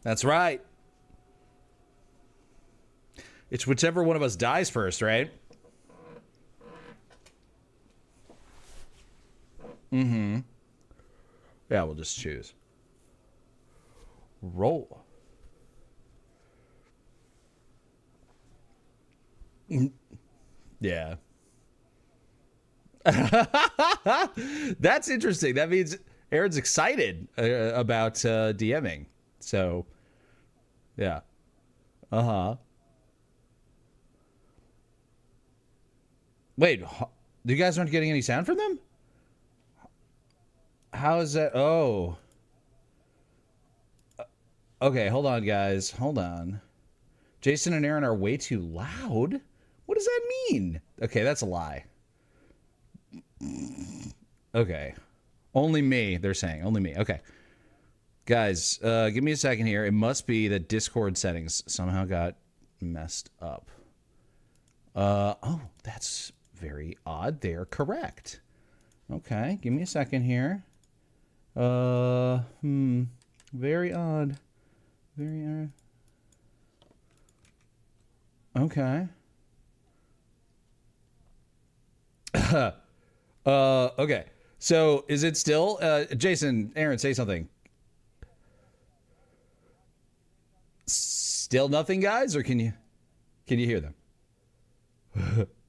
That's right. It's whichever one of us dies first, right? Mm-hmm. Yeah, we'll just choose. Roll. Yeah. That's interesting. That means Aaron's excited about DMing. So, yeah. Uh-huh. Wait, you guys aren't getting any sound from them? How is that? Oh. Okay, hold on, guys. Hold on. Jason and Aaron are way too loud? What does that mean? Okay, that's a lie. Okay. Only me, they're saying. Only me. Okay. Guys, give me a second here. It must be that Discord settings somehow got messed up. Oh, that's very odd. They're correct. Okay, give me a second here. Very odd. Very odd. Okay. Okay. So is it still Jason, Aaron, say something. Still nothing, guys, or can you hear them?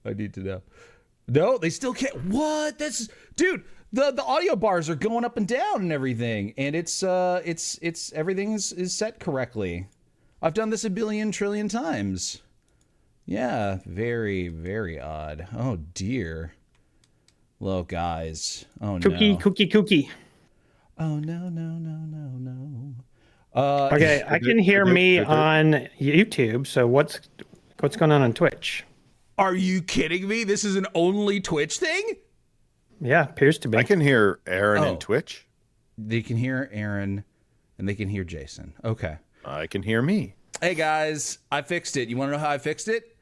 I need to know. No, they still can't. What? That's dude, the audio bars are going up and down and everything, and it's everything is set correctly. I've done this a billion trillion times. Yeah, very, very odd. Oh dear. Hello, guys. Oh no. Cookie. Oh no. Okay, I can hear me on YouTube. So what's going on Twitch? Are you kidding me? This is an only Twitch thing? Yeah, appears to be. I can hear Aaron in Twitch. They can hear Aaron, and they can hear Jason. Okay. I can hear me. Hey guys, I fixed it. You want to know how I fixed it?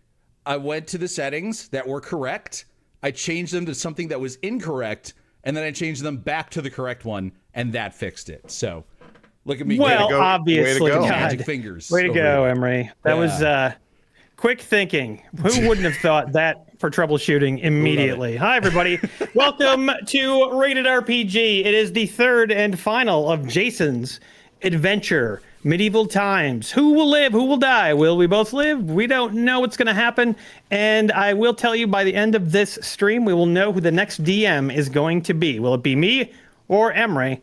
I went to the settings that were correct. I changed them to something that was incorrect, and then I changed them back to the correct one, and that fixed it. So, look at me. Well, obviously, God. Magic fingers. Way to go, Emre. That was quick thinking. Who wouldn't have thought that for troubleshooting immediately? Hi, everybody. Welcome to Rated RPG. It is the third and final of Jason's adventure. Medieval times. Who will live? Who will die? Will we both live? We don't know what's going to happen. And I will tell you by the end of this stream, we will know who the next DM is going to be. Will it be me or Emre?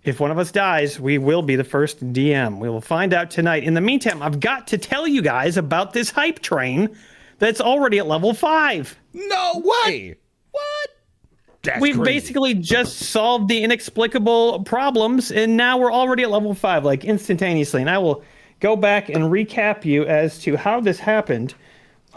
If one of us dies, we will be the first DM. We will find out tonight. In the meantime, I've got to tell you guys about this hype train that's already at level 5. No way! What? We've basically just solved the inexplicable problems, and now we're already at level 5, like instantaneously. And I will go back and recap you as to how this happened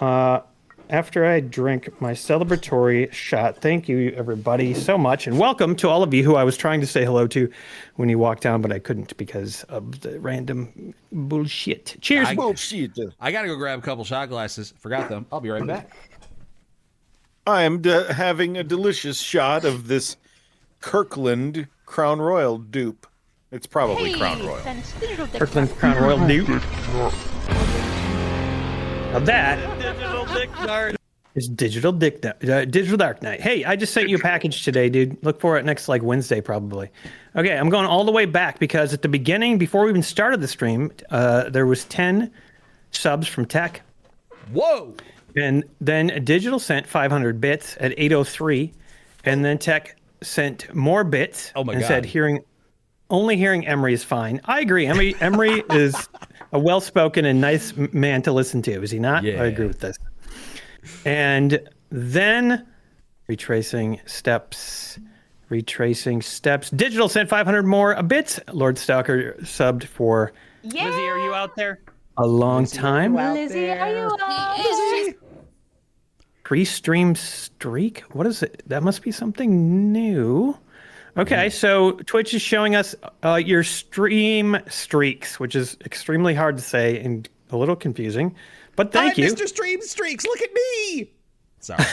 after I drink my celebratory shot. Thank you, everybody, so much. And welcome to all of you who I was trying to say hello to when you walked down, but I couldn't because of the random bullshit. Cheers. Bullshit. I got to go grab a couple shot glasses. Forgot them. I'll be right back. I am having a delicious shot of this Kirkland Crown Royal dupe. It's probably Crown Royal. Kirkland Crown Royal dupe. Now that is Digital Dark Knight. Hey, I just sent you a package today, dude. Look for it next Wednesday, probably. Okay, I'm going all the way back because at the beginning, before we even started the stream, there was 10 subs from Tech. Whoa! And then Digital sent 500 bits at 8:03, and then Tech sent more bits and said, only hearing Emre is fine. I agree. Emre is a well-spoken and nice man to listen to, is he not? Yeah. I agree with this. And then retracing steps. Digital sent 500 more bits. Lord Stalker subbed for Lizzie. Are you out there? A long time. Lizzie, are you out? Pre-stream streak? What is it? That must be something new. Okay, so Twitch is showing us your stream streaks, which is extremely hard to say and a little confusing. But thank you. Mr. Stream Streaks, look at me. Sorry.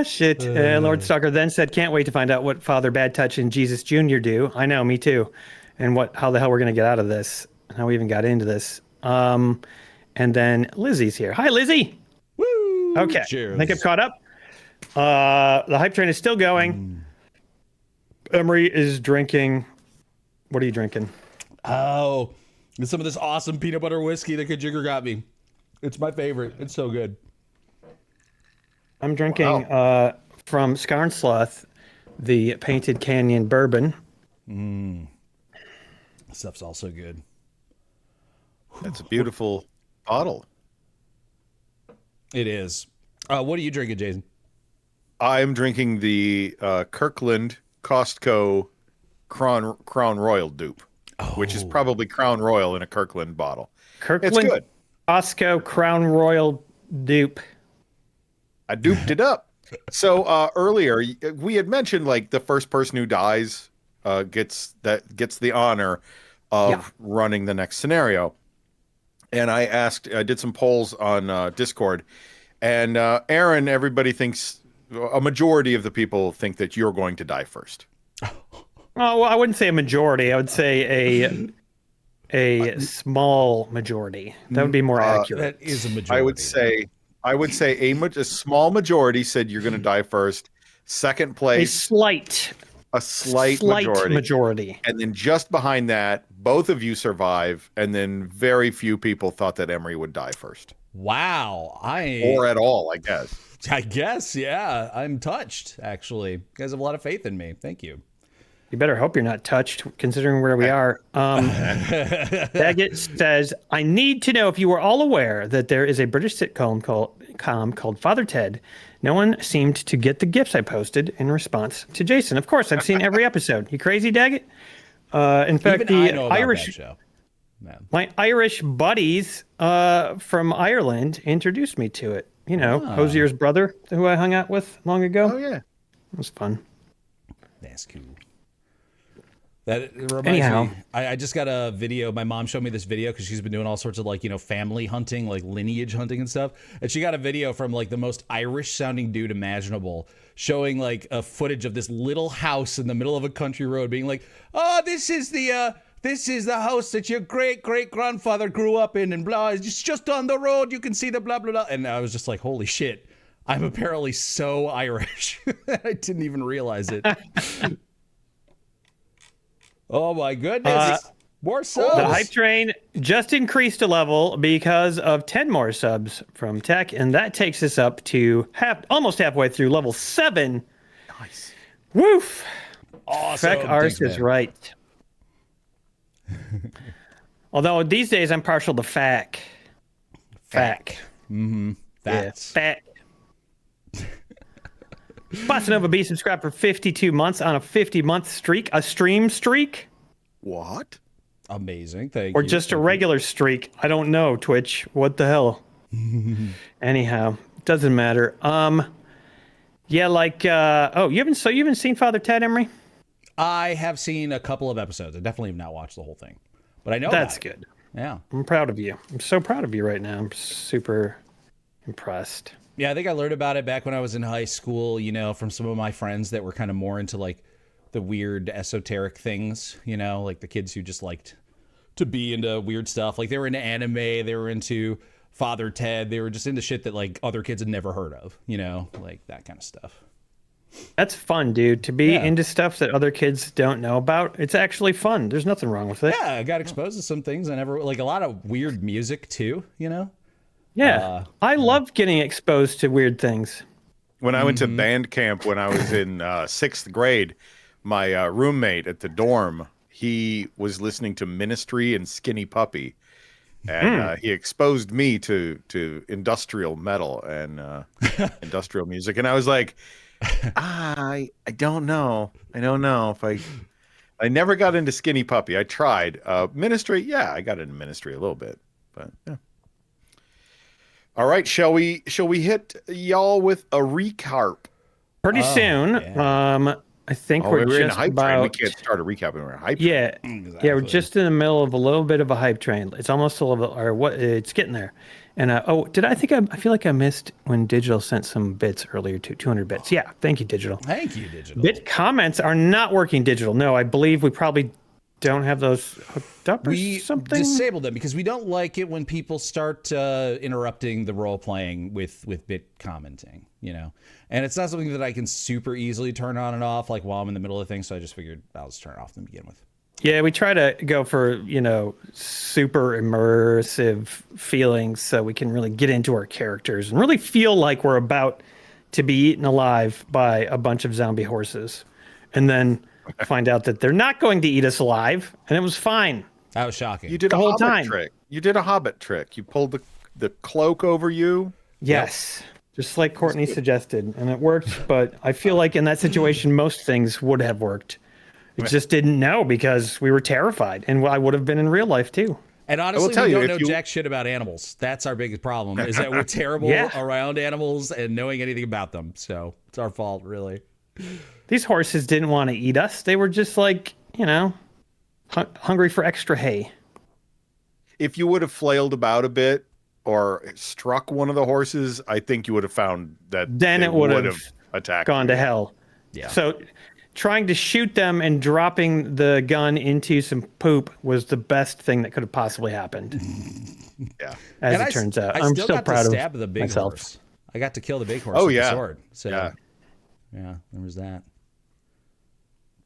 Shit. Lord Stalker then said, can't wait to find out what Father Bad Touch and Jesus Jr. do. I know, me too. And how the hell we're going to get out of this. How we even got into this. And then Lizzie's here. Hi, Lizzie. Woo! Okay. Cheers. I think I've caught up. The hype train is still going. Emery is drinking. What are you drinking? Oh, it's some of this awesome peanut butter whiskey that Kajigger got me. It's my favorite. It's so good. I'm drinking from Scar and Sloth, the Painted Canyon bourbon. This stuff's also good. That's a beautiful bottle. It is. What are you drinking, Jason? I'm drinking the Kirkland Costco Crown Royal dupe, which is probably Crown Royal in a Kirkland bottle. Kirkland It's good. Costco Crown Royal dupe. I duped it up. So earlier we had mentioned like the first person who dies gets the honor of running the next scenario. And I did some polls on Discord, and Aaron, everybody thinks, a majority of the people think that you're going to die first. Oh, well, I wouldn't say a majority. I would say a small majority. That would be more accurate. That is a majority. I would say a small majority said you're going to die first. Second A place, slight a slight majority. And then just behind that, both of you survive. And then very few people thought that Emery would die first. Wow. Or at all, I guess. I guess, yeah. I'm touched, actually. You guys have a lot of faith in me. Thank you. You better hope you're not touched, considering where we are. Daggett says, I need to know if you were all aware that there is a British sitcom called Father Ted. No one seemed to get the gifs I posted in response to Jason. Of course, I've seen every episode. You crazy, Daggett? In fact, Even I the know about Irish that show. Man. my Irish buddies from Ireland introduced me to it. You know, Hosier's brother, who I hung out with long ago. Oh, yeah. It was fun. That's cool. That reminds Anyhow. me, I just got a video. My mom showed me this video because she's been doing all sorts of like, family hunting, like lineage hunting and stuff. And she got a video from like the most Irish sounding dude imaginable showing like a footage of this little house in the middle of a country road being like, oh, this is the house that your great-great-grandfather grew up in and blah. It's just on the road. You can see the blah, blah, blah. And I was just like, holy shit. I'm apparently so Irish. I didn't even realize it. Oh my goodness. More subs. The hype train just increased a level because of 10 more subs from Tech, and that takes us up to almost halfway through level 7. Nice. Woof. Awesome. Feck Ars Thanks, is man. right. Although these days I'm partial to Fack. Fack. That's Fack. Bossa Nova B subscribed for 52 months on a 50-month streak, a stream streak, What? amazing. Thank or you. just a regular streak. I don't know, Twitch. What the hell? Anyhow, doesn't matter. Yeah, like you haven't seen Father Ted, Emery? I have seen a couple of episodes. I definitely have not watched the whole thing, but I know That's about it. good. Yeah. I'm proud of you. I'm so proud of you right now. I'm super impressed. Yeah, I think I learned about it back when I was in high school, from some of my friends that were kind of more into like the weird esoteric things, like the kids who just liked to be into weird stuff. Like they were into anime, they were into Father Ted, they were just into shit that like other kids had never heard of, like that kind of stuff. That's fun, dude. To be into stuff that other kids don't know about, it's actually fun. There's nothing wrong with it. Yeah, I got exposed to some things I never, like a lot of weird music too, Yeah, I love getting exposed to weird things. When I went to band camp when I was in 6th grade, my roommate at the dorm, he was listening to Ministry and Skinny Puppy. And he exposed me to industrial metal and industrial music. And I was like, I don't know. I don't know if I never got into Skinny Puppy. I tried. Ministry, yeah, I got into Ministry a little bit. But yeah. All right, shall we hit y'all with a recap? pretty soon. yeah. I think Oh, we're we're in a just hype train. We about. can't start a recap when we're in a hype train. Yeah, yeah, we're just in the middle of a little bit of a hype train. It's almost a little bit, or what? It's getting there. And I feel like I missed when Digital sent some bits earlier too. 200 bits. Yeah, thank you, Digital. Thank you, Digital. Bit comments are not working, Digital. No, I believe we probably don't have those hooked up or We something. disabled them because we don't like it when people start interrupting the role playing with bit commenting, you know. And it's not something that I can super easily turn on and off like while I'm in the middle of things. So I just figured I'll just turn it off to begin with. Yeah, we try to go for, super immersive feelings so we can really get into our characters and really feel like we're about to be eaten alive by a bunch of zombie horses. And then find out that they're not going to eat us alive, and it was fine. That was shocking. You did The a whole hobbit time. trick. You did a hobbit trick. You pulled the cloak over you. Yes, just like Courtney suggested, and it worked. But I feel like in that situation, most things would have worked. It just didn't know because we were terrified, and I would have been in real life too. And honestly, tell we you, don't if know you- jack shit about animals. That's our biggest problem, is that we're terrible Yeah. around animals and knowing anything about them. So it's our fault, really. These horses didn't want to eat us. They were just like, hungry for extra hay. If you would have flailed about a bit or struck one of the horses, I think you would have found that Then they it would have attacked gone you. to hell. Yeah. So trying to shoot them and dropping the gun into some poop was the best thing that could have possibly happened. Yeah. As And it turns out. I I'm still still got proud to of stab the big myself. horse. I got to kill the big horse Oh, with yeah. the sword. So Yeah. yeah, there was that.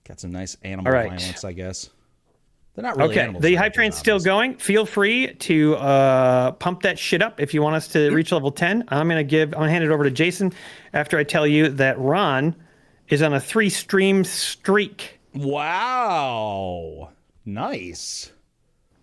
Got some nice animal All right. violence, I guess. They're not really Okay, animals. the they're hype train's still zombies. going. Feel free to pump that shit up if you want us to reach level 10. I'm gonna hand it over to Jason after I tell you that Ron is on a 3-stream streak. Wow. Nice.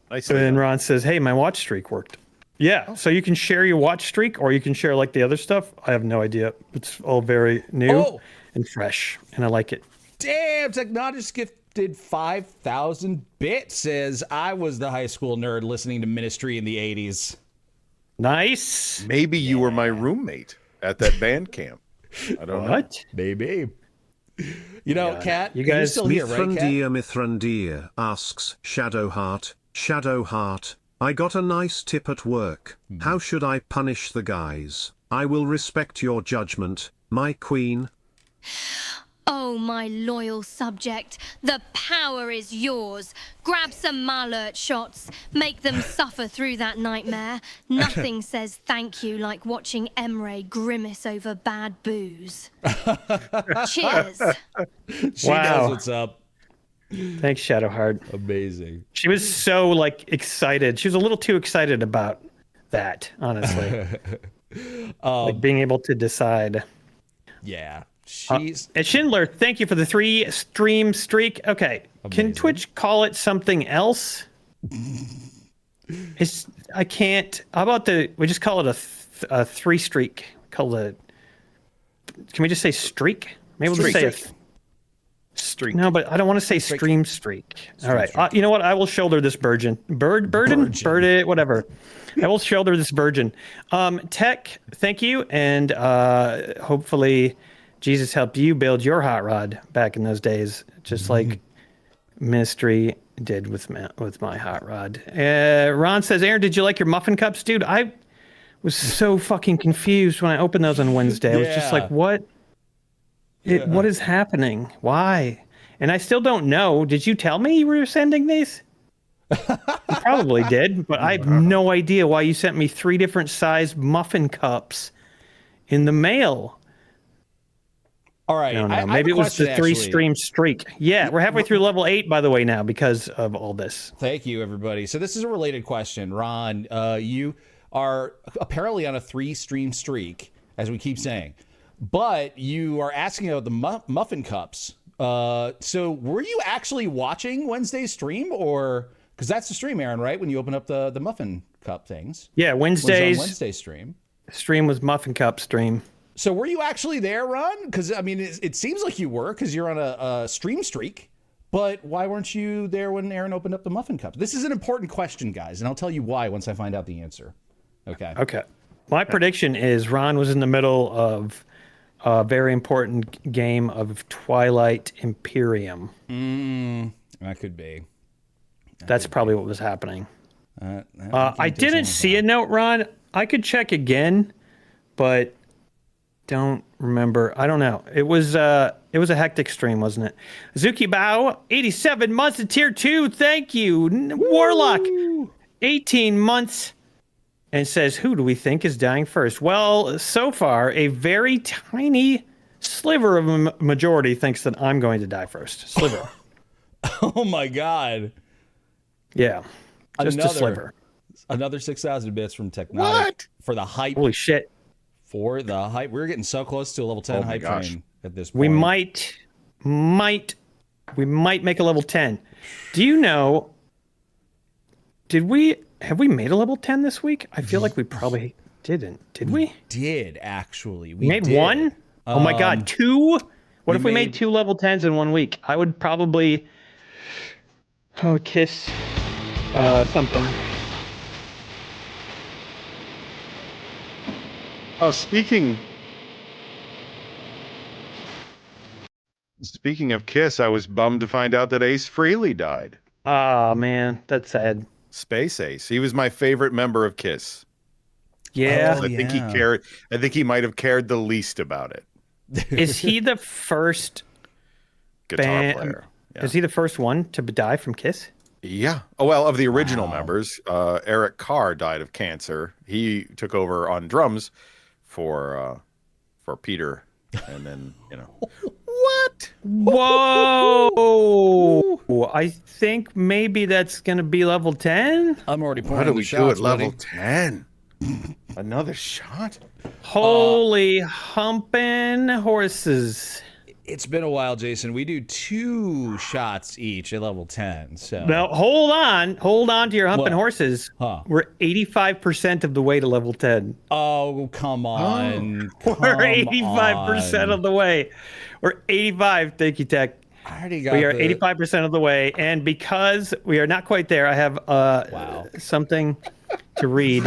Nice. And Ron says, "Hey, my watch streak worked." Yeah, so you can share your watch streak, or you can share like the other stuff. I have no idea. It's all very new Oh. and fresh, and I like it. Damn, Technologist gifted 5,000 bits. Says, I was the high school nerd listening to Ministry in the 80s. Nice. Maybe you were my roommate at that band camp. I don't know. What? Maybe. You know, Kat, You you're guys- still here, right, Kat? Mithrandir asks, Shadowheart, I got a nice tip at work. How should I punish the guys? I will respect your judgment, my queen. Oh, my loyal subject, the power is yours. Grab some malert shots, make them suffer through that nightmare. Nothing says thank you like watching Emre grimace over bad booze. Cheers. She Wow. knows what's up. Thanks, Shadowheart. Amazing. She was so excited. She was a little too excited about that, honestly. Like being able to decide. Yeah. She's And Schindler, thank you for the 3-stream streak. Okay, can Amazing. Twitch call it something else? I can't. How about we just call it a 3 streak? Can we just say streak? Maybe we'll just say Streak. no, but I don't want to say stream streak. All right, you know what? I will shoulder this burden, whatever. I will shoulder this burden. Tech, thank you, and hopefully Jesus helped you build your hot rod back in those days, just like Ministry did with my hot rod. Ron says, Aaron, did you like your muffin cups? Dude, I was so fucking confused when I opened those on Wednesday. I was just like, what? What is happening? Why? And I still don't know. Did you tell me you were sending these? You probably did, but I have no idea why you sent me 3 different size muffin cups in the mail. all right. I don't know. I have Maybe a it was the question, 3-stream streak. Yeah, we're halfway through level 8, by the way, now because of all this. Thank you, everybody. So this is a related question. Ron, you are apparently on a 3-stream streak, as we keep saying, but you are asking about the muffin cups. So were you actually watching Wednesday's stream, or because that's the stream, Aaron, right? When you open up the muffin cup things. Yeah, Was on Wednesday's Wednesday stream. stream was muffin cup stream. So were you actually there, Ron? Because I mean, it seems like you were, because you're on a stream streak. But why weren't you there when Aaron opened up the muffin cup? This is an important question, guys, and I'll tell you why once I find out the answer. Okay. Okay. My prediction is Ron was in the middle of a very important game of Twilight Imperium. That could be. That's probably what was happening. That I takes a long didn't see a time. note, Ron. I could check again, but don't remember. I don't know. It was a hectic stream, wasn't it? Zuki Bao, 87 months in tier 2. Thank you. Warlock, 18 months. And says, who do we think is dying first? Well, so far, a very tiny sliver of a majority thinks that I'm going to die first. Sliver. Oh my God. Yeah. Just a sliver. Another 6,000 bits from Technotic. What? For the hype. Holy shit. For the hype. We're getting so close to a level 10 Oh my hype gosh. train at this point. We might make a level 10. Do you know, have we made a level 10 this week? I feel like we probably didn't. Did we? Did, actually. We made did. one? Oh my God, 2? What if we made made- 2 level 10s in 1 week? I would probably kiss something. Oh, speaking of Kiss, I was bummed to find out that Ace Frehley died. Oh man, that's sad. Space Ace. He was my favorite member of Kiss. Yeah. Oh, I think he yeah. cared. I think he might have cared the least about it. Is he the first Guitar band? player. Yeah. Is he the first one to die from Kiss? Yeah. Oh well, of the original members, Eric Carr died of cancer. He took over on drums for Peter, and then what? Whoa! I think maybe that's gonna be level 10. I'm already pouring What do the we do shots, at level buddy. 10? Another shot? Holy humping horses! It's been a while, Jason. We do 2 shots each at level 10. So Now hold on to your humping What? horses. Huh. We're 85% of the way to level 10. Oh, come on. We're Come 85% on. of the way. We're 85. Thank you, Tech. I already got We are the- 85% of the way, and because we are not quite there, I have something to read.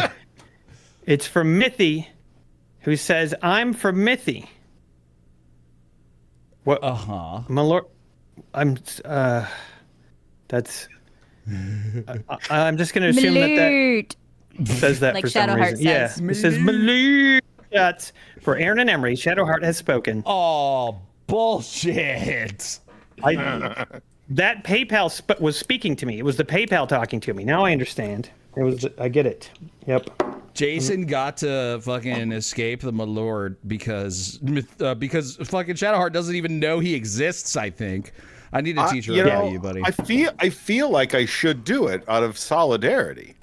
It's from Mithy, who says, "I'm from Mithy." What? Uh-huh. My lord, I'm. That's. I'm just going to assume that says that Like for some Shadowheart reason. Yeah, says. it says Malute. Shots for Aaron and Emre. Shadowheart has spoken. Oh, bullshit. That PayPal was speaking to me. It was the PayPal talking to me. Now I understand. It was. I get it. Yep. Jason got to fucking escape the Malord because fucking Shadowheart doesn't even know he exists, I think. I need to teach her about you, buddy. I feel like I should do it out of solidarity.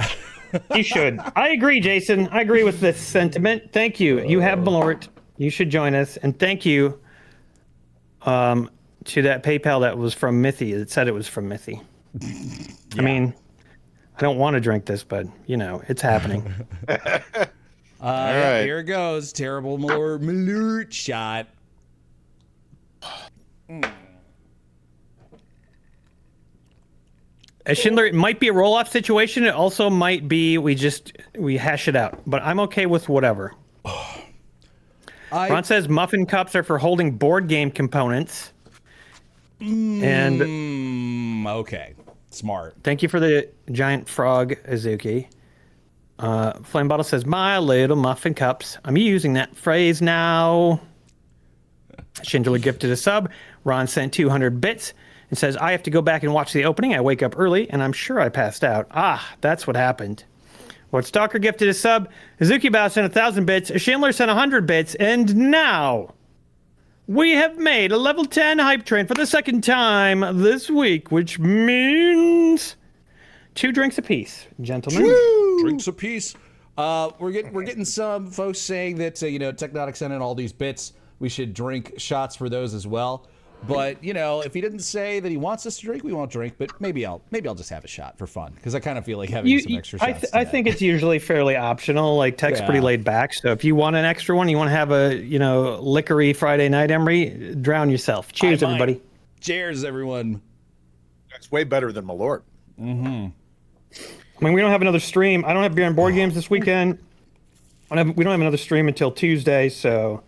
You should. I agree, Jason. I agree with this sentiment. Thank you. You have Malort. You should join us. And thank you to that PayPal that was from Mithy. It said it was from Mithy. I mean, I don't want to drink this, but, it's happening. All right. Here it goes. Terrible Malort shot. Schindler, it might be a roll-off situation. It also might be we hash it out. But I'm okay with whatever. Ron says muffin cups are for holding board game components. And Okay. Smart. thank you for the giant frog, Azuki. Flame Bottle says, my little muffin cups. I'm using that phrase now. Schindler gifted a sub. Ron sent 200 bits and says, I have to go back and watch the opening. I wake up early, and I'm sure I passed out. Ah, that's what happened. What Stalker gifted a sub. Azuki Bao sent 1,000 bits. Schindler sent 100 bits. And now we have made a level 10 hype train for the second time this week, which means 2 drinks apiece, gentlemen. Drinks apiece. We're getting some folks saying that Technotic sent in all these bits. We should drink shots for those as well. But if he didn't say that he wants us to drink, we won't drink. But maybe I'll just have a shot for fun because I kind of feel like having some extra shots. I think it's usually fairly optional. Like Tech's pretty laid back, so if you want an extra one, you want to have a liquory Friday night, Emre, drown yourself. Cheers, everybody. Cheers, everyone. It's way better than Malort. I mean, we don't have another stream. I don't have beer and board games this weekend. We don't have another stream until Tuesday, so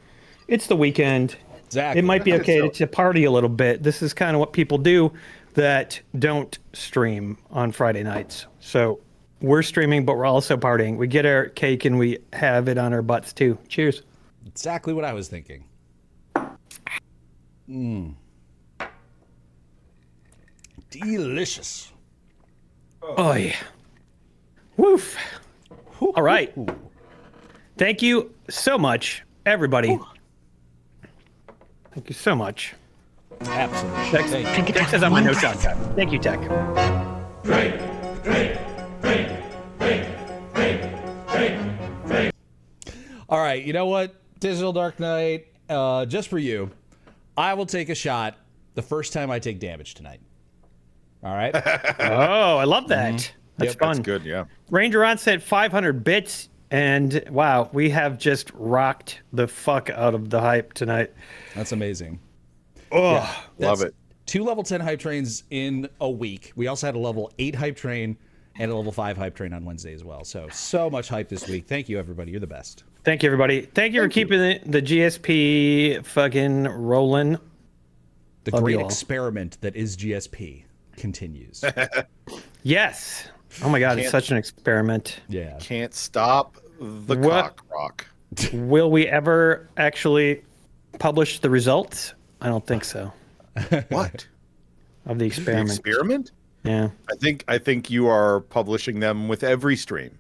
It's the weekend. Exactly. It might be okay to party a little bit. This is kind of what people do that don't stream on Friday nights. So we're streaming, but we're also partying. We get our cake and we have it on our butts too. Cheers. Exactly what I was thinking. Delicious. Oh, yeah. Woof. All right. Thank you so much, everybody. Thank you so much. Absolutely. Tech says I'm a no shot guy. Thank you, Tech. All right, you know what? Digital Dark Knight, just for you, I will take a shot the first time I take damage tonight. All right? Oh, I love that. That's fun. That's good, yeah. Ranger on said 500 bits, and wow, we have just rocked the fuck out of the hype tonight. That's amazing. Oh, Yeah, Love that's it. 2 level 10 hype trains in a week. We also had a level 8 hype train and a level 5 hype train on Wednesday as well. So much hype this week. Thank you, everybody. You're the best. Thank you, everybody. Thank you for keeping the GSP fucking rolling. The Love great you all. experiment that is GSP continues. Yes. Oh my God, it's such an experiment. Yeah. Can't stop the What? cock rock. Will we ever actually publish the results? I don't think so. What? Of the The experiment. experiment? Yeah. I think you are publishing them with every stream.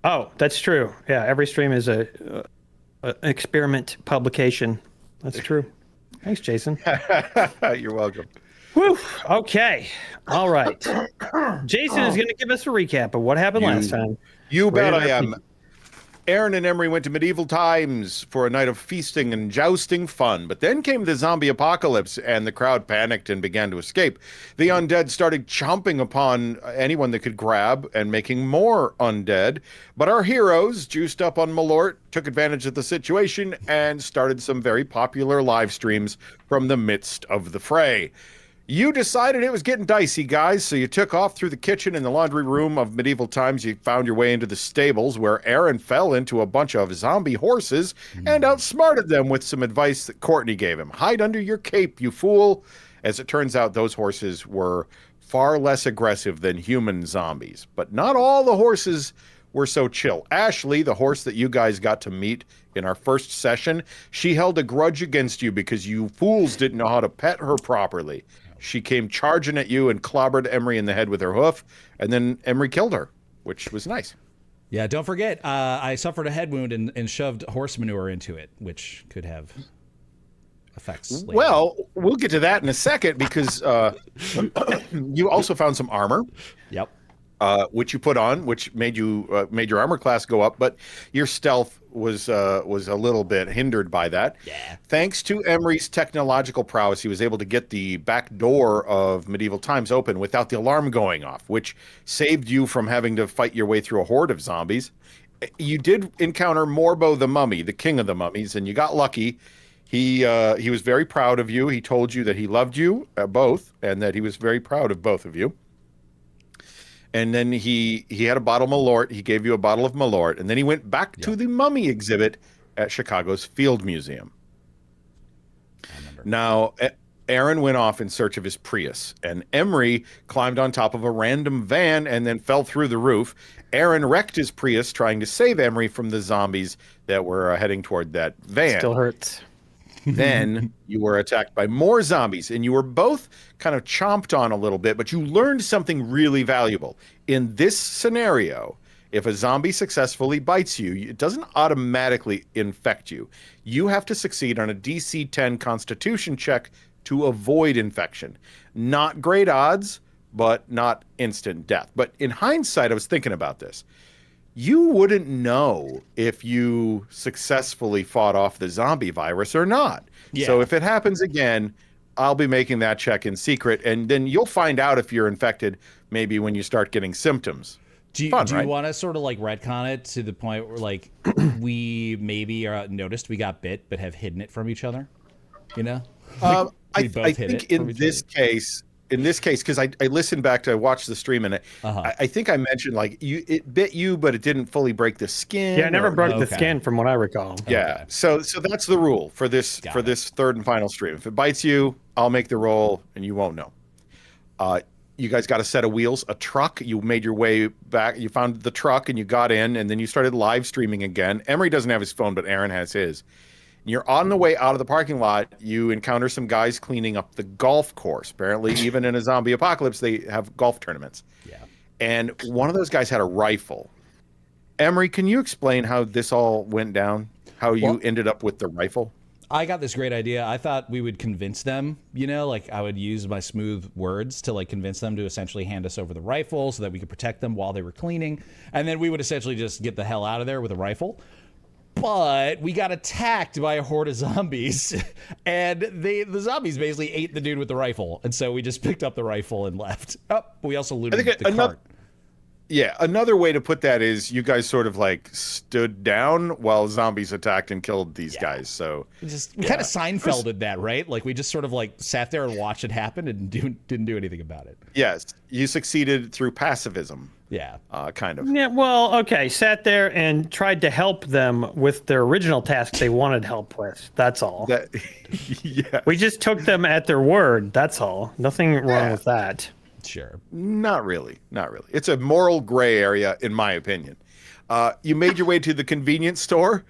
Oh, that's true. Yeah, every stream is a experiment publication. That's true. Thanks, Jason. You're welcome. Whew. Okay. All right. Jason is going to give us a recap of what happened last time. You bet I Rated am. Aaron and Emre went to medieval times for a night of feasting and jousting fun, but then came the zombie apocalypse and the crowd panicked and began to escape. The undead started chomping upon anyone that could grab and making more undead, but our heroes, juiced up on Malort, took advantage of the situation and started some very popular live streams from the midst of the fray. You decided it was getting dicey, guys, so you took off through the kitchen and the laundry room of medieval times. You found your way into the stables where Aaron fell into a bunch of zombie horses and outsmarted them with some advice that Courtney gave him. Hide under your cape, you fool. As it turns out, those horses were far less aggressive than human zombies, but not all the horses were so chill. Ashley, the horse that you guys got to meet in our first session, she held a grudge against you because you fools didn't know how to pet her properly. She came charging at you and clobbered Emre in the head with her hoof, and then Emre killed her, which was nice. Yeah, don't forget, I suffered a head wound and shoved horse manure into it, which could have effects later. Well, we'll get to that in a second because you also found some armor. Yep. Which you put on, which made your armor class go up, but your stealth was a little bit hindered by that. Yeah. Thanks to Emery's technological prowess, he was able to get the back door of medieval times open without the alarm going off, which saved you from having to fight your way through a horde of zombies. You did encounter Morbo the Mummy, the king of the mummies, and you got lucky. He was very proud of you. He told you that he loved you both, and that he was very proud of both of you. And then he had a bottle of Malort. He gave you a bottle of Malort. And then he went back to the mummy exhibit at Chicago's Field Museum. Now, Aaron went off in search of his Prius. And Emre climbed on top of a random van and then fell through the roof. Aaron wrecked his Prius trying to save Emre from the zombies that were heading toward that van. Still hurts. Then you were attacked by more zombies, and you were both kind of chomped on a little bit, but you learned something really valuable. In this scenario, if a zombie successfully bites you, it doesn't automatically infect you. You have to succeed on a DC 10 Constitution check to avoid infection. Not great odds, but not instant death. But in hindsight, I was thinking about this. You wouldn't know if you successfully fought off the zombie virus or not. Yeah. So if it happens again, I'll be making that check in secret, and then you'll find out if you're infected maybe when you start getting symptoms. Do you want to sort of like retcon it to the point where like we maybe noticed we got bit but have hidden it from each other? You know? I think in this case, in this case, because I listened back to, I watched the stream, and I think I mentioned like it bit you, but it didn't fully break the skin. Yeah, it never broke the Okay. skin from what I recall. Yeah. So that's the rule for this this third and final stream. If it bites you, I'll make the roll, and you won't know. You guys got a set of wheels, a truck. You made your way back. You found the truck, and you got in, and then you started live streaming again. Emery doesn't have his phone, but Aaron has his. And you're on the way out of the parking lot. You encounter some guys cleaning up the golf course. Apparently, even in a zombie apocalypse, they have golf tournaments. Yeah. And one of those guys had a rifle. Emery, can you explain how this all went down? How you ended up with the rifle? I got this great idea. I thought we would convince them, like I would use my smooth words to like convince them to essentially hand us over the rifle so that we could protect them while they were cleaning. And then we would essentially just get the hell out of there with a rifle. But we got attacked by a horde of zombies, and the zombies basically ate the dude with the rifle. And so we just picked up the rifle and left. Oh, we also looted the cart. Yeah, another way to put that is you guys sort of like stood down while zombies attacked and killed these guys. So we kind of Seinfelded that, right? Like we just sort of like sat there and watched it happen and didn't do anything about it. Yes, you succeeded through passivism. Yeah. Kind of. Yeah, well, okay, sat there and tried to help them with their original task they wanted help with. That's all. Yeah. We just took them at their word. That's all. Nothing wrong with that. Sure. Not really. Not really. It's a moral gray area, in my opinion. You made your way to the convenience store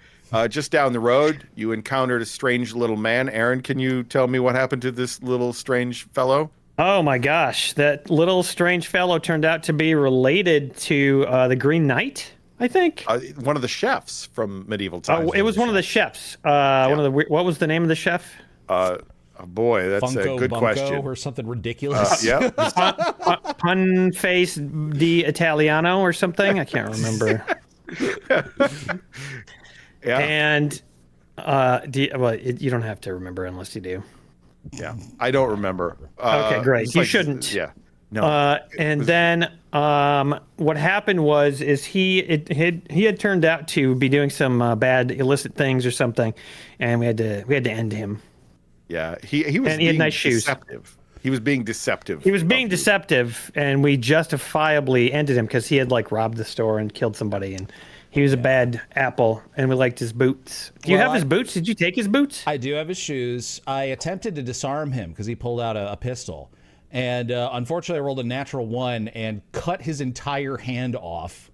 just down the road. You encountered a strange little man. Aaron, can you tell me what happened to this little strange fellow? Oh my gosh, that little strange fellow turned out to be related to the Green Knight, I think. One of the chefs from medieval times. Oh, it was one of the chefs. What was the name of the chef? Oh boy, that's Funko a good Bunko question. Or something ridiculous. Yeah. Pun face di Italiano or something. I can't remember. Yeah. And you don't have to remember unless you do. Yeah, I don't remember. Okay, great. You shouldn't. Yeah. No. Then what happened was he had turned out to be doing some bad illicit things or something, and we had to end him. Yeah, he was. And he had nice shoes. Deceptive. He was being deceptive. He was being deceptive, and we justifiably ended him because he had like robbed the store and killed somebody, and he was a bad apple, and we liked his boots. Do you have his boots? Did you take his boots? I do have his shoes. I attempted to disarm him because he pulled out a pistol. And unfortunately, I rolled a natural 1 and cut his entire hand off.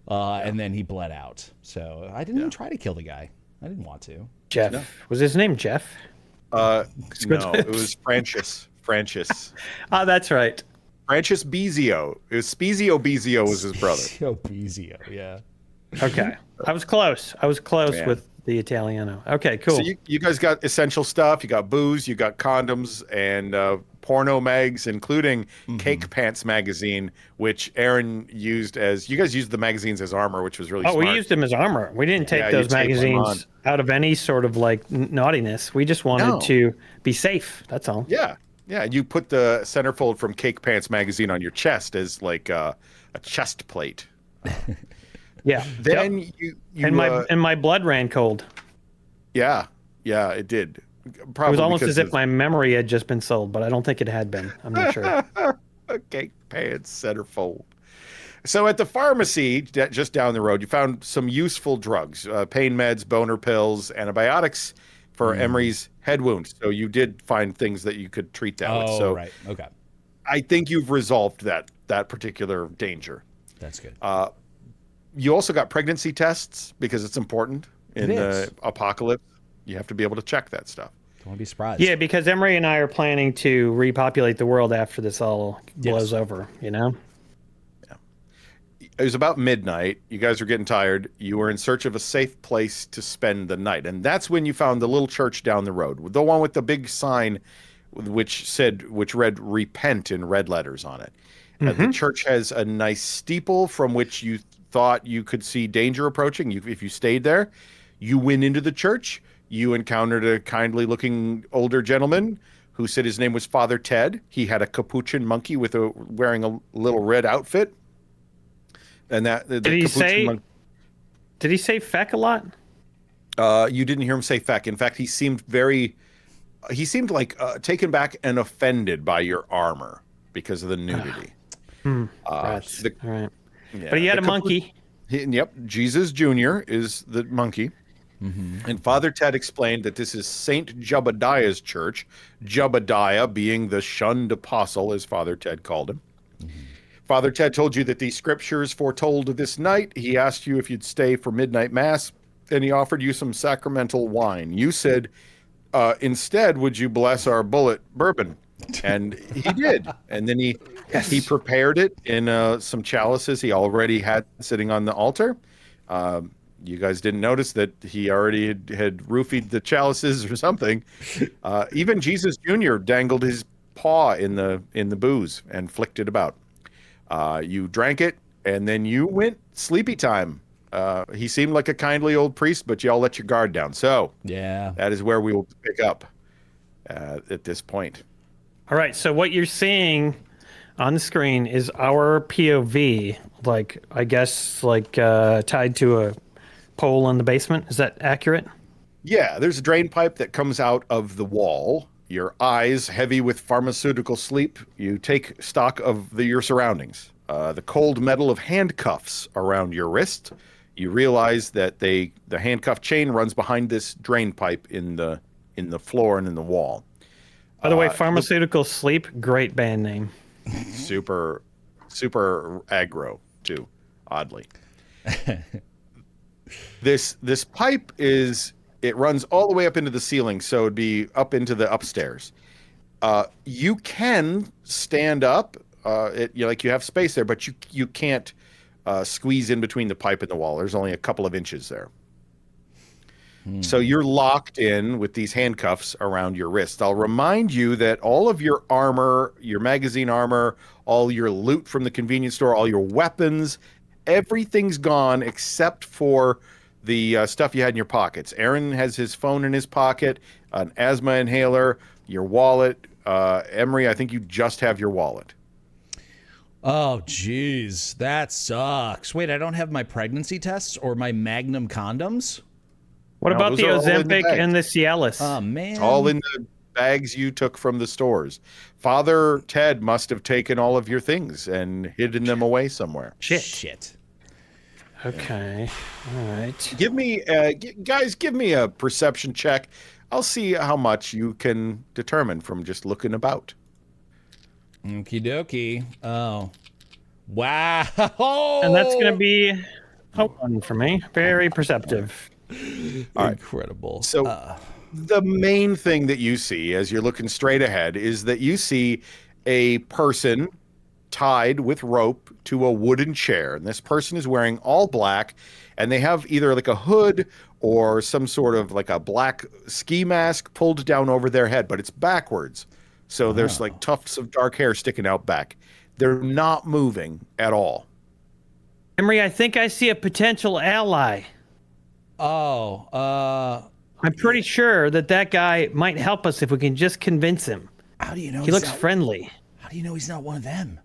And then he bled out. So I didn't even try to kill the guy. I didn't want to. Jeff. No. Was his name Jeff? No, it was Francis. Oh, that's right. Francis Bezio. It was Spezio Bezio was his brother. Spezio Bezio, yeah. Okay. I was close with the Italiano. Okay, cool. So you guys got essential stuff. You got booze, you got condoms, and porno mags, including Cake Pants magazine, which Aaron used as... You guys used the magazines as armor, which was really smart. We used them as armor. We didn't take those magazines out of any sort of like naughtiness. We just wanted to be safe. That's all. Yeah. Yeah, you put the centerfold from Cake Pants magazine on your chest as like a chest plate. Yeah. Then you and my blood ran cold. Yeah, it did. Probably it was almost as if my memory had just been sold, but I don't think it had been. I'm not sure. Cake Pants centerfold. So at the pharmacy just down the road, you found some useful drugs, pain meds, boner pills, antibiotics for Emery's head wound. So you did find things that you could treat that with. So right. Okay. I think you've resolved that particular danger. That's good. You also got pregnancy tests because it's important in the apocalypse. You have to be able to check that stuff. Don't want to be surprised. Yeah, because Emery and I are planning to repopulate the world after this all blows over, you know? Yeah. It was about midnight. You guys were getting tired. You were in search of a safe place to spend the night. And that's when you found the little church down the road, the one with the big sign which read repent in red letters on it. The church has a nice steeple from which you thought you could see danger approaching. If you stayed there, you went into the church. You encountered a kindly looking older gentleman who said his name was Father Ted. He had a capuchin monkey wearing a little red outfit. And did he say feck a lot? You didn't hear him say feck. In fact, he seemed very he seemed like taken back and offended by your armor because of the nudity. That's the- all right. Yeah, But he had the a monkey. Yep, Jesus Jr. is the monkey. And Father Ted explained that this is Saint Jebediah's church, Jebediah being the shunned apostle, as Father Ted called him. Father Ted told you that the scriptures foretold this night. He asked you if you'd stay for midnight mass, and he offered you some sacramental wine. You said, instead, would you bless our bullet bourbon? And he did. And then he prepared it in some chalices he already had sitting on the altar. You guys didn't notice that he already had roofied the chalices or something. Even Jesus Jr. dangled his paw in the booze and flicked it about. You drank it, and then you went sleepy time. He seemed like a kindly old priest, but y'all let your guard down. So Yeah. that is where we will pick up at this point. All right, so what you're seeing on the screen is our POV, like, I guess, like tied to a pole in the basement. Is that accurate? Yeah, there's a drain pipe that comes out of the wall. Your eyes heavy with pharmaceutical sleep. You take stock of your surroundings. The cold metal of handcuffs around your wrist. You realize that the handcuff chain runs behind this drain pipe in the floor and in the wall. By the way, Pharmaceutical Sleep, great band name. Super aggro too, oddly. This pipe it runs all the way up into the ceiling, so it'd be up into the upstairs. You can stand up, you have space there, but you can't squeeze in between the pipe and the wall. There's only a couple of inches there. So you're locked in with these handcuffs around your wrist. I'll remind you that all of your armor, your magazine armor, all your loot from the convenience store, all your weapons, everything's gone except for the stuff you had in your pockets. Aaron has his phone in his pocket, an asthma inhaler, your wallet. Emre, I think you just have your wallet. Oh, jeez. That sucks. Wait, I don't have my pregnancy tests or my Magnum condoms? What No, about the those are all in the Ozempic bag. and the Cialis? Oh, man. All in the bags you took from the stores. Father Ted must have taken all of your things and hidden them away somewhere. Shit. Okay, all right. Give me, guys, give me a perception check. I'll see how much you can determine from just looking about. Okie dokie. Oh. Wow. And that's going to be a 1 for me. Very perceptive. Incredible. So the main thing that you see as you're looking straight ahead is that you see a person tied with rope to a wooden chair. And this person is wearing all black, and they have either like a hood or some sort of like a black ski mask pulled down over their head, but it's backwards. So there's like tufts of dark hair sticking out back. They're not moving at all. Emre, I think I see a potential ally. I'm pretty sure that guy might help us if we can just convince him. How do you know He looks friendly. How do you know he's not one of them?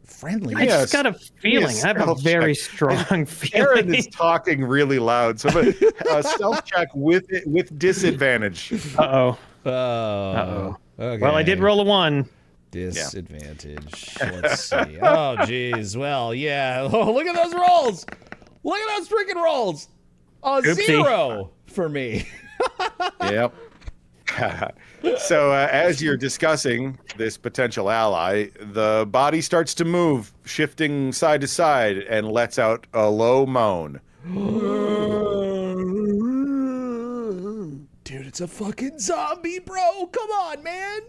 Friendly. I just got a feeling. I have a very strong feeling. Aaron is talking really loud. So a stealth check with disadvantage. Uh-oh. Oh. Okay. Well, I did roll a 1. Disadvantage. Let's see. Oh, geez. Well, yeah. Oh, look at those rolls. Look at those freaking rolls. Oopsie. 0 for me. Yep. So as you're discussing this potential ally, the body starts to move, shifting side to side, and lets out a low moan. Dude, it's a fucking zombie, bro. Come on, man.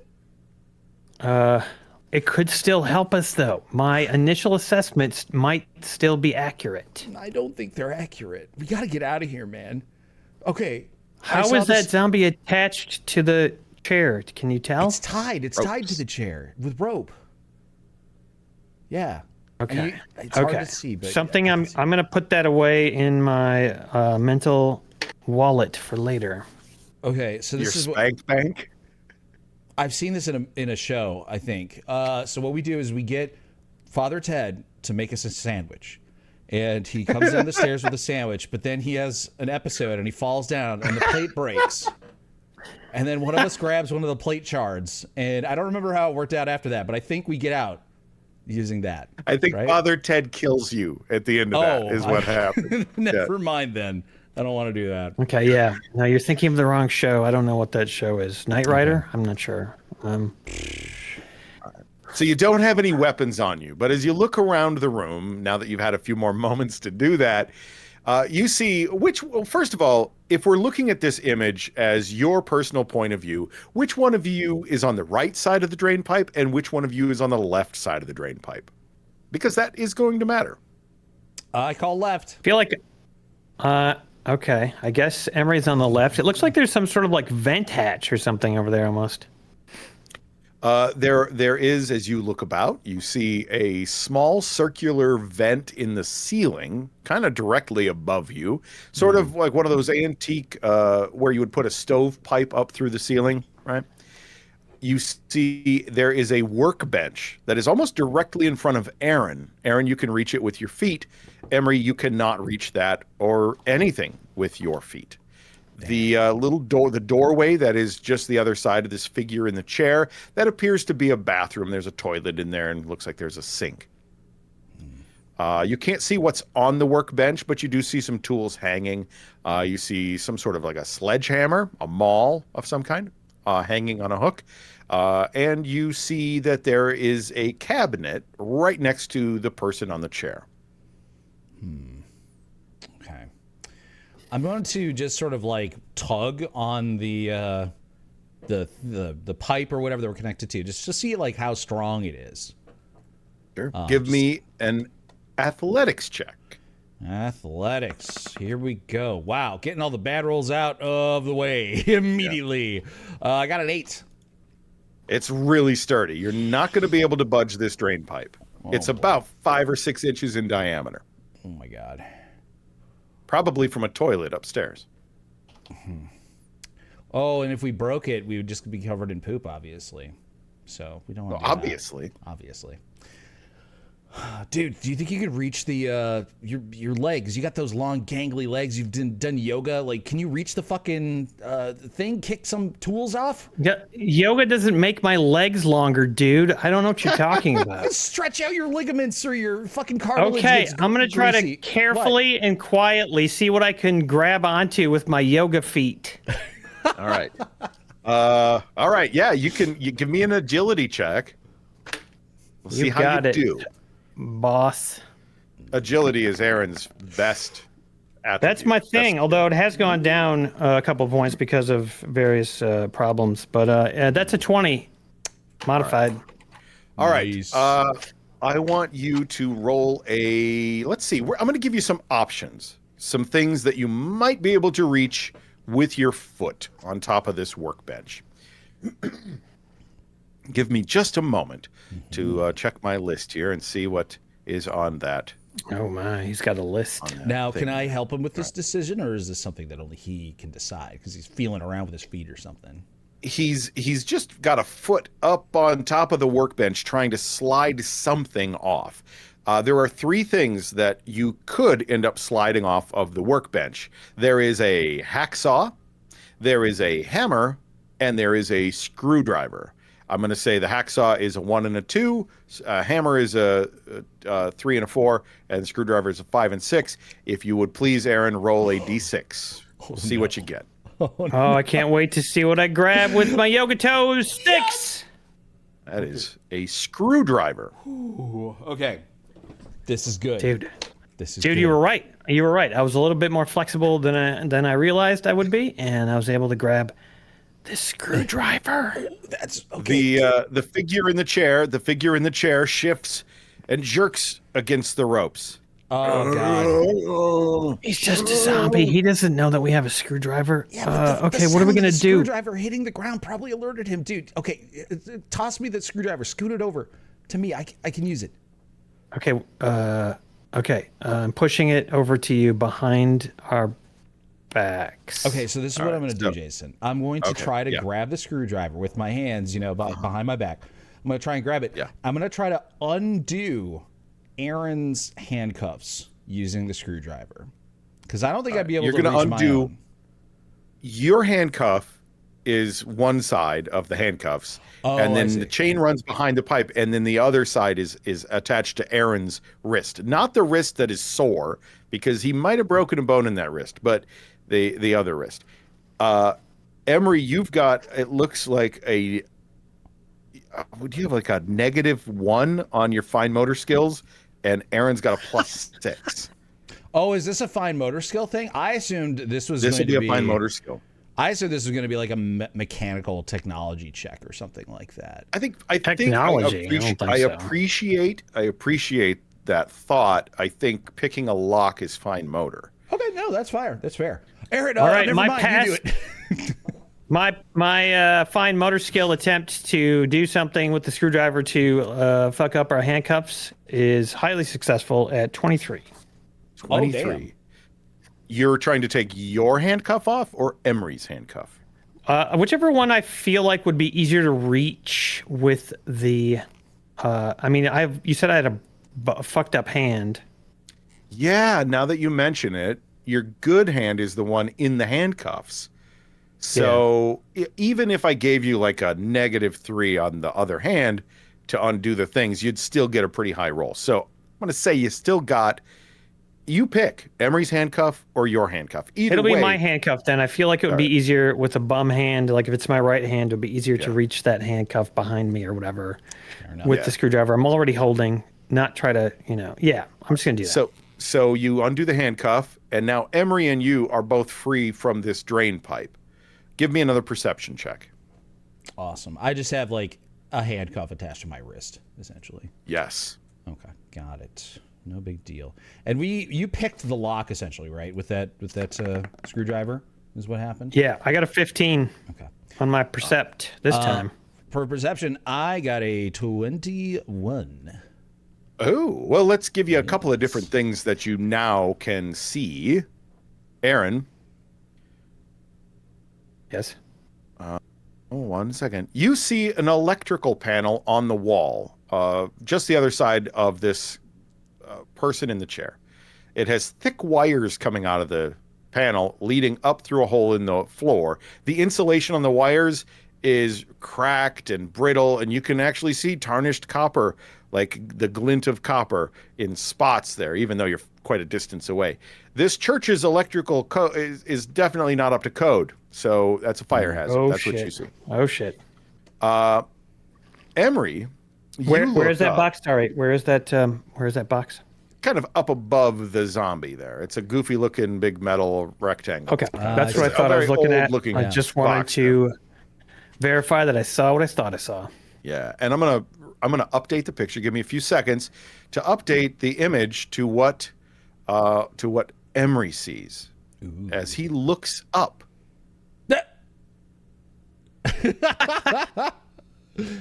It could still help us, though. My initial assessments might still be accurate. I don't think they're accurate. We got to get out of here, man. Okay. How is that zombie attached to the chair? Can you tell? It's tied. It's tied to the chair with rope. Yeah. Okay. It's hard to see, but something I'm gonna put that away in my mental wallet for later. Okay, so this Your is what spank bank. I've seen this in a show, I think. So what we do is we get Father Ted to make us a sandwich. And he comes down the stairs with a sandwich, but then he has an episode and he falls down and the plate breaks. and then one of us grabs one of the plate shards, and I don't remember how it worked out after that, but I think we get out using that. I think right? Father Ted kills you at the end of that is what happened. Never mind then. I don't want to do that. Okay, yeah. No, you're thinking of the wrong show. I don't know what that show is. Knight Rider? Okay. I'm not sure. So you don't have any weapons on you, but as you look around the room, now that you've had a few more moments to do that, you see first of all, if we're looking at this image as your personal point of view, which one of you is on the right side of the drain pipe and which one of you is on the left side of the drain pipe? Because that is going to matter. I call left. I feel like, okay, I guess Emery's on the left. It looks like there's some sort of like vent hatch or something over there almost. There is, as you look about, you see a small circular vent in the ceiling, kind of directly above you, sort of like one of those antique, where you would put a stove pipe up through the ceiling, right? You see there is a workbench that is almost directly in front of Aaron. Aaron, you can reach it with your feet. Emery, you cannot reach that or anything with your feet. The little door, the doorway that is just the other side of this figure in the chair, that appears to be a bathroom. There's a toilet in there and looks like there's a sink. You can't see what's on the workbench, but you do see some tools hanging. You see some sort of like a sledgehammer, a maul of some kind, hanging on a hook. And you see that there is a cabinet right next to the person on the chair. Okay. I'm going to just sort of like tug on the pipe or whatever that we're connected to, just to see like how strong it is. Sure. Give me an athletics check. Athletics. Here we go. Wow, getting all the bad rolls out of the way immediately. Yeah. I got an 8. It's really sturdy. You're not going to be able to budge this drain pipe. It's about 5 or 6 inches in diameter. Oh my God. Probably from a toilet upstairs. Oh, and if we broke it, we would just be covered in poop, obviously. So we don't want to do obviously. That. Obviously. Dude, do you think you could reach the your legs? You got those long, gangly legs. You've done yoga. Like, can you reach the fucking thing? Kick some tools off? Yeah, yoga doesn't make my legs longer, dude. I don't know what you're talking about. Stretch out your ligaments or your fucking cartilage. Okay, I'm gonna try to carefully and quietly see what I can grab onto with my yoga feet. All right. All right. Yeah, you give me an agility check. We'll see how you do. Boss. Agility is Aaron's best attribute. That's my thing, although it has gone down a couple of points because of various problems. But that's a 20 modified. All right. Nice. I want you to roll a... Let's see. I'm going to give you some options. Some things that you might be able to reach with your foot on top of this workbench. Give me just a moment to check my list here and see what is on that. Oh my, he's got a list. Now, can I help him with this decision, or is this something that only he can decide because he's feeling around with his feet or something? He's just got a foot up on top of the workbench trying to slide something off. There are 3 things that you could end up sliding off of the workbench. There is a hacksaw, there is a hammer, and there is a screwdriver. I'm going to say the hacksaw is a 1 and a 2, hammer is a 3 and a 4, and the screwdriver is a 5 and 6. If you would please, Aaron, roll a d6. See what you get. Oh, I can't wait to see what I grab with my yoga toes. 6. Yes! That is a screwdriver. Ooh, okay. This is good. Dude. This is Dude, good. you were right. You were right. I was a little bit more flexible than I realized I would be, and I was able to grab this screwdriver. That's okay. The figure in the chair shifts and jerks against the ropes. Oh God. He's just a zombie. He doesn't know that we have a screwdriver. Yeah, okay, what are we gonna do? The screwdriver hitting the ground probably alerted him, dude. Okay, toss me the screwdriver. Scoot it over to me. I can use it. Okay. Okay. I'm pushing it over to you behind our backs. Okay, so this is what I'm going to do, Jason. I'm going to try to grab the screwdriver with my hands, behind my back. I'm going to try and grab it. Yeah. I'm going to try to undo Aaron's handcuffs using the screwdriver, because I don't think I'd be able to reach my own. Your handcuff is one side of the handcuffs, Oh, and I then see. the chain runs behind the pipe, and then the other side is attached to Aaron's wrist. Not the wrist that is sore, because he might have broken a bone in that wrist, but the other wrist. Emre, you've got, it looks like a, would you have like a -1 on your fine motor skills, and Aaron's got a +6. Oh, is this a fine motor skill thing? I assumed this was This going would to be a fine motor skill. I assumed this was going to be like a mechanical technology check or something like that. Technology, I don't think so. I appreciate that thought. I think picking a lock is fine motor. Okay, no, that's fair. That's fair. Aaron, All right, never my mind, you do past- it. My fine motor skill attempt to do something with the screwdriver to fuck up our handcuffs is highly successful at 23. 23. damn. You're trying to take your handcuff off or Emery's handcuff? Whichever one I feel like would be easier to reach with the. I mean, you said I had a fucked up hand. Yeah, now that you mention it, your good hand is the one in the handcuffs. So even if I gave you like a -3 on the other hand to undo the things, you'd still get a pretty high roll. So I'm going to say you still got, you pick Emery's handcuff or your handcuff. It'll be my handcuff then. I feel like it would be easier with a bum hand. Like if it's my right hand, it would be easier to reach that handcuff behind me or whatever with the screwdriver. I'm already holding, not try to, I'm just going to do that. So you undo the handcuff, and now Emery and you are both free from this drain pipe. Give me another perception check. Awesome. I just have like a handcuff attached to my wrist, essentially. Yes. Okay, got it. No big deal. And you picked the lock essentially, right? With that screwdriver is what happened. Yeah, I got a 15 on my percept this time. For perception, I got a 21. Oh, well, let's give you a couple of different things that you now can see. Aaron. Yes. One second. You see an electrical panel on the wall, just the other side of this person in the chair. It has thick wires coming out of the panel, leading up through a hole in the floor. The insulation on the wires is cracked and brittle, and you can actually see tarnished copper, like the glint of copper in spots there, even though you're quite a distance away. This church's electrical is definitely not up to code, so that's a fire hazard. That's what you see. Oh shit. Emery, where is that box? All right, where is that box? Kind of up above the zombie there. It's a goofy looking big metal rectangle. Okay, that's what I thought I was looking at. I just wanted to verify that I saw what I thought I saw. Yeah, and I'm gonna update the picture. Give me a few seconds to update the image to what Emery sees as he looks up.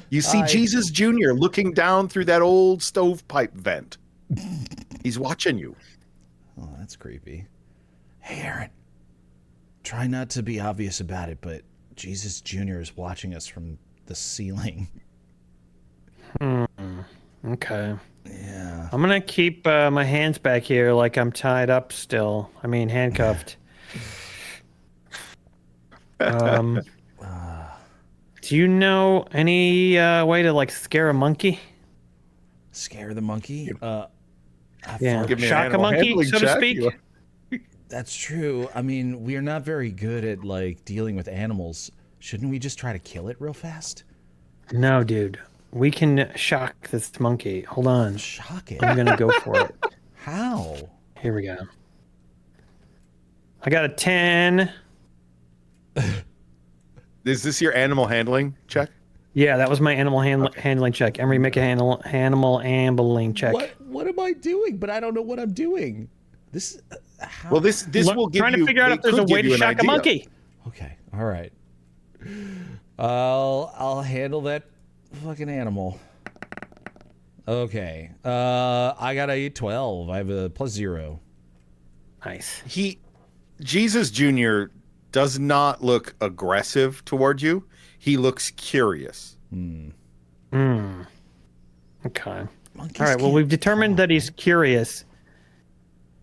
You see Jesus Jr. looking down through that old stovepipe vent. He's watching you. Oh, that's creepy. Hey, Aaron. Try not to be obvious about it, but Jesus Jr. is watching us from the ceiling. Okay. Yeah. I'm gonna keep my hands back here like I'm tied up still. I mean, handcuffed. Do you know any way to like scare a monkey? Scare the monkey? Yeah, Give me shock a monkey, so to speak. That's true. I mean, we're not very good at like dealing with animals. Shouldn't we just try to kill it real fast? No, dude. We can shock this monkey. Hold on. Shock it? I'm gonna go for it. How? Here we go. I got a 10. Is this your animal handling check? Yeah, that was my animal handling check. Emery, make a animal handling check. What am I doing? But I don't know what I'm doing. This. How? Well, this will give trying you. to figure out if there's a way to shock a monkey. Okay. All right. I'll handle that fucking animal. Okay. I got a 12. I have a +0. Nice. Jesus Jr. does not look aggressive toward you. He looks curious. Okay. Monkeys All right. Well, we've determined that he's curious.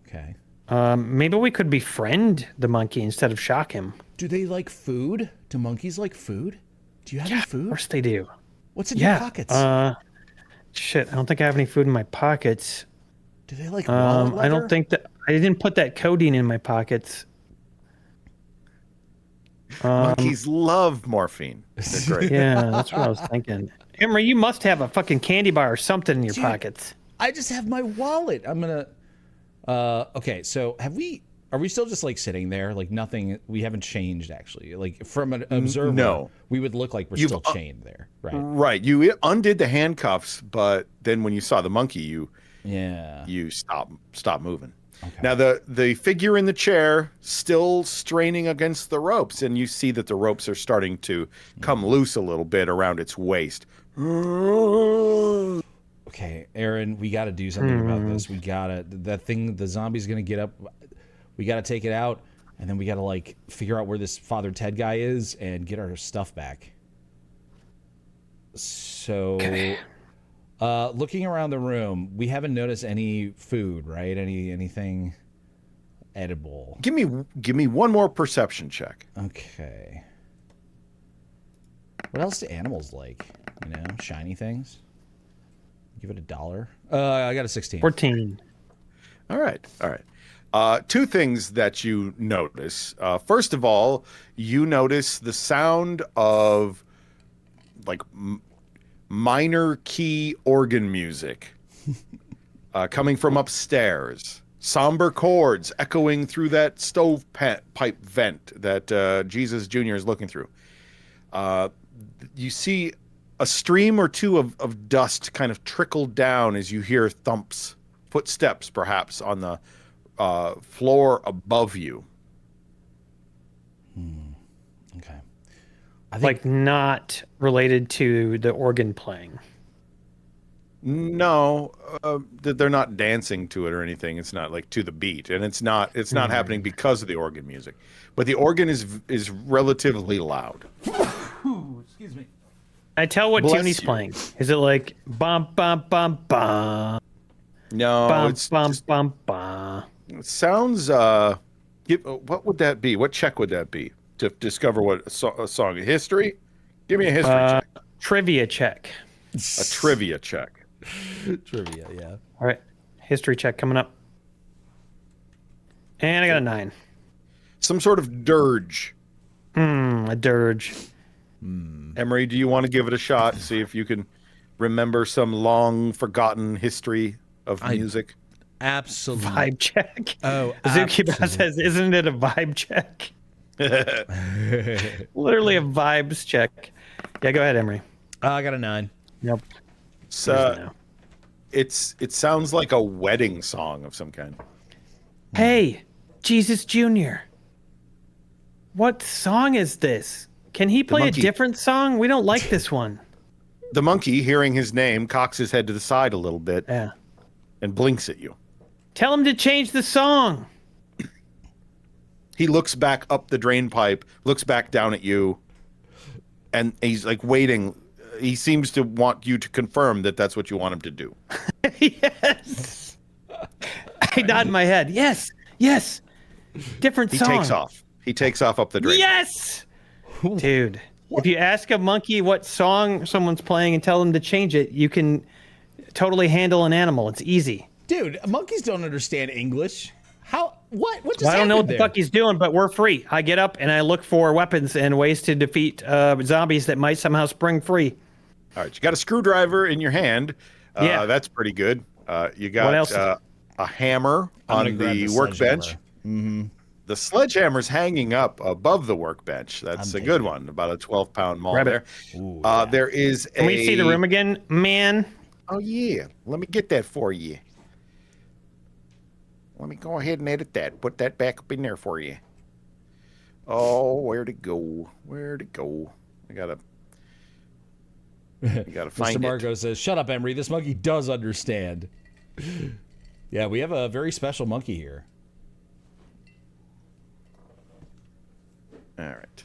Okay. Maybe we could befriend the monkey instead of shock him. Do they like food? Do monkeys like food? Do you have any Of food? course they do. What's in your pockets? Shit, I don't think I have any food in my pockets. Do they like wallet leather? I don't think that I didn't put that codeine in my pockets. Monkeys love morphine. They're great. Yeah, that's what I was thinking. Emre, you must have a fucking candy bar or something in your Dude, pockets. I just have my wallet. I'm gonna. Okay, so are we still just like sitting there, like nothing? We haven't changed actually. Like from an observer, no. we would look like we're still chained there, right? Right. You undid the handcuffs, but then when you saw the monkey, you stop moving. Okay. Now the figure in the chair still straining against the ropes, and you see that the ropes are starting to come loose a little bit around its waist. Okay, Aaron, we got to do something about this. We gotta the zombie's gonna get up. We gotta take it out, and then we gotta like figure out where this Father Ted guy is and get our stuff back. So, okay. Looking around the room, we haven't noticed any food, right? Anything edible. Give me one more perception check. Okay. What else do animals like? You know, shiny things. Give it $1. I got a 16. 14. All right. Two things that you notice. First of all, you notice the sound of like minor key organ music coming from upstairs. Somber chords echoing through that stovepipe vent that Jesus Jr. is looking through. You see a stream or two of dust kind of trickle down as you hear thumps, footsteps perhaps on the floor above you. Okay. Like not related to the organ playing. No, they're not dancing to it or anything. It's not like to the beat, and it's not happening because of the organ music. But the organ is relatively loud. Excuse me. I tell what tune he's playing. Is it like bum bum bum bum? No, bum, it's bum just, bum bum. It sounds. What would that be? What check would that be to discover what a song? History? Give me a history check. Trivia check. A trivia check. Trivia, yeah. All right, history check coming up. And I got a 9. Some sort of dirge. A dirge. Emery, do you want to give it a shot? See if you can remember some long forgotten history of music. Absolutely. Vibe check. Oh, Zookeeper says, isn't it a vibe check? Literally a vibes check. Yeah, go ahead, Emery. I got a 9. Nope. So, it sounds like a wedding song of some kind. Hey, Jesus Jr. What song is this? Can he play a different song? We don't like this one. The monkey, hearing his name, cocks his head to the side a little bit and blinks at you. Tell him to change the song. He looks back up the drain pipe, looks back down at you, and he's like waiting. He seems to want you to confirm that that's what you want him to do. Yes. I nod my head. Yes. Yes. Different song. He takes off. He takes off up the drain. Yes. Dude, if you ask a monkey what song someone's playing and tell them to change it, you can totally handle an animal. It's easy. Dude, monkeys don't understand English. How? What? What just I don't know what there? the fuck he's doing, but we're free. I get up and I look for weapons and ways to defeat zombies that might somehow spring free. All right, you got a screwdriver in your hand. Yeah, that's pretty good. You got what else? A hammer on the workbench. Mm-hmm. The sledgehammer's hanging up above the workbench. That's a good one. About a 12-pound maul there. Ooh, yeah. There is Can we see the room again, man? Oh, yeah. Let me get that for you. Let me go ahead and edit that. Put that back up in there for you. Oh, where'd it go? Where'd it go? I gotta find Mr. Marco it. says, "Shut up, Emery. This monkey does understand." Yeah, we have a very special monkey here. All right.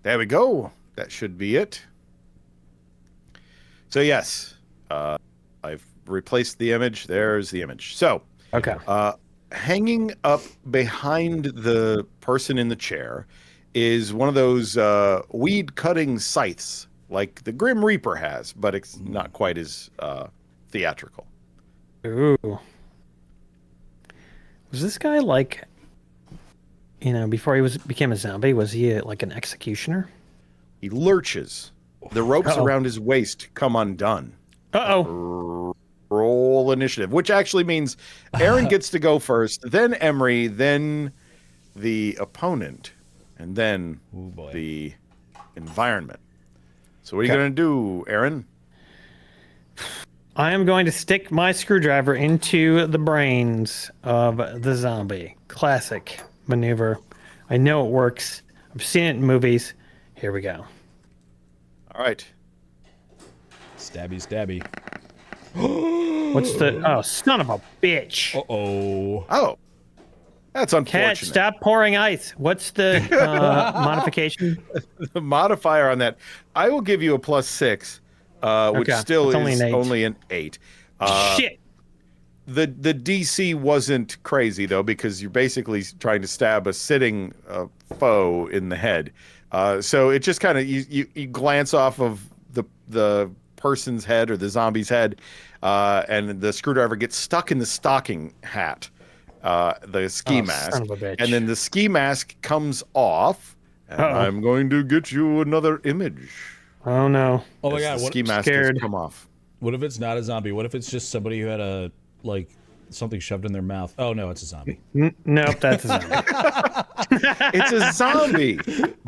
There we go. That should be it. So, yes, I've replaced the image. There's the image. So, okay. Hanging up behind the person in the chair is one of those weed cutting scythes like the Grim Reaper has, but it's not quite as theatrical. Ooh. Was this guy like, before he became a zombie, was he like an executioner? He lurches. The ropes Uh-oh. around his waist come undone. Uh-oh. Roll initiative, which actually means Aaron gets to go first, then Emre, then the opponent, and then the environment. So what are you going to do, Aaron? I am going to stick my screwdriver into the brains of the zombie. Classic maneuver. I know it works. I've seen it in movies. Here we go. All right. Stabby, stabby. What's the... Oh, son of a bitch. Uh-oh. Oh. That's unfortunate. Cat, stop pouring ice. What's the modification? The modifier on that, I will give you a +6, which Okay, still it's is only an 8. Shit. The DC wasn't crazy, though, because you're basically trying to stab a sitting foe in the head. So it just kind of, you glance off of the person's head or the zombie's head, and the screwdriver gets stuck in the stocking hat. The ski mask, son of a bitch. and then the ski mask comes off, and I'm going to get you another image. Oh, no. Oh my god, The what, ski mask scared. has come off. what if it's not a zombie? What if it's just somebody who had something shoved in their mouth? Oh no, it's a zombie. Nope, that's a zombie. It's a zombie,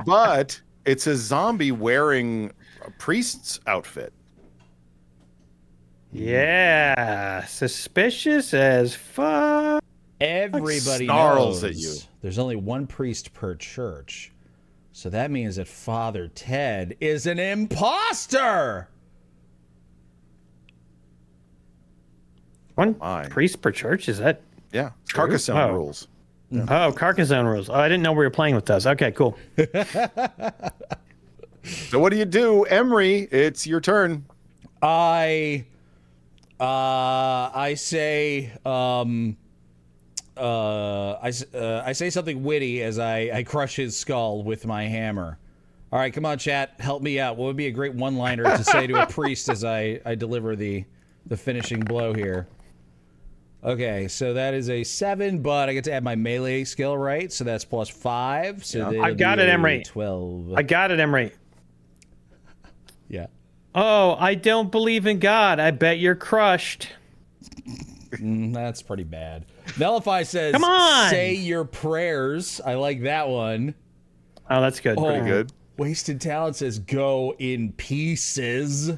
but it's a zombie wearing a priest's outfit. Yeah. Suspicious as fuck. Everybody snarls knows at you. there's only one priest per church. So that means that Father Ted is an imposter. One My. priest per church? Is that... Yeah, Carcassonne Oh. rules. Oh, Carcassonne rules. Oh, I didn't know we were playing with those. Okay, cool. So what do you do, Emre? It's your turn. I say I say something witty as I crush his skull with my hammer. All right, come on, chat, help me out. What would be a great one-liner to say to a priest as I deliver the finishing blow here? Okay, so that is a 7, but I get to add my melee skill, right? So that's +5. So I got it, Emre. 12. I got it, Emre. Yeah. Oh, I don't believe in God. I bet you're crushed. That's pretty bad. Nullify says, Come on! say your prayers. I like that one. Oh, that's good. Pretty good. Wasted Talent says, go in pieces.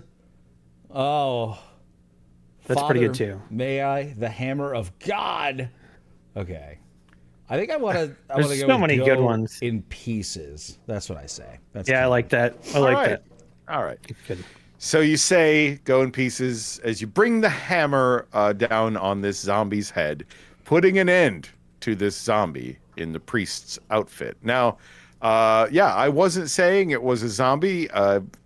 Oh. That's pretty good, too. May I, the hammer of God. Okay. I think I want to go There's so many go good ones. in pieces. That's what I say. That's Yeah, I cute. like that. I like All right. that. All right. Good. So you say go in pieces as you bring the hammer down on this zombie's head, putting an end to this zombie in the priest's outfit. Now, I wasn't saying it was a zombie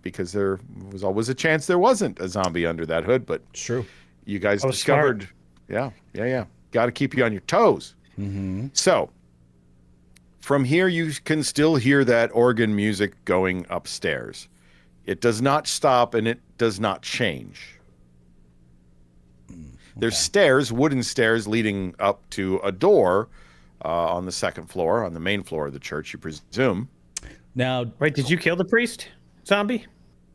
because there was always a chance there wasn't a zombie under that hood, but It's true. you guys Oh, discovered. smart. Yeah. Got to keep you on your toes. Mm-hmm. So from here, you can still hear that organ music going upstairs. It does not stop and it does not change. There's stairs, wooden stairs leading up to a door on the second floor, on the main floor of the church, you presume. Now, Wait, did you kill the priest? Zombie?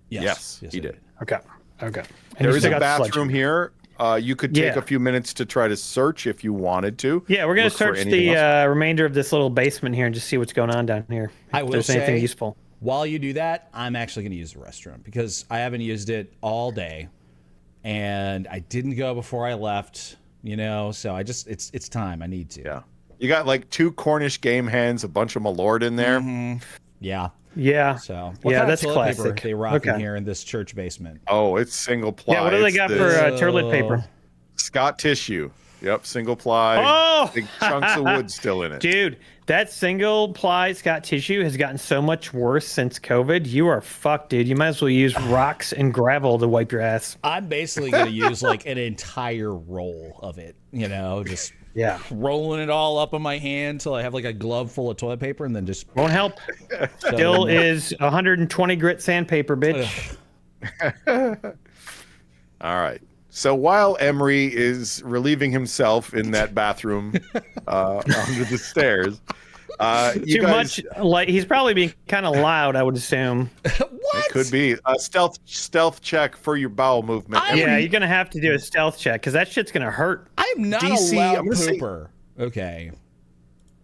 Yes, yes he I did. Okay. Okay. And There you is still a got the bathroom sledgehammer. here. You could take Yeah. a few minutes to try to search if you wanted to. Yeah, we're gonna Look for search anything the else. remainder of this little basement here and just see what's going on down here. I If will there's anything say- useful. While you do that, I'm actually going to use the restroom because I haven't used it all day, and I didn't go before I left. So I just it's time. I need to. Yeah. You got like 2 Cornish game hands, a bunch of Malort in there. Yeah. Yeah. So Yeah, kind of that's toilet paper classic. they rock in Okay. here in this church basement? Oh, it's single ply. Yeah, what do they It's got the for toilet paper? Scott tissue. Yep, single ply. Oh! Big chunks of wood still in it. Dude, that single ply Scott tissue has gotten so much worse since COVID. You are fucked, dude. You might as well use rocks and gravel to wipe your ass. I'm basically going to use like an entire roll of it. Just Yeah. rolling it all up in my hand till I have like a glove full of toilet paper, and then just Won't help. Still is 120 grit sandpaper, bitch. All right. So while Emery is relieving himself in that bathroom under the stairs, you Too guys, much. Like he's probably being kind of loud, I would assume. what? it could be a stealth check for your bowel movement. Yeah, you're gonna have to do a stealth check because that shit's gonna hurt. I'm not DC, a loud I'm gonna say- pooper. Okay.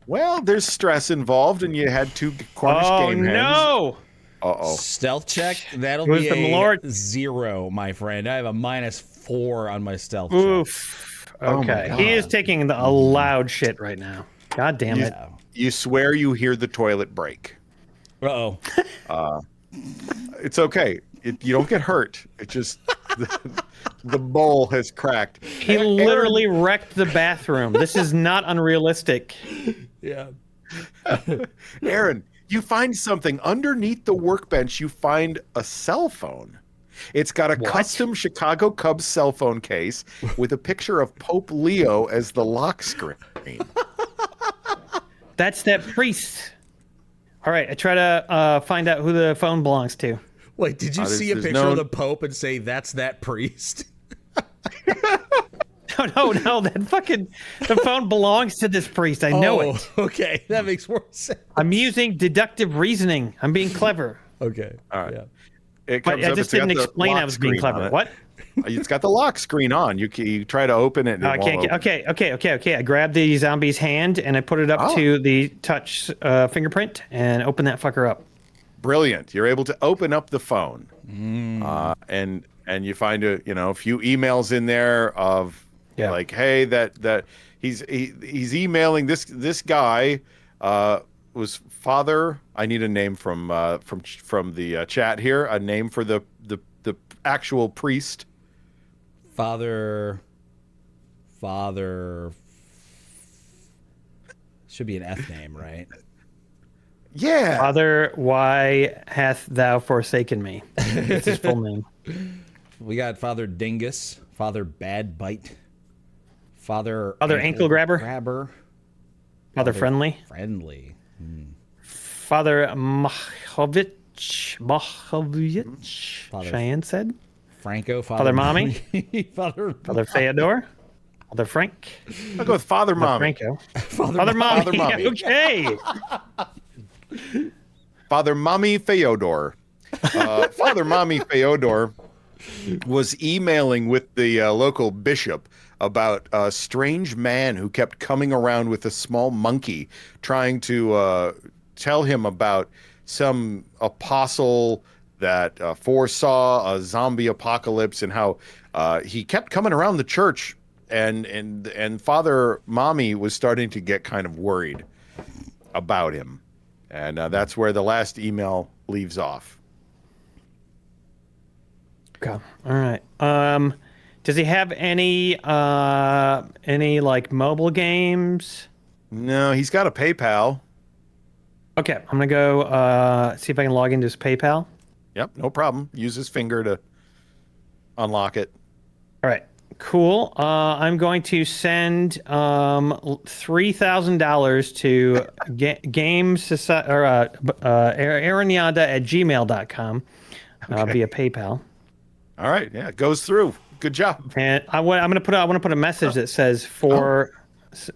Well, there's stress involved, and you had 2 Cornish Oh game hens. no! Uh-oh. Stealth check. That'll Who's be the a Lord? 0, my friend. I have a -4 on my stealth check. Oof. Oh my Okay, God. he is taking a loud shit right now. God damn it! You swear you hear the toilet break. Uh-oh. It's okay. You don't get hurt. It just the bowl has cracked. He literally wrecked the bathroom. This is not unrealistic. Yeah. Aaron, you find something underneath the workbench. You find a cell phone. It's got a custom Chicago Cubs cell phone case with a picture of Pope Leo as the lock screen. That's that priest. All right, I try to find out who the phone belongs to. Wait, did you see a there's picture no- of the Pope and say that's that priest? No, the phone belongs to this priest. I know it. Okay, that makes more sense. I'm using deductive reasoning. I'm being clever. Okay. All right. Yeah. It But comes I up, just it's got didn't the explain I lock was being screen on clever. it. What? It's got the lock screen on. You try to open it. And it won't open. Okay. I grabbed the zombie's hand and I put it up to the touch fingerprint and open that fucker up. Brilliant. You're able to open up the phone, and you find a few emails in there of like, hey, that he's emailing this guy was Father. I need a name from the chat here. A name for the actual priest. Father should be an F name, right? Yeah. Father, why hath thou forsaken me? That's his full name. We got Father Dingus, Father Bad Bite, Father Ankle Grabber? Father Friendly? Friendly. Father Machovich? Cheyenne said? Franco, Father Mommy? Father Theodore? Father Frank? I'll go with Father Mommy. Franco? Father Mommy. Father Mommy. Okay. Father Mommy Feodor. Father Mommy Feodor was emailing with the local bishop about a strange man who kept coming around with a small monkey trying to tell him about some apostle that foresaw a zombie apocalypse and how he kept coming around the church and Father Mommy was starting to get kind of worried about him. And that's where the last email leaves off. Okay. All right. Does he have any like mobile games? No, he's got a PayPal. Okay, I'm gonna go see if I can log into his PayPal. Yep, no problem. Use his finger to unlock it. All right, cool. I'm going to send $3,000 to AaronYanda@gmail.com via PayPal. All right, yeah, it goes through. Good job. And I want to put a message that says for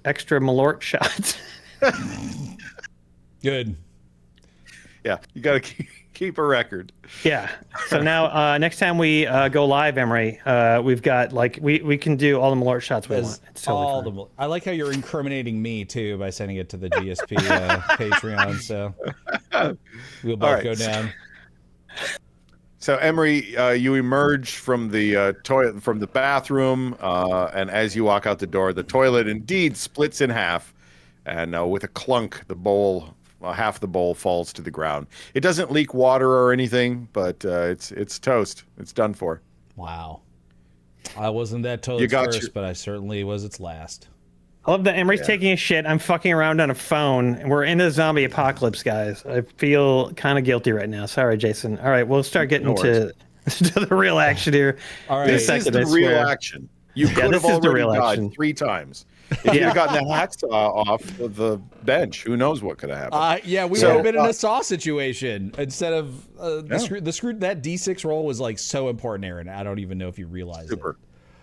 extra Malort shots. Good. Yeah, you got to keep a record. Yeah. So now next time we go live, Emery, we've got like we can do all the Malort shots we want. It's totally fine. I like how you're incriminating me too by sending it to the GSP Patreon. So we'll both go down. So Emery, you emerge from the toilet, from the bathroom, and as you walk out the door, the toilet indeed splits in half, and with a clunk, the bowl, half the bowl falls to the ground. It doesn't leak water or anything, but it's toast. It's done for. Wow. I wasn't that toilet's first, but I certainly was its last. I love that Emery's taking a shit. I'm fucking around on a phone. And we're in a zombie apocalypse, guys. I feel kind of guilty right now. Sorry, Jason. All right, we'll start getting to the real action here. All right. This is the real action. You could have already died 3 times. If you'd have gotten the hacksaw off of the bench, who knows what could have happened. Yeah, we would have been in a saw situation instead of the screw. That D6 roll was like so important, Aaron. I don't even know if you realize Super. it.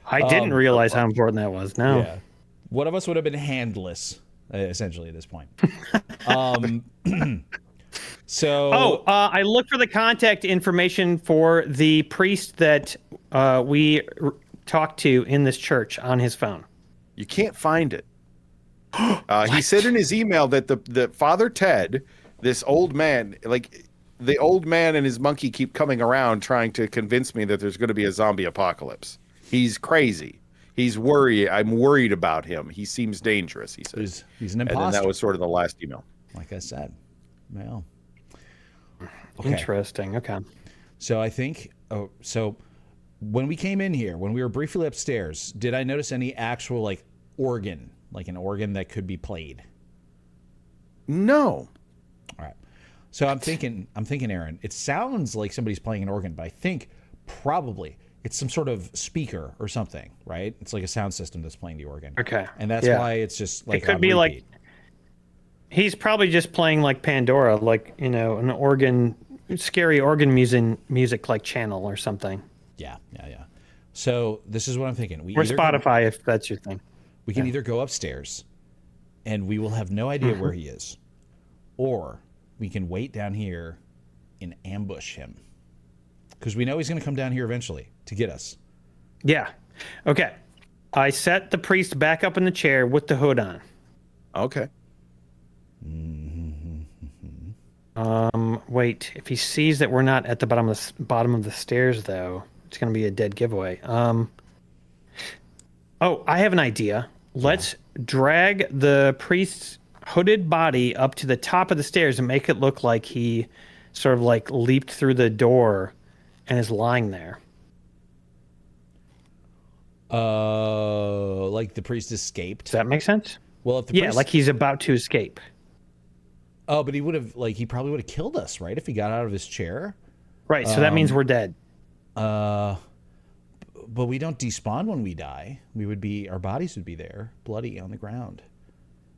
I didn't realize how important that was. No. Yeah. One of us would have been handless, essentially, at this point. So. I looked for the contact information for the priest that we talked to in this church on his phone. You can't find it. He said in his email that the Father Ted, this old man, like the old man and his monkey keep coming around trying to convince me that there's going to be a zombie apocalypse. He's crazy. He's worried. I'm worried about him. He seems dangerous, he says. He's an imposter. And then that was sort of the last email. Like I said. Well. Okay. Interesting. Okay. So I think, so when we came in here, when we were briefly upstairs, did I notice any actual like organ, like an organ that could be played? No. All right. So I'm thinking, Aaron, it sounds like somebody's playing an organ, but I think probably it's some sort of speaker or something, right? It's like a sound system that's playing the organ. Okay. And that's why it's just like it could be like he's probably just playing like Pandora, like, you know, an organ, scary organ music like channel or something. Yeah. So this is what I'm thinking. Or Spotify, if that's your thing. We can either go upstairs and we will have no idea where he is, or we can wait down here and ambush him. Because we know he's going to come down here eventually to get us. Yeah. Okay. I set the priest back up in the chair with the hood on. Okay. Wait. If he sees that we're not at the bottom of the stairs, though, it's going to be a dead giveaway. I have an idea. Let's drag the priest's hooded body up to the top of the stairs and make it look like he sort of like leaped through the door and is lying there. Like the priest escaped. Does that make sense? Well, if the priest... like he's about to escape. Oh, but he would have, like, he probably would have killed us, right? If he got out of his chair. Right. So that means we're dead. But we don't despawn when we die. Our bodies would be there, bloody on the ground.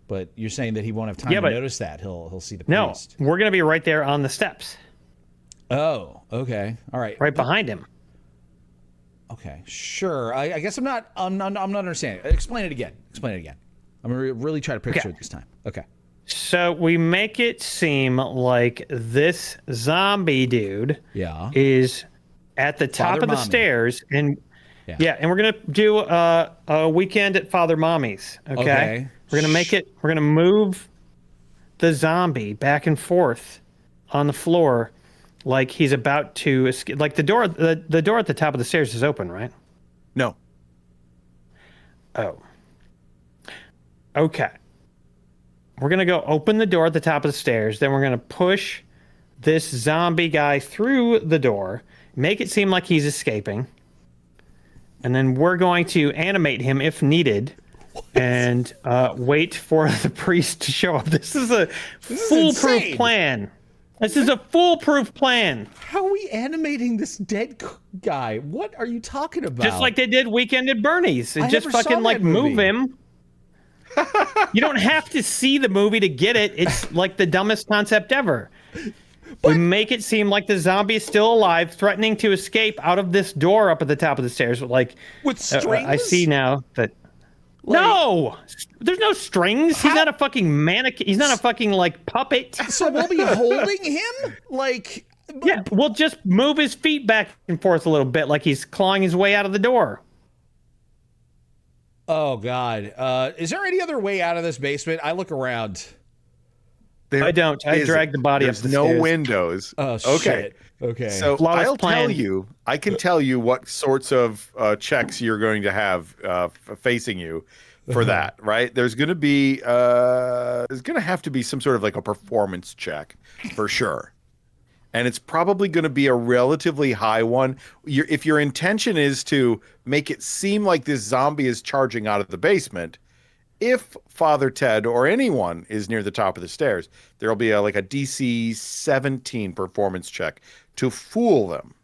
But you're saying that he won't have time to notice that. He'll see the priest. No, we're going to be right there on the steps. Oh, okay. All right. Right behind him. Okay, sure. I guess I'm not understanding. Explain it again. I'm going to really try to picture it this time. Okay. So we make it seem like this zombie dude is at the top of the stairs, and and we're gonna do a weekend at Father Mommy's. Okay. We're gonna move the zombie back and forth on the floor, like he's about to escape. Like the door at the top of the stairs is open, right? No. Oh. Okay. We're going to go open the door at the top of the stairs. Then we're going to push this zombie guy through the door, make it seem like he's escaping. And then we're going to animate him if needed and wait for the priest to show up. This is a foolproof plan. This is a foolproof plan. How are we animating this dead guy? What are you talking about? Just like they did Weekend at Bernie's. Just fucking like move him. You don't have to see the movie to get it. It's like the dumbest concept ever. We make it seem like the zombie is still alive, threatening to escape out of this door up at the top of the stairs. Like with strings? I see now that. No, there's no strings. He's not a fucking mannequin. He's not a fucking like puppet. So we'll be holding him? Like. Yeah, we'll just move his feet back and forth a little bit, like he's clawing his way out of the door. Oh, God. Is there any other way out of this basement? I look around. I don't. I drag the body up the stairs. There's no windows. Oh, okay. Shit. Okay. So I can tell you what sorts of checks you're going to have facing you for that, right? There's going to have to be some sort of like a performance check for sure. And it's probably going to be a relatively high one. If your intention is to make it seem like this zombie is charging out of the basement, if Father Ted or anyone is near the top of the stairs, there'll be a DC 17 performance check to fool them.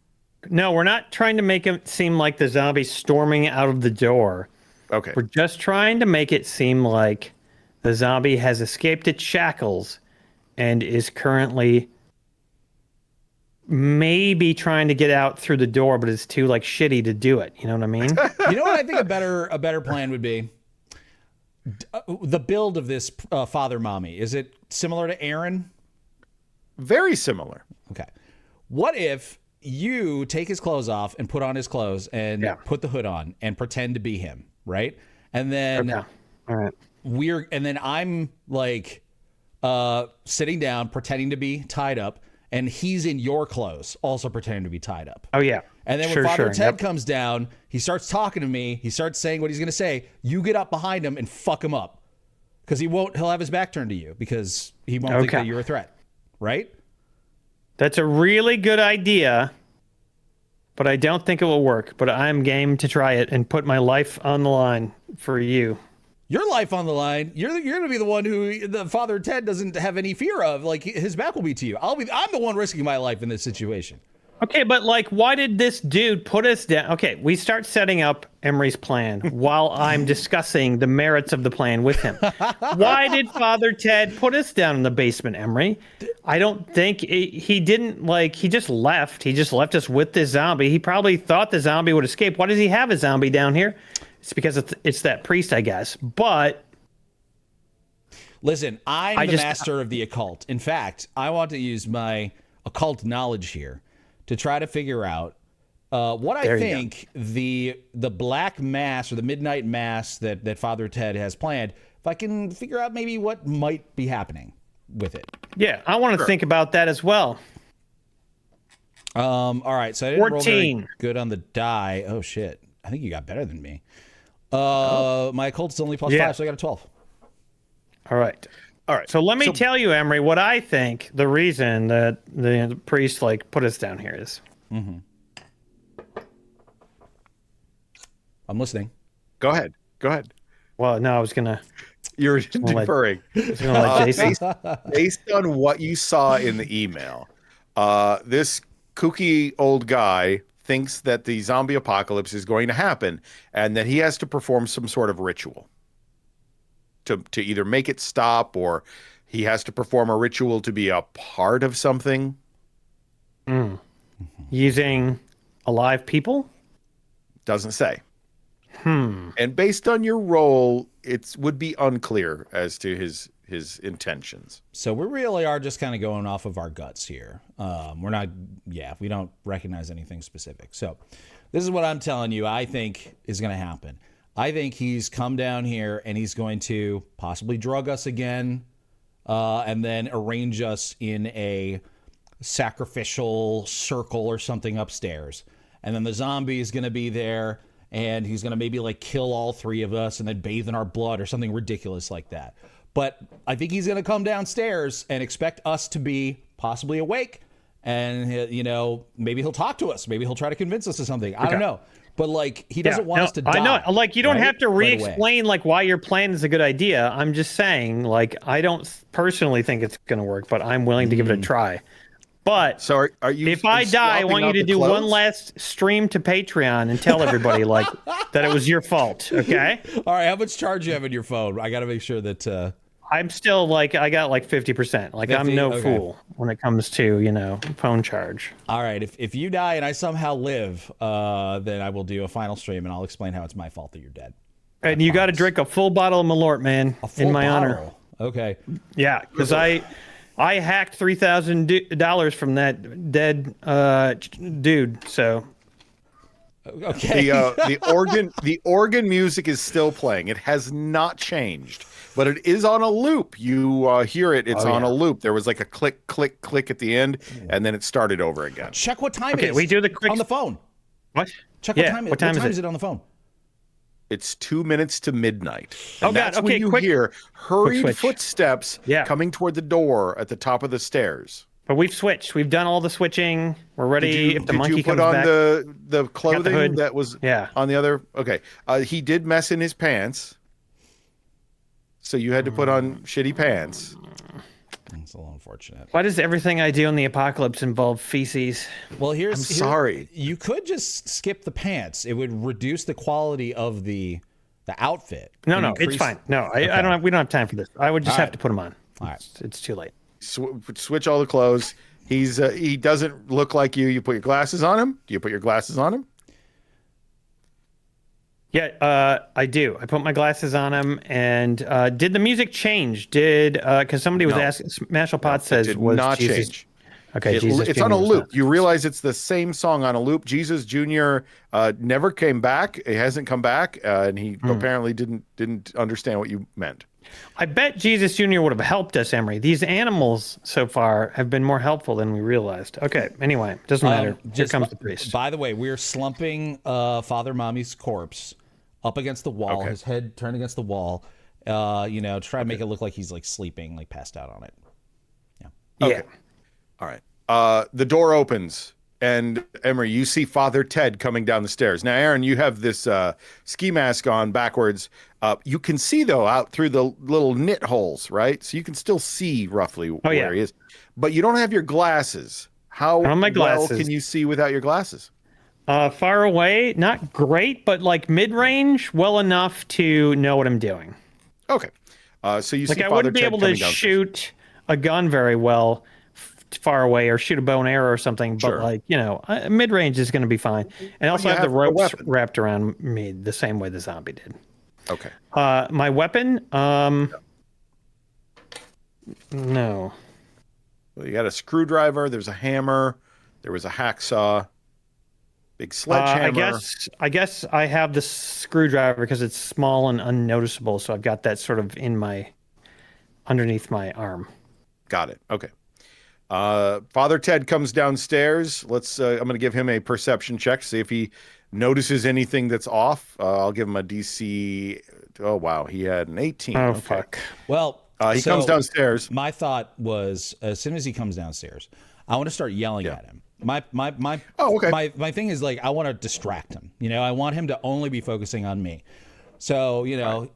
No, we're not trying to make it seem like the zombie's storming out of the door. Okay. We're just trying to make it seem like the zombie has escaped its shackles and is currently maybe trying to get out through the door, but it's too like shitty to do it. You know what I mean? You know what I think a better plan would be? The build of this father mommy. Is it similar to Aaron? Very similar. Okay. What if you take his clothes off and put on his clothes and put the hood on and pretend to be him, right? And then All right. then I'm like sitting down pretending to be tied up, and he's in your clothes also pretending to be tied up. Oh yeah. And then when Father Ted comes down, he starts talking to me, he starts saying what he's going to say. You get up behind him and fuck him up. Because he'll have his back turned to you because he won't think that you're a threat. Right? That's a really good idea, but I don't think it will work. But I'm game to try it and put my life on the line for you. Your life on the line. You're going to be the one who the Father Ted doesn't have any fear of. Like, his back will be to you. I'm the one risking my life in this situation. Okay, but like, why did this dude put us down? Okay, we start setting up Emery's plan while I'm discussing the merits of the plan with him. Why did Father Ted put us down in the basement, Emery? I don't think he didn't, like, he just left. He just left us with this zombie. He probably thought the zombie would escape. Why does he have a zombie down here? It's because it's that priest, I guess. But listen, I'm the master of the occult. In fact, I want to use my occult knowledge here to try to figure out what I think the black mass or the midnight mass that Father Ted has planned, if I can figure out maybe what might be happening with it. Yeah, I want to think about that as well. All right, so I didn't 14. roll very good on the die. Oh, shit. I think you got better than me. My occult's only +5, so I got a 12. All right. So let me tell you, Emery, what I think the reason that the priest like put us down here is. Mm-hmm. I'm listening. Go ahead. Well, no, I was gonna. You're deferring. Based on what you saw in the email, this kooky old guy thinks that the zombie apocalypse is going to happen, and that he has to perform some sort of ritual to either make it stop, or he has to perform a ritual to be a part of something. Using alive people? Doesn't say. And based on your role, it would be unclear as to his intentions. So we really are just kind of going off of our guts here. We're not, we don't recognize anything specific. So this is what I'm telling you I think is going to happen. I think he's come down here and he's going to possibly drug us again, and then arrange us in a sacrificial circle or something upstairs. And then the zombie is going to be there, and he's going to maybe like kill all three of us and then bathe in our blood or something ridiculous like that. But I think he's going to come downstairs and expect us to be possibly awake. And, maybe he'll talk to us. Maybe he'll try to convince us of something. I don't know. But, like, he doesn't want us to die. I know. Like, you don't have to re-explain, right like, why your plan is a good idea. I'm just saying, like, I don't personally think it's going to work, but I'm willing to give it a try. But so are you? If I die, I want you to do one last stream to Patreon and tell everybody, like, that it was your fault, okay? All right, how much charge you have in your phone? I got to make sure that... I'm still, like, I got, like, 50%. Like, 50? I'm no fool when it comes to, phone charge. All right, if you die and I somehow live, then I will do a final stream, and I'll explain how it's my fault that you're dead. And you got to drink a full bottle of Malort, man, in my honor. Okay. Yeah, because I hacked $3,000 from that dead dude, so... Okay. The organ music is still playing. It has not changed, but it is on a loop. You hear it. It's on a loop. There was like a click, click, click at the end, and then it started over again. Check what time it is. We do the quick on the phone. What? Check what time. What time is it on the phone? It's 2 minutes to midnight. And that's when you hear hurried footsteps coming toward the door at the top of the stairs. But we've switched. We've done all the switching. We're ready. If the monkey comes back. Did you put on the clothing that was on the other? Okay. He did mess in his pants. So you had to put on shitty pants. It's a little unfortunate. Why does everything I do in the apocalypse involve feces? Well, I'm sorry. You could just skip the pants. It would reduce the quality of the The outfit. No, it's fine. No, I don't have. We don't have time for this. I would just have to put him on. All right. It's too late. Switch all the clothes. He doesn't look like you. You put your glasses on him. Do you put your glasses on him? Yeah, I do. I put my glasses on him. And did the music change? Because somebody was asking. Smashlepot says it did was not Jesus. change. Okay, Jesus. It's Jr. on a was loop. not. You realize it's the same song on a loop. Jesus Jr. Never came back. He hasn't come back, and he apparently didn't understand what you meant. I bet Jesus Jr. would have helped us, Emery. These animals so far have been more helpful than we realized. Okay, anyway, doesn't matter. Here comes the priest. By the way, we're slumping Father Mommy's corpse up against the wall, his head turned against the wall, try to make it look like he's like sleeping, like passed out on it. Yeah. Okay. Yeah. All right. The door opens, and Emery, you see Father Ted coming down the stairs. Now, Aaron, you have this ski mask on backwards. You can see, though, out through the little knit holes, right? So you can still see roughly where he is. But you don't have your glasses. How well can you see without your glasses? Far away, not great, but like mid-range, well enough to know what I'm doing. Okay. So you see I Father wouldn't be Ted able to coming downstairs. shoot a gun very well far away or shoot a bow and arrow or something, but mid-range is going to be fine. And also have the ropes wrapped around me the same way the zombie did. Okay. My weapon, no. Well, you got a screwdriver. There's a hammer. There was a hacksaw. Big sledgehammer. I guess I have the screwdriver because it's small and unnoticeable, so I've got that sort of underneath my arm. Got it. Okay. Father Ted comes downstairs. I'm going to give him a perception check to see if he notices anything that's off. I'll give him a DC. Oh, wow. He had an 18. Oh, okay. fuck. Well, he comes downstairs. My thought was, as soon as he comes downstairs, I want to start yelling at him. My thing is like, I want to distract him. I want him to only be focusing on me. So,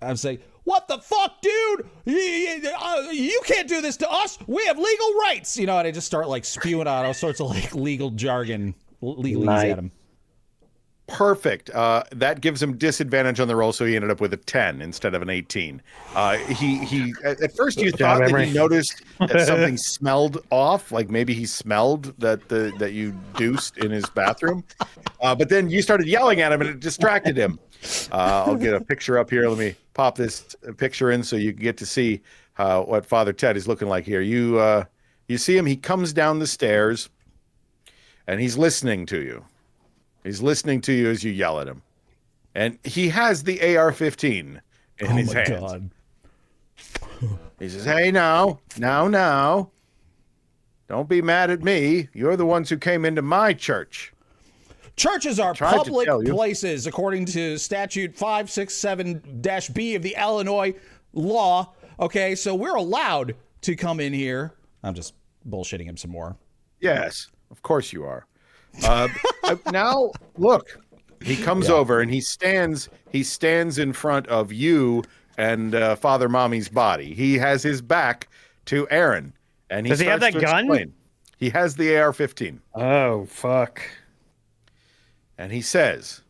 I'm saying, what the fuck, dude? You can't do this to us. We have legal rights. And I just start like spewing out all sorts of like legal jargon, legalese at him. Perfect. That gives him disadvantage on the roll, so he ended up with a 10 instead of an 18. He at first you thought that he noticed that something smelled off, like maybe he smelled that you deuced in his bathroom. But then you started yelling at him and it distracted him. I'll get a picture up here. Let me pop this picture in so you can get to see what Father Ted is looking like here. You see him, he comes down the stairs and he's listening to you. He's listening to you as you yell at him. And he has the AR-15 in his hands. God. He says, hey, now. Don't be mad at me. You're the ones who came into my church. Churches are public places, according to Statute 567-B of the Illinois law. Okay, so we're allowed to come in here. I'm just bullshitting him some more. Yes, of course you are. Now, look, he comes over and he stands in front of you and Father Mommy's body. He has his back to Aaron. And does he have that gun? He has the AR-15. Oh, fuck. And he says,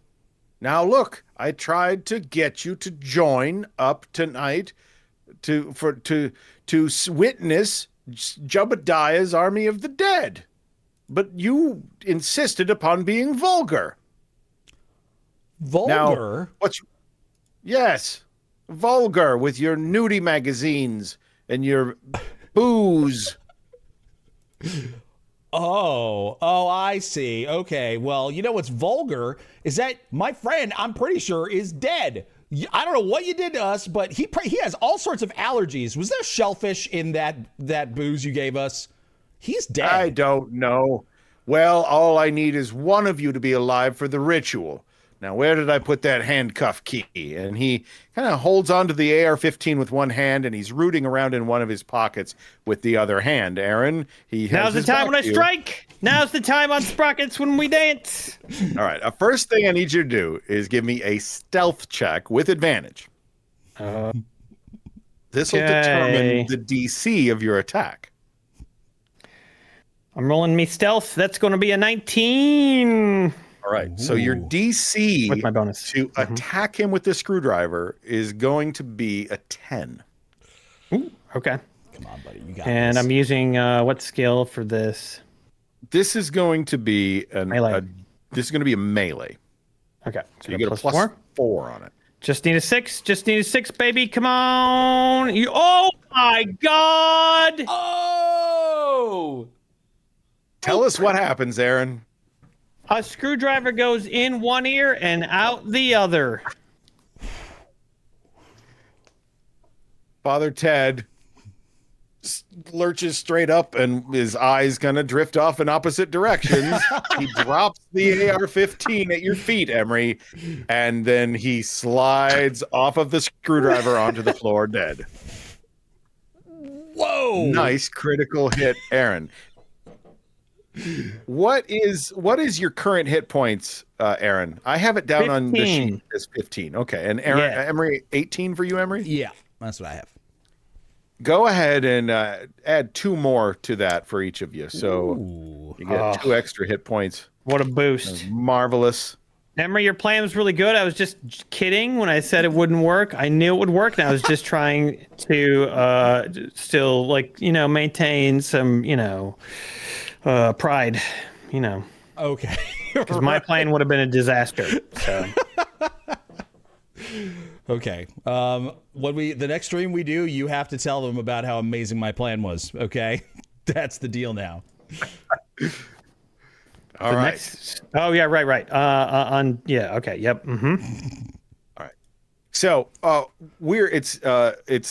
now look, I tried to get you to join up tonight to witness Jebediah's army of the dead. But you insisted upon being vulgar. Vulgar? Now, yes, vulgar with your nudie magazines and your booze. Oh, I see. Okay, well, what's vulgar is that my friend, I'm pretty sure, is dead. I don't know what you did to us, but he has all sorts of allergies. Was there shellfish in that booze you gave us? He's dead. I don't know. Well, all I need is one of you to be alive for the ritual. Now, where did I put that handcuff key? And he kind of holds onto the AR-15 with one hand, and he's rooting around in one of his pockets with the other hand. Aaron, now's the time when I strike. Now's the time on Sprockets when we dance. All right. First thing I need you to do is give me a stealth check with advantage. This will determine the DC of your attack. I'm rolling me stealth. That's going to be a 19. All right. So your DC With my bonus. to attack him with the screwdriver is going to be a 10. Ooh, okay. Come on, buddy. You got And this. I'm using what skill for this? This is going to be Melee. this is going to be a melee. Okay. So you get a plus 4 on it. Just need a 6. Just need a 6, baby. Come on. Oh my God. Oh! Tell us what happens, Aaron. A screwdriver goes in one ear and out the other. Father Ted lurches straight up and his eyes kind of drift off in opposite directions. He drops the AR-15 at your feet, Emery, and then he slides off of the screwdriver onto the floor dead. Whoa! Nice critical hit, Aaron. What is your current hit points, Aaron? I have it down 15. on the sheet as 15. Okay, and Aaron, Yeah. Emery, 18 for you, Emery? Yeah, that's what I have. Go ahead and add 2 more to that for each of you. So Ooh. you get 2 extra hit points. What a boost. Marvelous. Emery, your plan was really good. I was just kidding when I said it wouldn't work. I knew it would work, and I was just trying to still, maintain some, pride, Okay. because my plan would have been a disaster. So. Okay. The next stream we do, you have to tell them about how amazing my plan was. Okay, that's the deal now. All right. Oh yeah, right. Okay. Yep. Mm-hmm. All right. So it's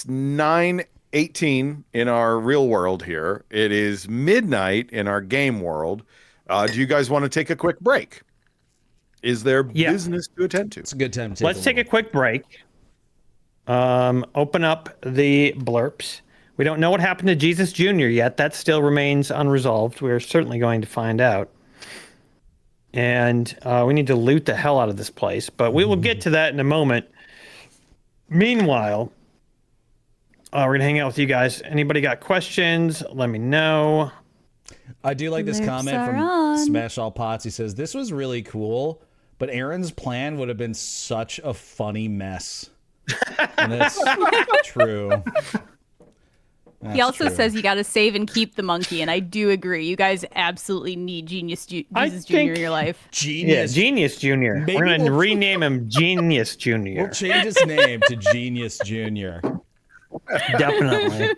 9:18 in our real world here. It is midnight in our game world. Do you guys want to take a quick break? Is there business to attend to? It's a good time to Let's take a quick break. Open up the blurps. We don't know what happened to Jesus Jr. yet. That still remains unresolved. We're certainly going to find out. And we need to loot the hell out of this place, but we will get to that in a moment. Meanwhile, we're going to hang out with you guys. Anybody got questions? Let me know. I do like this Lips comment are from on. Smash All Pots. He says, "This was really cool, but Aaron's plan would have been such a funny mess." And that's true. He also says you got to save and keep the monkey, and I do agree. You guys absolutely need Jesus Jr. in your life. Genius. Yeah, Genius Jr. Maybe We're going to we'll- rename him Genius Jr. We'll change his name to Genius Jr. Definitely.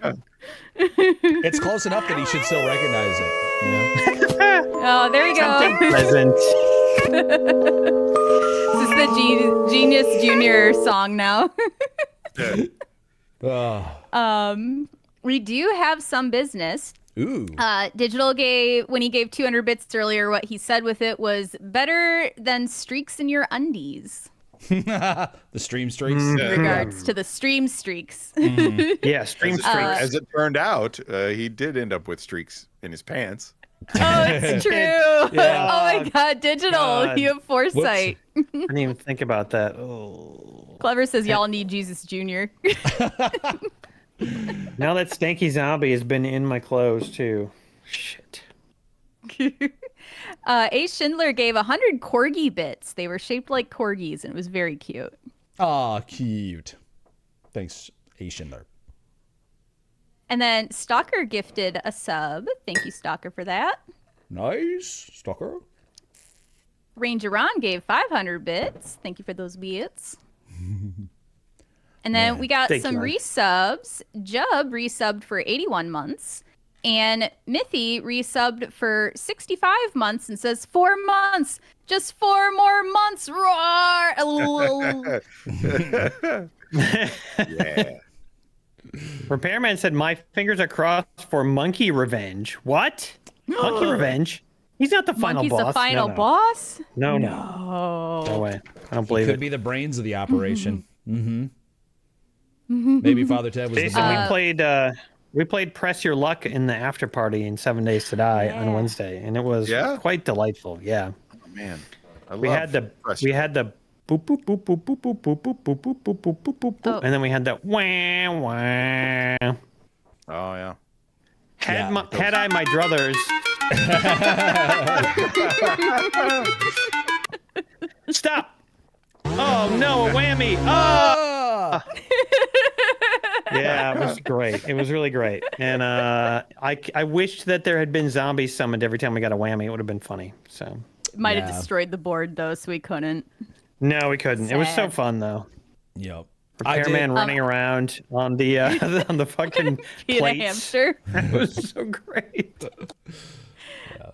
It's close enough that he should still recognize it. You know? Oh, there we Something go. pleasant. This is the Genius Jr. song now. Oh. We do have some business. Ooh. Digital when he gave 200 bits earlier, what he said with it was better than streaks in your undies. The stream streaks. In regards to the stream streaks. Yeah, stream streaks. As it turned out, he did end up with streaks in his pants. Oh, it's true. Yeah. Oh my God, Digital, God. you have foresight. I didn't even think about that. Oh. Clever says y'all need Jesus Jr. Now that Stanky Zombie has been in my clothes too. Shit. Ace Schindler gave 100 corgi bits. They were shaped like corgis, and it was very cute. Aw, cute. Thanks, Schindler. And then Stalker gifted a sub. Thank you, Stalker, for that. Nice. Stalker. Ranger Ron gave 500 bits. Thank you for those bits. And then we got Thank some you, Ron. resubs. Jub resubbed for 81 months. And Mithy resubbed for 65 months and says 4 months. Just 4 more months. Roar. Yeah. Repairman said my fingers are crossed for Monkey Revenge. What? Monkey Revenge? He's not the final Monkey's boss. the final No. boss? No. Oh. No way. I don't believe Could it. be the brains of the operation. Mm-hmm. Maybe Father Ted was Jason, the we played Press Your Luck in the after party in 7 Days to Die on Wednesday, and it was quite delightful. Yeah. Oh, man. We had the boop boop boop boop boop boop boop boop boop boop boop boop boop boop boop, and then we had the wah wah. Oh, yeah. Had I my druthers. Stop! Oh no, a whammy! Ah! Yeah, it was great. It was really great. And I wished that there had been zombies summoned every time we got a whammy. It would have been funny. So Might have Yeah. destroyed the board though, so we couldn't. no, we couldn't. It was so Sad. fun though. Yep. Repairman running around on the on the fucking Being a plates. hamster. It was so great.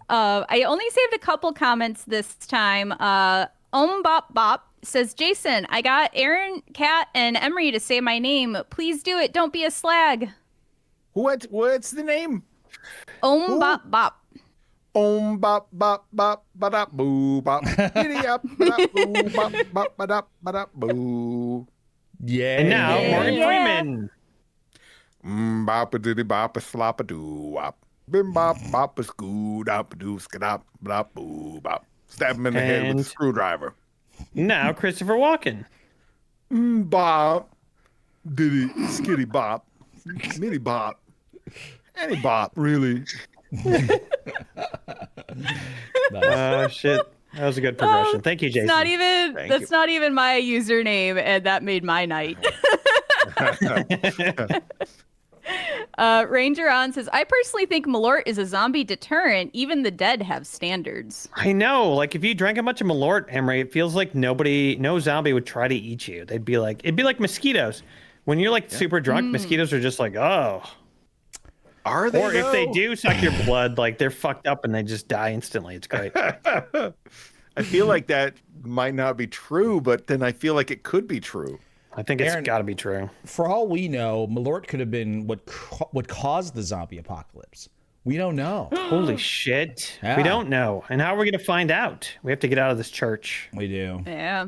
I only saved a couple comments this time. Bop Bop says, Jason, I got Aaron, Kat, and Emre to say my name. Please do it. Don't be a slag. What's the name? Bop Bop. Om bop bop bop ba da boo bop. Giddy up ba da boo bop bop ba da ba da boo. Yeah. And now yeah. Morgan Yeah. Freeman. Bop a diddy bop a slop a doo wop. Bim bop bop a scoot up a doo skadop ba boo bop. Stab him in the head with And- a screwdriver. Now Christopher Walken. Bop. Diddy skitty bop. Mitty bop. Any bop, really. Oh shit. That was a good progression. Thank you, Jason. It's not even. Thank That's you. not even my username, and that made my night. Ranger on says, I personally think Malort is a zombie deterrent. Even the dead have standards. I know. Like if you drank a bunch of Malort, Emery, it feels like no zombie would try to eat you. They'd be like, it'd be like mosquitoes. When you're like super drunk, mosquitoes are just like, oh. Are they? Or if they though? do suck your blood, like they're fucked up and they just die instantly. It's great. I feel like that might not be true, but then I feel like it could be true. I think it's Aaron- got to be true. For all we know, Malort could have been what caused the zombie apocalypse. We don't know. Holy shit. Yeah. We don't know. And how are we going to find out? We have to get out of this church. We do. Yeah.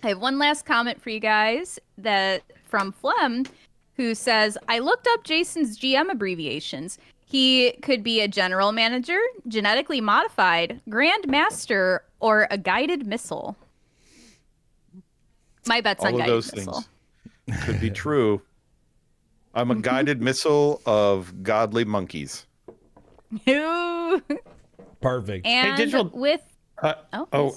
I have one last comment for you guys that from Flem, who says, I looked up Jason's GM abbreviations. He could be a general manager, genetically modified, grand master, or a guided missile. My bet's on All of guided those missile. things could be true. I'm a guided missile of godly monkeys. Ooh. Perfect. And digital- with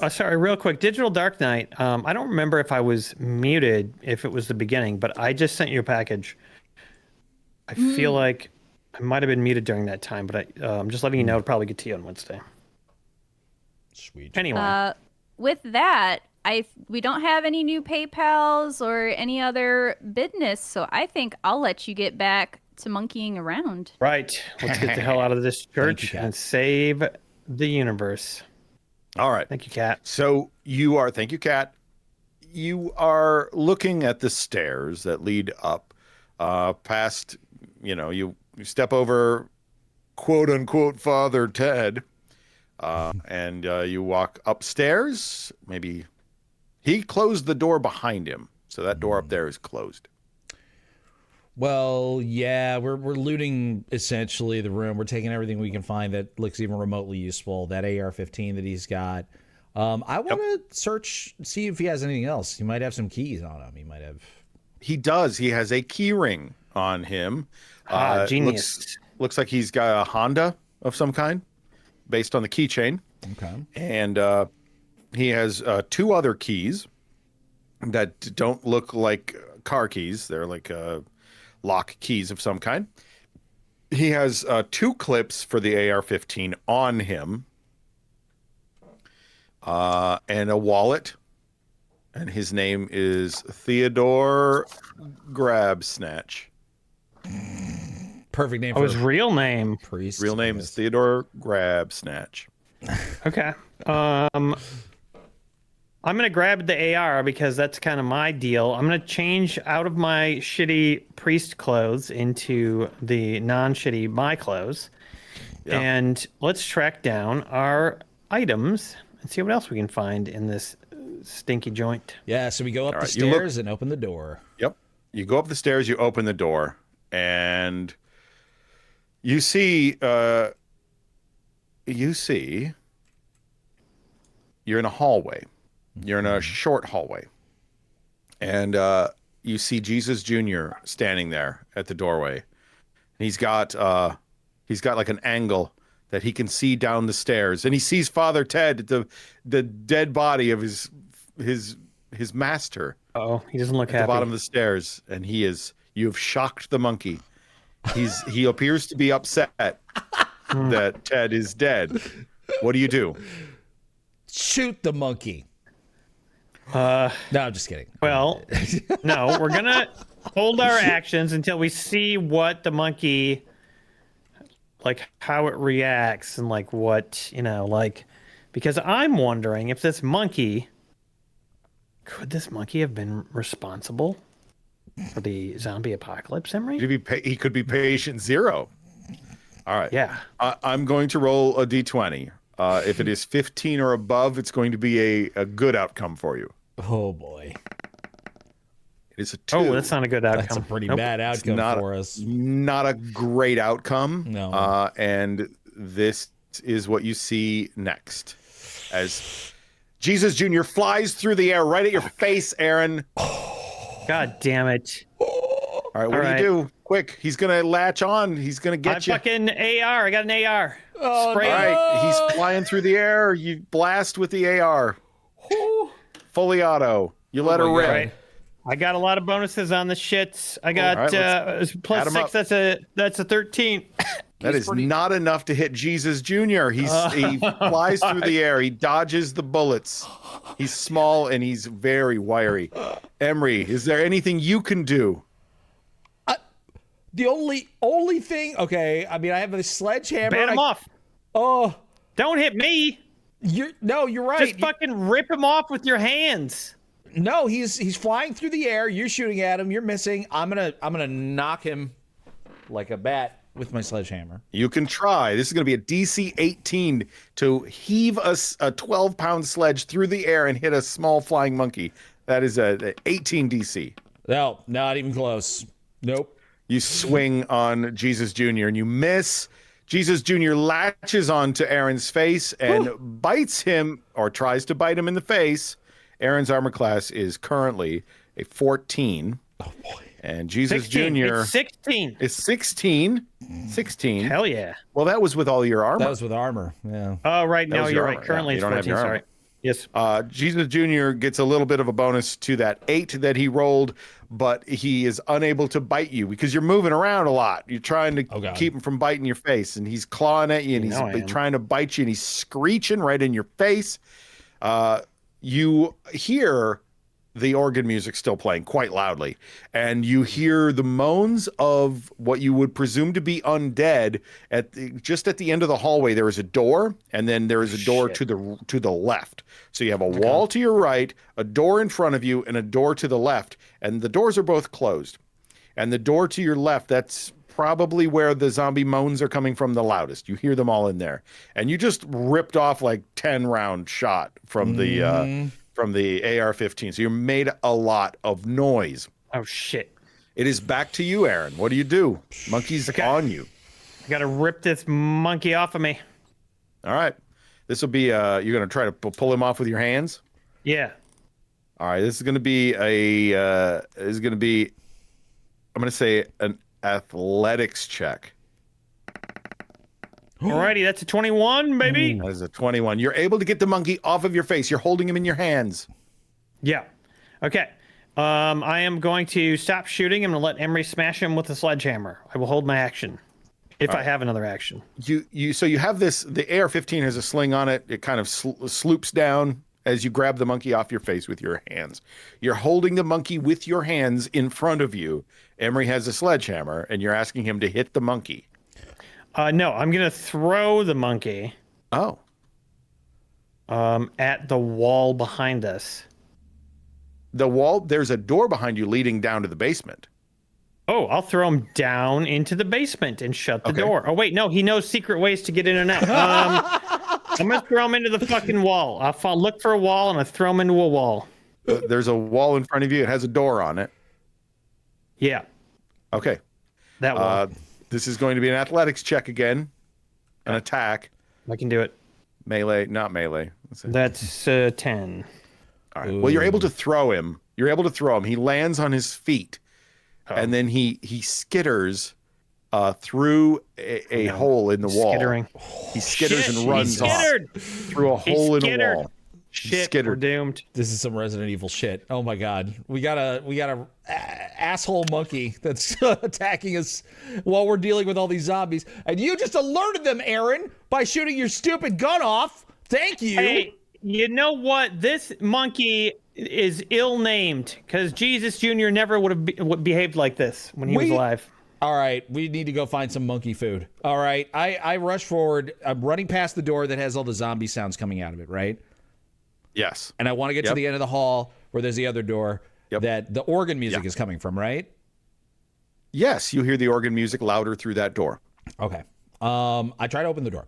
Sorry, real quick. Digital Dark Knight. I don't remember if I was muted, if it was the beginning, but I just sent you a package. I feel like I might have been muted during that time, but I'm just letting you know it'll probably get to you on Wednesday. Sweet. Anyway. with that, we don't have any new PayPals or any other business, so I think I'll let you get back to monkeying around. Right. Let's get the hell out of this church Kat. and save the universe. All right. Thank you, Kat. So thank you, Kat. You are looking at the stairs that lead up past, you step over quote unquote Father Ted, and you walk upstairs. Maybe he closed the door behind him. So that door up there is closed. Well, yeah, we're looting essentially the room. We're taking everything we can find that looks even remotely useful. That AR-15 that he's got. I want to search, see if he has anything else. He might have some keys on him. He might have. He does. He has a key ring on him. Genius. Looks like he's got a Honda of some kind based on the keychain. Okay. And he has two other keys that don't look like car keys. They're like lock keys of some kind. He has two clips for the AR-15 on him, and a wallet. And his name is Theodore Grabsnatch. Perfect name Oh, for his real name. priest. Real name is Theodore Grabsnatch. Okay. I'm going to grab the AR because that's kind of my deal. I'm going to change out of my shitty priest clothes into the non-shitty my clothes. Yeah. And let's track down our items and see what else we can find in this stinky joint. Yeah, so we go up All the right, you look- stairs and open the door. Yep. You go up the stairs, you open the door, and you see you're in a hallway. You're in a short hallway. And you see Jesus Jr. standing there at the doorway. He's got like an angle that he can see down the stairs, and he sees Father Ted, the dead body of his master. Oh, he doesn't look at happy. the bottom of the stairs, and you have shocked the monkey. He appears to be upset that Ted is dead. What do you do? Shoot the monkey. No, I'm just kidding. Well, no, we're gonna hold our actions until we see what the monkey, like how it reacts and like what, because I'm wondering if this monkey, could this monkey have been responsible for the zombie apocalypse, Emre? He could be patient zero. All right. Yeah. I'm going to roll a d20. If it is 15 or above, it's going to be a good outcome for you. Oh, boy. It is a 2. Oh, that's not a good outcome. That's a pretty bad outcome for us. Not a great outcome. No. And this is what you see next. As Jesus Jr. flies through the air right at your face, Aaron. God damn it. All right, what do you do? Quick, he's going to latch on. He's going to get you. Fucking AR. I got an AR. Spray All him. right, he's flying through the air. You blast with the AR. Fully auto. You let her rip. Right. I got a lot of bonuses on the shits. I got right, plus 6. That's a 13. That is not enough to hit Jesus Jr. He flies through the air. He dodges the bullets. He's small and he's very wiry. Emre, is there anything you can do? The only thing, okay, I mean, I have a sledgehammer. Bat him off. Oh, don't hit me. You're right. Just fucking rip him off with your hands. No, he's flying through the air. You're shooting at him. You're missing. I'm gonna knock him like a bat with my sledgehammer. You can try. This is going to be a DC 18 to heave a 12-pound sledge through the air and hit a small flying monkey. That is a 18 DC. No, not even close. Nope. You swing on Jesus Jr. and you miss. Jesus Jr. latches onto Aaron's face and bites him, or tries to bite him in the face. Aaron's armor class is currently a 14. Oh, boy. And Jesus 16. Jr. It's 16. is 16. 16. Hell yeah. Well, that was with all your armor. That was with armor. Yeah. Oh, right. That No, was you're your right. armor. Currently Yeah, you it's don't have 14. your armor. Sorry. Yes. Jesus Jr. gets a little bit of a bonus to that 8 that he rolled, but he is unable to bite you because you're moving around a lot. You're trying to keep him from biting your face, and he's clawing at you, and he's trying to bite you, and he's screeching right in your face. You hear the organ music still playing quite loudly, and you hear the moans of what you would presume to be undead. Just at the end of the hallway, there is a door, and then there is a door to the left. So you have a wall to your right, a door in front of you, and a door to the left, and the doors are both closed. And the door to your left, that's probably where the zombie moans are coming from the loudest. You hear them all in there, and you just ripped off like 10-round shot from the AR-15. So you made a lot of noise. Oh, shit. It is back to you, Aaron. What do you do? Monkey's on you. I got to rip this monkey off of me. All right. This will be, you're going to try to pull him off with your hands? Yeah. All right. This is going to be I'm going to say an athletics check. Alrighty, that's a 21, baby. That is a 21. You're able to get the monkey off of your face. You're holding him in your hands. Yeah. Okay. I am going to stop shooting. I'm going to let Emre smash him with a sledgehammer. I will hold my action if I have another action. So you have this. The AR-15 has a sling on it. It kind of sloops down as you grab the monkey off your face with your hands. You're holding the monkey with your hands in front of you. Emre has a sledgehammer, and you're asking him to hit the monkey. No, I'm going to throw the monkey. Oh. At the wall behind us. The wall, there's a door behind you leading down to the basement. Oh, I'll throw him down into the basement and shut the door. Oh, wait, no, he knows secret ways to get in and out. I'm going to throw him into the fucking wall. I'll look for a wall, and I throw him into a wall. There's a wall in front of you. It has a door on it. Yeah. Okay. That wall. This is going to be an athletics check again. An attack. I can do it. Melee, not melee. That's 10. All right. Well, you're able to throw him. He lands on his feet, and then he skitters through a hole in the wall. Skittering. He skitters Shit, and runs off through a hole in the wall. Shit, we're doomed. This is some Resident Evil shit. Oh my god, we got a asshole monkey that's attacking us while we're dealing with all these zombies, and you just alerted them, Aaron, by shooting your stupid gun off. Thank you. Hey, you know what? This monkey is ill-named because Jesus Jr. never would have behaved like this when he was alive. All right, we need to go find some monkey food. All right, I rush forward. I'm running past the door that has all the zombie sounds coming out of it, right? Yes. And I want to get to the end of the hall where there's the other door that the organ music is coming from, right? Yes, you hear the organ music louder through that door. Okay. I try to open the door.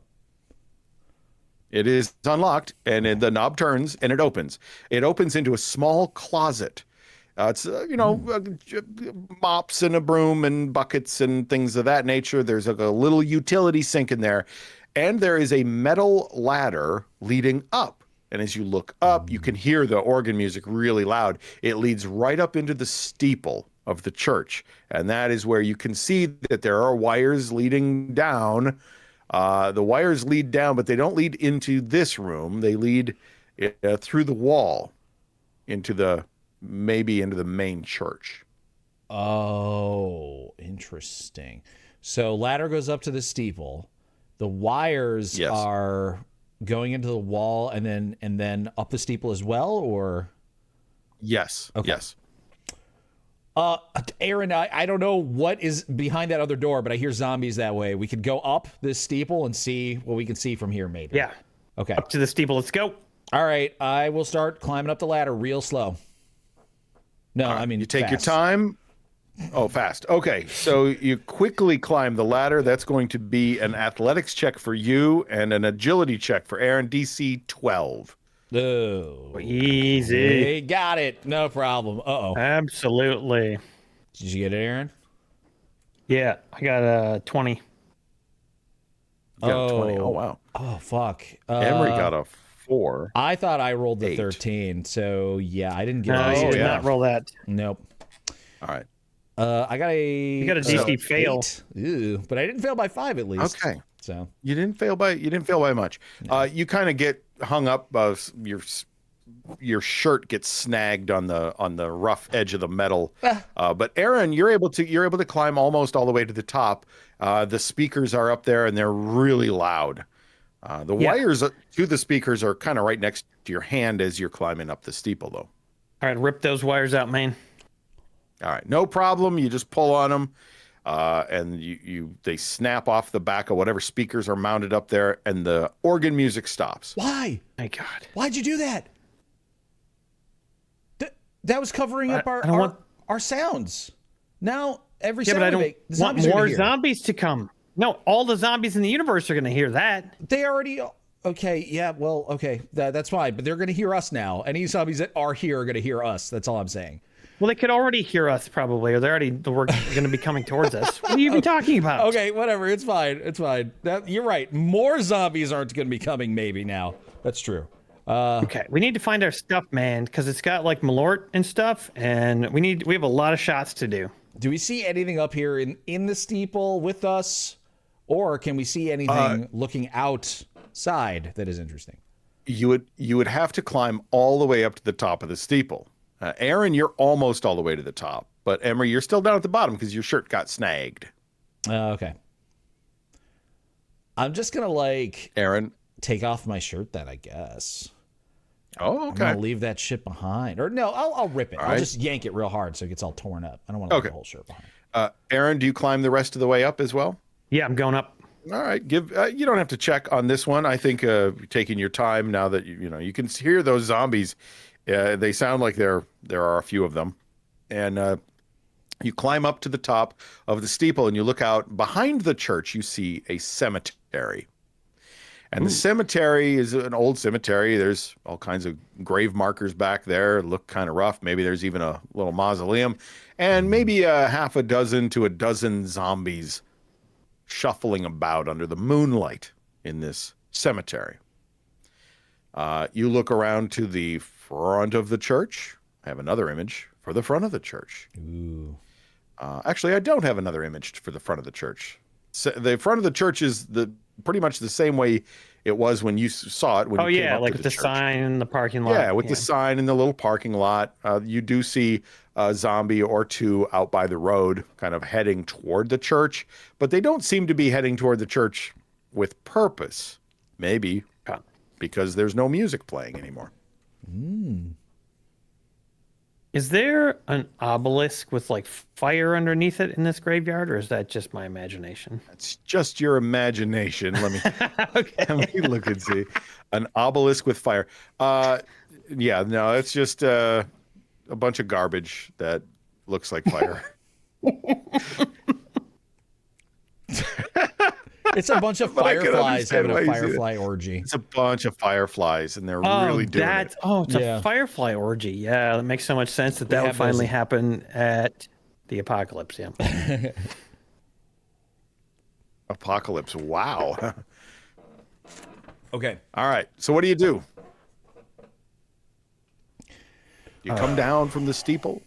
It is unlocked, and the knob turns, and it opens. It opens into a small closet. It's, mops and a broom and buckets and things of that nature. There's a little utility sink in there, and there is a metal ladder leading up. And as you look up, you can hear the organ music really loud. It leads right up into the steeple of the church. And that is where you can see that there are wires leading down. The wires lead down, but they don't lead into this room. They lead through the wall into the main church. Oh, interesting. So ladder goes up to the steeple. The wires are going into the wall and then up the steeple as well, or? Yes. Okay. Yes. Aaron, I don't know what is behind that other door, but I hear zombies that way. We could go up this steeple and see what we can see from here, maybe. Yeah. Okay. Up to the steeple. Let's go. All right. I will start climbing up the ladder real slow. No, I mean, you take your fast. time. Oh, fast. Okay, so you quickly climb the ladder. That's going to be an athletics check for you and an agility check for Aaron, DC 12. Oh, easy. Hey, got it. No problem. Uh-oh. Absolutely. Did you get it, Aaron? Yeah, I got a 20. You got a 20. Oh, wow. Oh, fuck. Emery got a 4. I thought I rolled the 8. 13, so yeah, I didn't get No, it. you did not roll that. Nope. All right. I got a... You got a DC fail. 8. Ew, but I didn't fail by 5 at least. Okay. So You didn't fail by much. No. You kind of get hung up. Your shirt gets snagged on the rough edge of the metal. But Aaron, you're able to climb almost all the way to the top. The speakers are up there and they're really loud. The wires to the speakers are kind of right next to your hand as you're climbing up the steeple, though. All right, rip those wires out, man. All right, no problem. You just pull on them, and they snap off the back of whatever speakers are mounted up there, and the organ music stops. why? My God. Why'd you do that? That was covering up our sounds. Now every sound but I we don't make, the want zombies are more gonna hear. zombies to come. No, all the zombies in the universe are going to hear that. They already. Okay, yeah, well, okay, that's fine. But they're going to hear us now. Any zombies that are here are going to hear us. That's all I'm saying. Well, they could already hear us probably, or they're going to be coming towards us. What are you even talking about? Okay, whatever. It's fine. It's fine. You're right. More zombies aren't going to be coming maybe now. That's true. Okay, we need to find our stuff, man, because it's got like Malort and stuff, and we have a lot of shots to do. Do we see anything up here in the steeple with us, or can we see anything looking outside that is interesting? You would have to climb all the way up to the top of the steeple. Aaron, you're almost all the way to the top, but Emery, you're still down at the bottom because your shirt got snagged. Okay. I'm just gonna Aaron, take off my shirt then, I guess. Oh, okay. I'm gonna leave that shit behind, or no, I'll rip it. I'll just yank it real hard so it gets all torn up. I don't want to leave the whole shirt behind. Aaron, do you climb the rest of the way up as well? Yeah, I'm going up. All right, you don't have to check on this one. I think taking your time now that you can hear those zombies. They sound like there are a few of them, and you climb up to the top of the steeple and you look out behind the church. You see a cemetery, and the cemetery is an old cemetery. There's all kinds of grave markers back there. Look kind of rough. Maybe there's even a little mausoleum, and maybe half a dozen to a dozen zombies shuffling about under the moonlight in this cemetery. You look around to the front of the church. I have another image for the front of the church. Ooh. Actually, I don't have another image for the front of the church. So the front of the church is pretty much the same way it was when you saw it. When you came up like to with the church. sign in the parking lot. Yeah, with the sign in the little parking lot. You do see a zombie or two out by the road kind of heading toward the church, but they don't seem to be heading toward the church with purpose. Maybe because there's no music playing anymore. Is there an obelisk with like fire underneath it in this graveyard, or is that just my imagination? It's just your imagination. Let me look and see. An obelisk with fire. Yeah, no, it's just a bunch of garbage that looks like fire. It's a bunch of fireflies having a firefly orgy. It's a bunch of fireflies, and they're really doing it. It's a firefly orgy. Yeah, that makes so much sense that would finally happen at the apocalypse. Yeah. Apocalypse. Wow. Okay. All right. So what do? You come down from the steeple?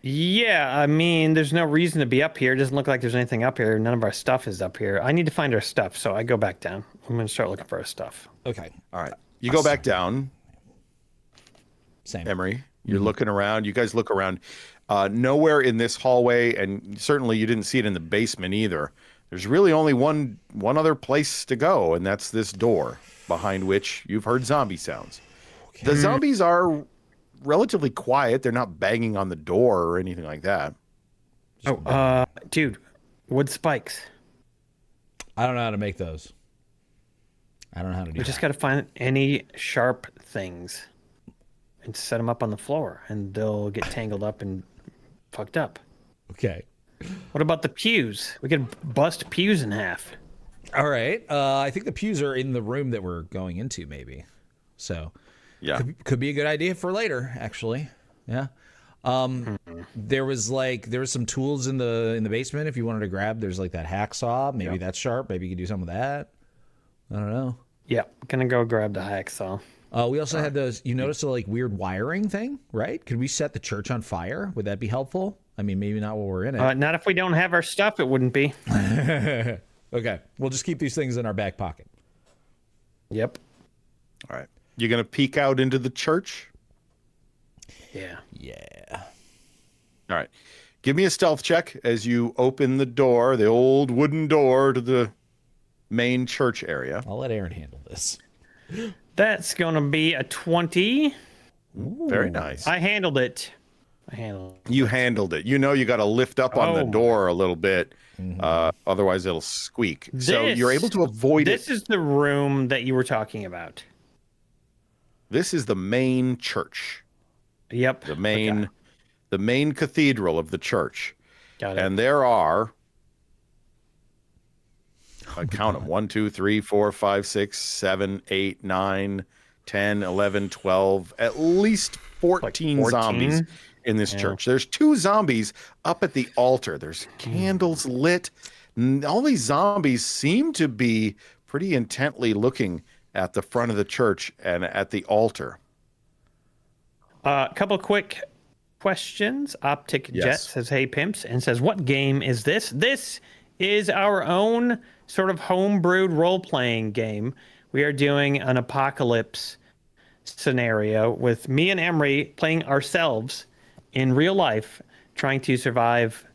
Yeah, I mean, there's no reason to be up here. It doesn't look like there's anything up here. None of our stuff is up here. I need to find our stuff, so I go back down. I'm going to start looking for our stuff. Okay. All right. You go back down. Same. Emery, you're looking around. You guys look around. Nowhere in this hallway, and certainly you didn't see it in the basement either. There's really only one other place to go, and that's this door behind which you've heard zombie sounds. Okay. The zombies are relatively quiet. They're not banging on the door or anything like that. Dude, wood spikes. I don't know how to make those. I don't know how to do that. We just got to find any sharp things and set them up on the floor, and they'll get tangled up and fucked up. Okay. What about the pews? We could bust pews in half. All right. I think the pews are in the room that we're going into, maybe. So, yeah, could be a good idea for later, actually. Yeah. There was some tools in the basement if you wanted to grab. There's like that hacksaw. Maybe that's sharp. Maybe you could do something with that. I don't know. Yeah, gonna go grab the hacksaw. We also had those. You noticed the like weird wiring thing, right? Could we set the church on fire? Would that be helpful? I mean, maybe not while we're in it. Not if we don't have our stuff. It wouldn't be. Okay, we'll just keep these things in our back pocket. Yep. All right. You gonna peek out into the church? Yeah. Yeah. All right. Give me a stealth check as you open the door, the old wooden door to the main church area. I'll let Aaron handle this. That's gonna be a 20. Ooh, very nice. I handled it. You handled it. You know you got to lift up on the door a little bit, otherwise it'll squeak. So you're able to avoid it. This is the room that you were talking about. This is the main church. Yep. The main cathedral of the church. Got it. And there are, I count them, 1, 2, 3, 4, 5, 6, 7, 8, 9, 10, 11, 12, at least 14 zombies in this church. There's 2 zombies up at the altar. There's candles lit. All these zombies seem to be pretty intently looking at the front of the church and at the altar. A couple quick questions. Optic Jet says, "Hey Pimps," and says, "What game is this?" This is our own sort of homebrewed role-playing game. We are doing an apocalypse scenario with me and Emre playing ourselves in real life, trying to survive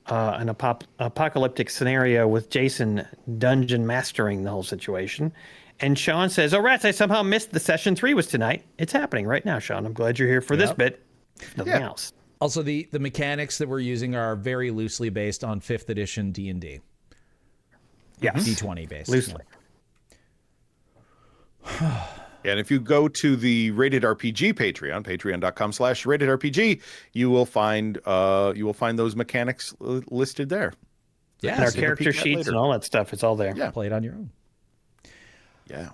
an apocalyptic scenario with Jason dungeon mastering the whole situation. And Sean says, "Oh, rats, I somehow missed the session 3 was tonight." It's happening right now, Sean. I'm glad you're here for this bit. If nothing else. Also, the mechanics that we're using are very loosely based on 5th edition D&D. Yes. D20 based. Loosely. And if you go to the Rated RPG Patreon, patreon.com/ratedrpg, you will find those mechanics listed there. Yeah. And our character sheets and all that stuff, it's all there. Yeah. Play it on your own. Yeah.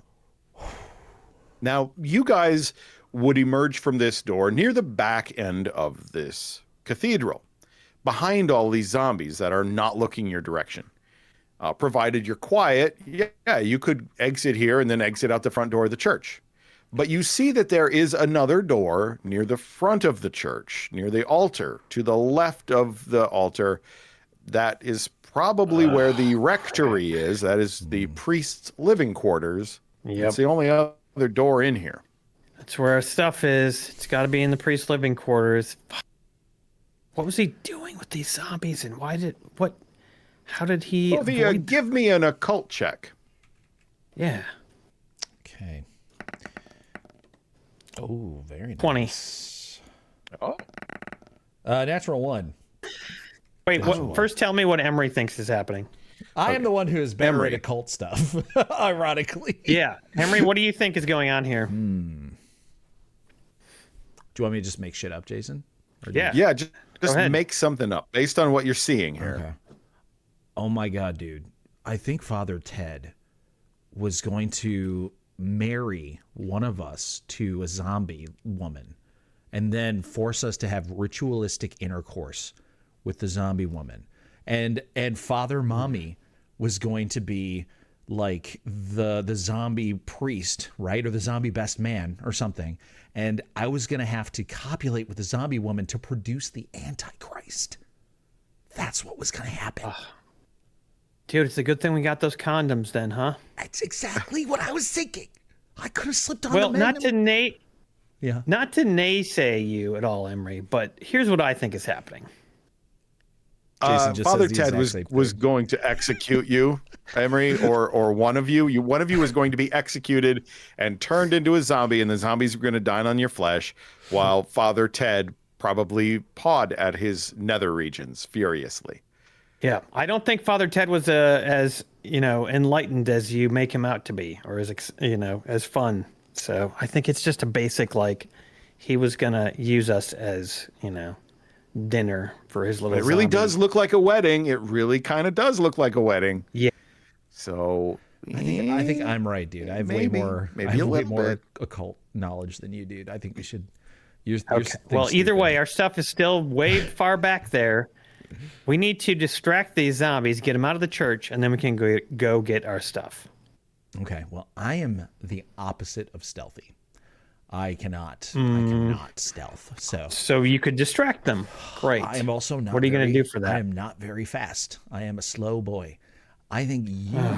Now, you guys would emerge from this door near the back end of this cathedral, behind all these zombies that are not looking your direction. Provided you're quiet, you could exit here and then exit out the front door of the church. But you see that there is another door near the front of the church, near the altar, to the left of the altar. That is probably where the rectory is. That is the priest's living quarters. Yep. It's the only other door in here. That's where our stuff is. It's got to be in the priest's living quarters. What was he doing with these zombies, and how did he avoid give me an occult check. Yeah. Okay. Oh, very 20. nice. Oh. Natural 1. Wait, first tell me what Emre thinks is happening. I am the one who is better Emre. at occult stuff, ironically. Yeah. Emre, what do you think is going on here? Do you want me to just make shit up, Jason? Yeah. Yeah, just ahead. make something up based on what you're seeing here. Okay. Oh my God, dude. I think Father Ted was going to marry one of us to a zombie woman and then force us to have ritualistic intercourse with the zombie woman. And Father Mommy was going to be like the zombie priest, right? Or the zombie best man or something. And I was going to have to copulate with the zombie woman to produce the Antichrist. That's what was going to happen. Dude, it's a good thing we got those condoms then, huh? That's exactly what I was thinking. I could have slipped on Well, the not to naysay you at all, Emre, but here's what I think is happening. Jason just Father says the Ted exact was same was thing. going to execute you, Emery, or one of you. One of you was going to be executed and turned into a zombie, and the zombies were going to dine on your flesh, while Father Ted probably pawed at his nether regions furiously. Yeah, I don't think Father Ted was as enlightened as you make him out to be, or as fun. So I think it's just a basic he was gonna use us as dinner for his little. It really zombie. does look like a wedding. It really kind of does look like a wedding. Yeah. So I think I'm right, dude. I have way more bit. occult knowledge than you, dude. I think we should. Okay. Well, either way, our stuff is still way far back there. We need to distract these zombies, get them out of the church, and then we can go get our stuff. Okay. Well, I am the opposite of stealthy. I cannot stealth. So you could distract them. Great. I am also not. What are you going to do for that? I am not very fast. I am a slow boy. I think you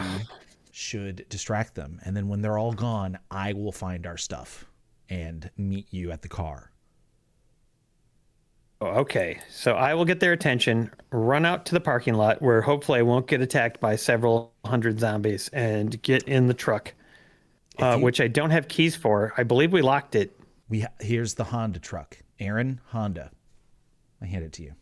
should distract them, and then when they're all gone, I will find our stuff and meet you at the car. Oh, okay, so I will get their attention, run out to the parking lot where hopefully I won't get attacked by several hundred zombies, and get in the truck, which I don't have keys for. I believe we locked it. Here's the Honda truck. Aaron, Honda. I hand it to you.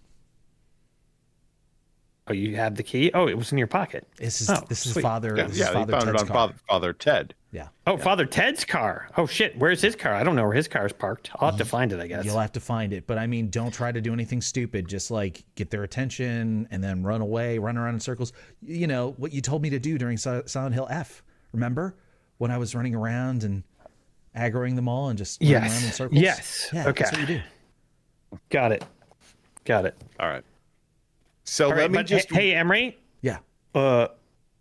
Oh, you have the key? Oh, it was in your pocket. This is sweet. Father. Yeah, This is he Father found Ted's it car. on Father Ted. Yeah. Oh, Father Ted's car. Oh, shit. Where's his car? I don't know where his car is parked. I'll have to find it, I guess. You'll have to find it, but I mean, don't try to do anything stupid. Just get their attention and then run away, run around in circles. You know what you told me to do during Silent Hill F. Remember when I was running around and aggroing them all and just running around in circles? Yes. Yeah, Okay. That's what you do. Got it. All right. So All right, let me but just. hey, Emery. Yeah.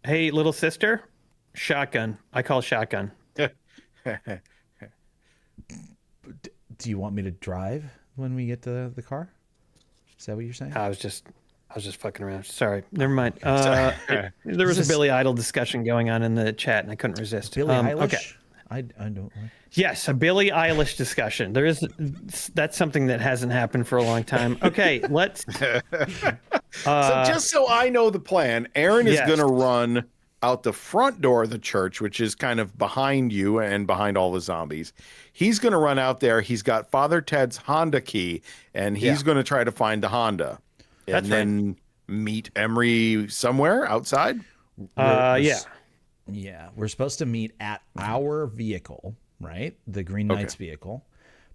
Hey, little sister. Shotgun. I call shotgun. Do you want me to drive when we get to the car? Is that what you're saying? I was just fucking around. Sorry. Never mind. There was a Billy Idol discussion going on in the chat, and I couldn't resist. Billie Eilish? Okay. I don't like. Yes, a Billie Eilish discussion. That's something that hasn't happened for a long time. Okay, let's. So just so I know the plan, Aaron is Yes. going to run out the front door of the church, which is kind of behind you and behind all the zombies. He's going to run out there. He's got Father Ted's Honda key, and he's going to try to find the Honda, and That's then meet Emery somewhere outside. Yeah. Yeah, we're supposed to meet at our vehicle, right? The Green Knight's vehicle,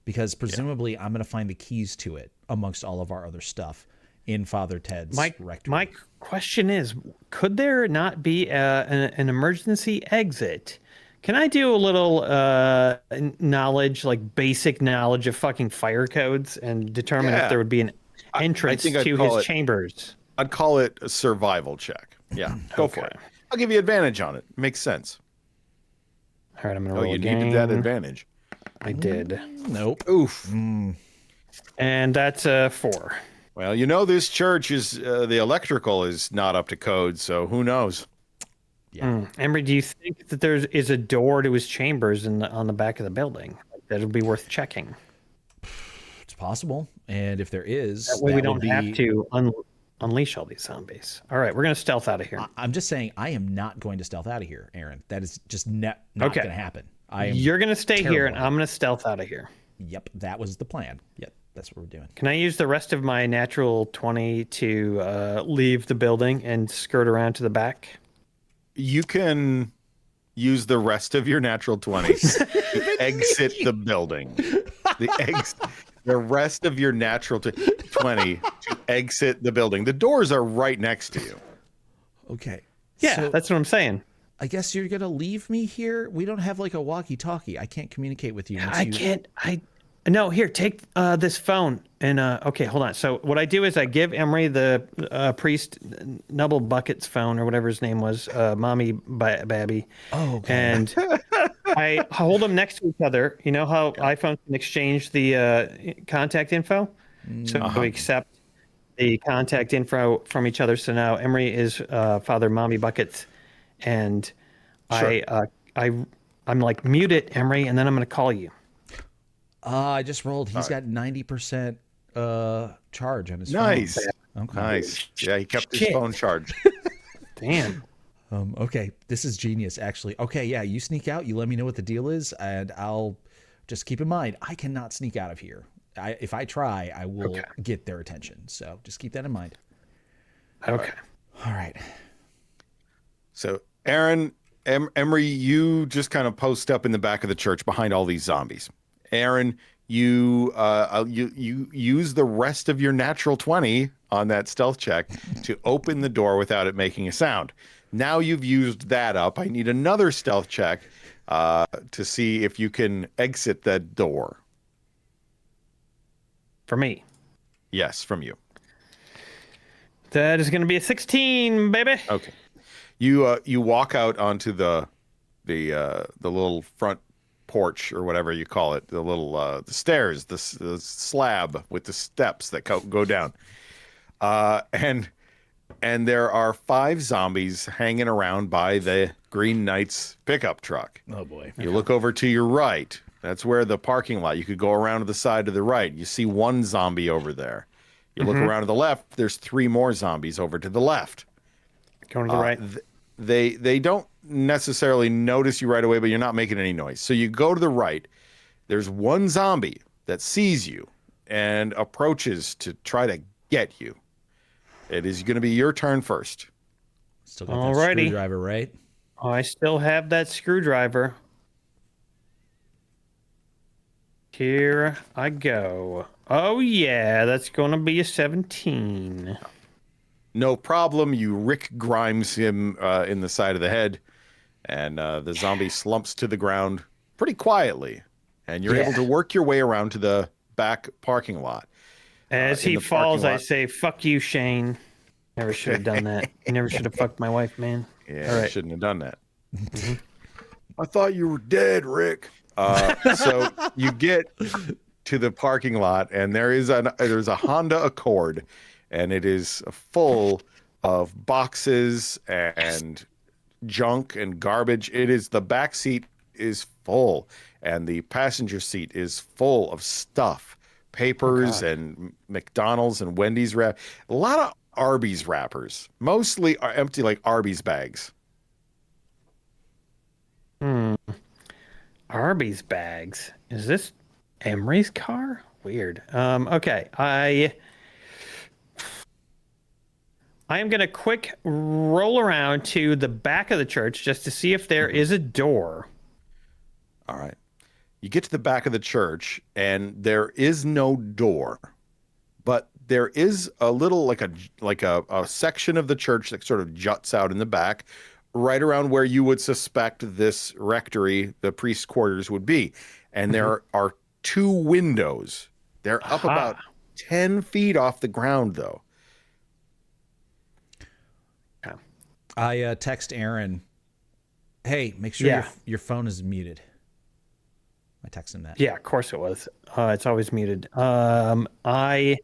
because presumably I'm going to find the keys to it amongst all of our other stuff in Father Ted's rectory. My question is, could there not be an emergency exit? Can I do a little knowledge, basic knowledge of fucking fire codes, and determine if there would be an entrance think I'd to call his it- chambers? I'd call it a survival check. Yeah, go for it. I'll give you advantage on it. Makes sense. All right, I'm gonna Oh, roll you again. needed that advantage. I did. Nope. Oof. And that's a 4. Well, you know, this church is the electrical is not up to code, so who knows? Emre, do you think that there is a door to his chambers on the back of the building? That would be worth checking. It's possible. And if there is, That way we would don't have be- to unleash all these zombies. All right, we're going to stealth out of here. I'm just saying, I am not going to stealth out of here, Aaron. That is just not Okay. going to happen. You're going to stay here, and terrible. I'm going to stealth out of here. Yep, that was the plan. Yep, that's what we're doing. Can I use the rest of my natural 20 to leave the building and skirt around to the back? You can use the rest of your natural 20s to exit the building. The rest of your natural 20 to exit the building. The doors are right next to you. Okay. Yeah, So that's what I'm saying. I guess you're going to leave me here? We don't have like a walkie-talkie. I can't communicate with you. I can't. No, here, take this phone. And okay, hold on. So what I do is I give Emre the priest Nubble Bucket's phone or whatever his name was, Mommy Babby. Oh, okay. And I hold them next to each other. You know how iPhones can exchange the contact info? So we accept the contact info from each other. So now Emre is Father Mommy Buckets, and Sure. I'm like, mute it, Emre, and then I'm going to call you. I just rolled. He's got 90% charge on his Nice. phone. Okay. Nice. Yeah, he kept his Shit. phone charged. Damn. Okay, this is genius, actually. Okay, yeah, you sneak out. You let me know what the deal is, and I'll just keep in mind, I cannot sneak out of here. If I try, I will get their attention. So just keep that in mind. Okay. All right. So, Aaron, Emery, you just kind of post up in the back of the church behind all these zombies. Aaron, you use the rest of your natural 20 on that stealth check to open the door without it making a sound. Now you've used that up. I need another stealth check to see if you can exit that door. For me. Yes, from you. That is going to be a 16, baby. Okay. You walk out onto the little front porch or whatever you call it, the little the stairs, the slab with the steps that go down, and there are 5 zombies hanging around by the Green Knight's pickup truck. Oh, boy. You look over to your right. That's where the parking lot. You could go around to the side to the right. You see 1 zombie over there. You look around to the left. There's 3 more zombies over to the left. Going to the right. They don't necessarily notice you right away, but you're not making any noise. So you go to the right. There's 1 zombie that sees you and approaches to try to get you. It is going to be your turn first. Still got Alrighty. that screwdriver, right? I still have that screwdriver. Here I go. Oh, yeah, that's going to be a 17. No problem. You Rick Grimes him in the side of the head, and the zombie slumps to the ground pretty quietly. And you're able to work your way around to the back parking lot. As in he the falls, parking I lot. say, fuck you, Shane. Never should have done that. You never should have fucked my wife, man. Yeah, All you right. shouldn't have done that. I thought you were dead, Rick. So you get to the parking lot, and there's a Honda Accord, and it is full of boxes and junk and garbage. The back seat is full, and the passenger seat is full of stuff, papers and McDonald's and Wendy's wrap. A lot of Arby's wrappers, mostly are empty, like Arby's bags. Arby's bags. Is this Emery's car? Weird. Okay. I am going to quick roll around to the back of the church just to see if there is a door. All right. You get to the back of the church, and there is no door, but there is a little like a section of the church that sort of juts out in the back, right around where you would suspect this rectory, the priest's quarters, would be. And there are 2 windows. They're up about 10 feet off the ground, though. I text Aaron, hey, make sure your phone is muted. I texted him that. Yeah, of course it was. It's always muted. I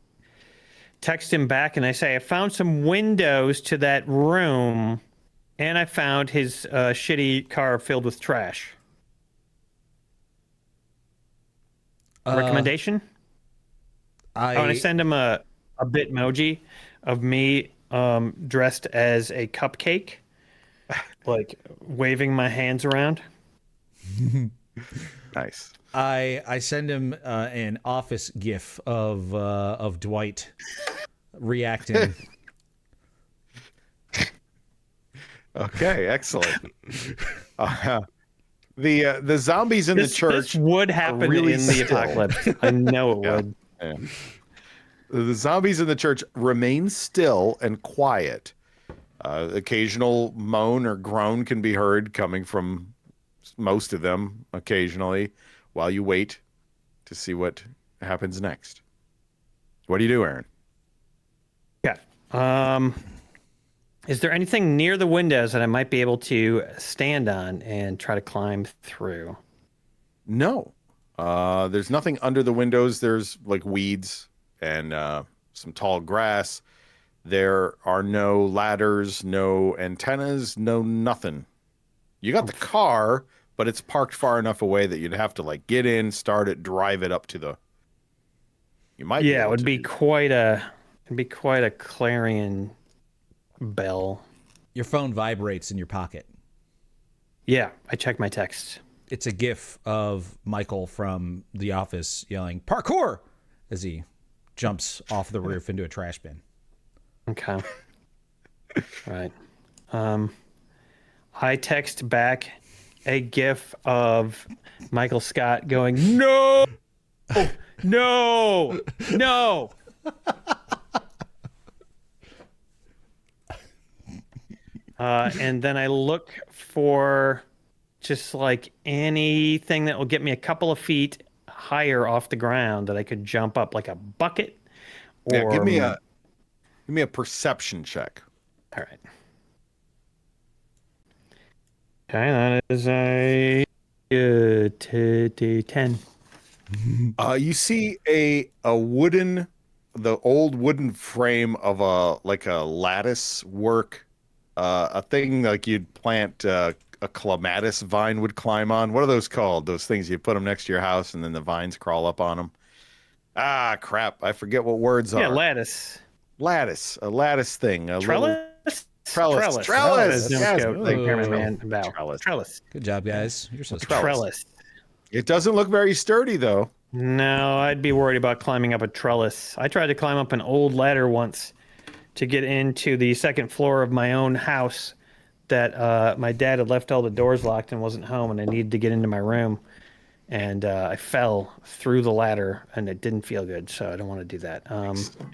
text him back and I say, I found some windows to that room, and I found his shitty car filled with trash. Recommendation? I want to send him a Bitmoji of me dressed as a cupcake, like waving my hands around. Nice. I send him an office gif of Dwight reacting. Okay, excellent. The zombies in the church This would happen really in the still. apocalypse. I know it would. Yeah. The zombies in the church remain still and quiet. Occasional moan or groan can be heard coming from most of them occasionally while you wait to see what happens next. What do you do, Aaron? Yeah. Is there anything near the windows that I might be able to stand on and try to climb through? No. There's nothing under the windows. There's like weeds and some tall grass. There are no ladders, no antennas, no nothing. You got the car, but it's parked far enough away that you'd have to like get in, start it, drive it up to the. You might. Yeah, it would be quite a clarion bell. Your phone vibrates in your pocket. Yeah, I check my texts. It's a gif of Michael from The Office yelling "parkour" as he jumps off the roof into a trash bin. Okay. Right. I text back a gif of Michael Scott going, "No, no, no." And then I look for just like anything that will get me a couple of feet higher off the ground that I could jump up, like a bucket. Or Yeah, give me a perception check. All right. Okay, that is a 10. You see the old wooden frame of a lattice work, a thing like you'd plant a clematis vine would climb on. What are those called? Those things you put them next to your house and then the vines crawl up on them. Ah, crap! I forget what words are. Yeah, lattice. Lattice, a lattice thing. Trellis. Trellis. Yes, Trellis. Good job, guys. You're so Trellis. It doesn't look very sturdy though. No, I'd be worried about climbing up a trellis. I tried to climb up an old ladder once to get into the second floor of my own house that my dad had left all the doors locked and wasn't home, and I needed to get into my room. And I fell through the ladder, and it didn't feel good, so I don't want to do that.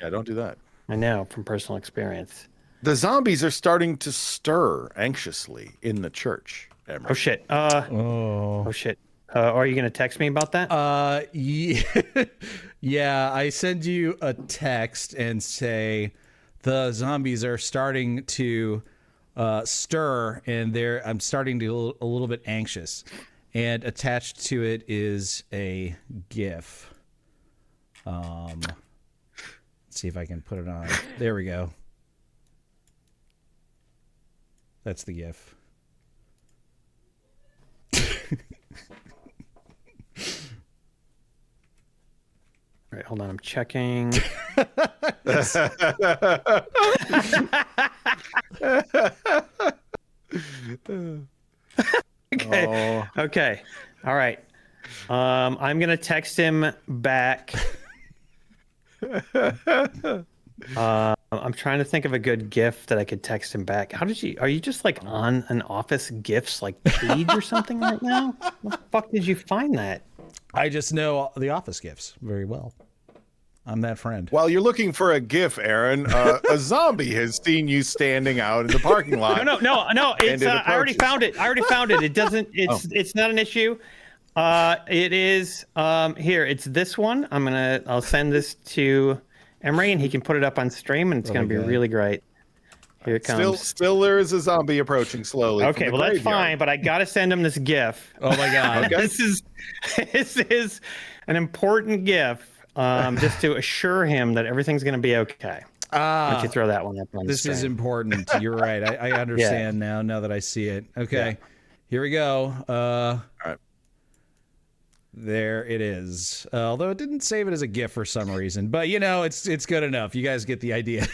Yeah, don't do that. I know from personal experience. The zombies are starting to stir anxiously in the church. Emre. Oh, shit. Oh, shit. Are you going to text me about that? Yeah. Yeah, I send you a text and say the zombies are starting to stir, and I'm starting to get a little bit anxious. And attached to it is a GIF. Let's see if I can put it on. There we go. That's the GIF. All right, hold on. I'm checking. Okay. Oh. Okay. All right. I'm gonna text him back. I'm trying to think of a good GIF that I could text him back. Are you just like on an Office GIFs like page or something right now? What the fuck did you find that? I just know the Office GIFs very well. I'm that friend. While you're looking for a GIF, Aaron, a zombie has seen you standing out in the parking lot. No. It's I already found it. It doesn't. It's not an issue. It is here. It's this one. I'll send this to Emre, and he can put it up on stream, and it's gonna be really great. Here it comes. Still there is a zombie approaching slowly. Okay, well that's fine, but I gotta send him this GIF. Oh my god. Okay. This is an important GIF, just to assure him that everything's gonna be okay. Why don't you throw that one up on the This is screen? important. You're right. I understand now that I see it. Okay. Here we go. All right. There it is. Although it didn't save it as a GIF for some reason, but it's good enough. You guys get the idea.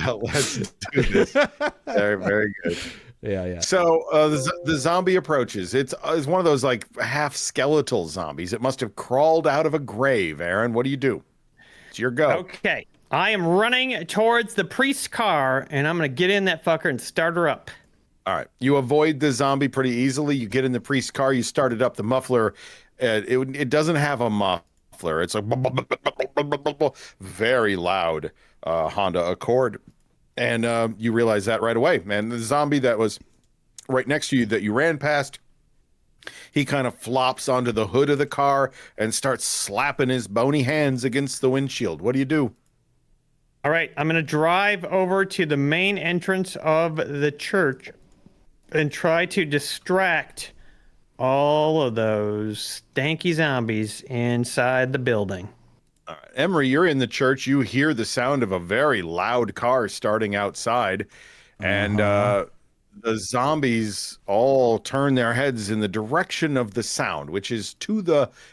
Let's do this. Very, very good. Yeah. So the zombie approaches. It's one of those like half skeletal zombies. It must have crawled out of a grave. Aaron, what do you do? It's your go. Okay, I am running towards the priest's car, and I'm gonna get in that fucker and start her up. All right. You avoid the zombie pretty easily. You get in the priest's car. You start it up. The muffler, it doesn't have a muffler. It's a very loud Honda Accord. And you realize that right away. And the zombie that was right next to you that you ran past, he kind of flops onto the hood of the car and starts slapping his bony hands against the windshield. What do you do? All right, I'm gonna drive over to the main entrance of the church and try to distract all of those stanky zombies inside the building. All right. Emre, you're in the church. You hear the sound of a very loud car starting outside, and the zombies all turn their heads in the direction of the sound, which is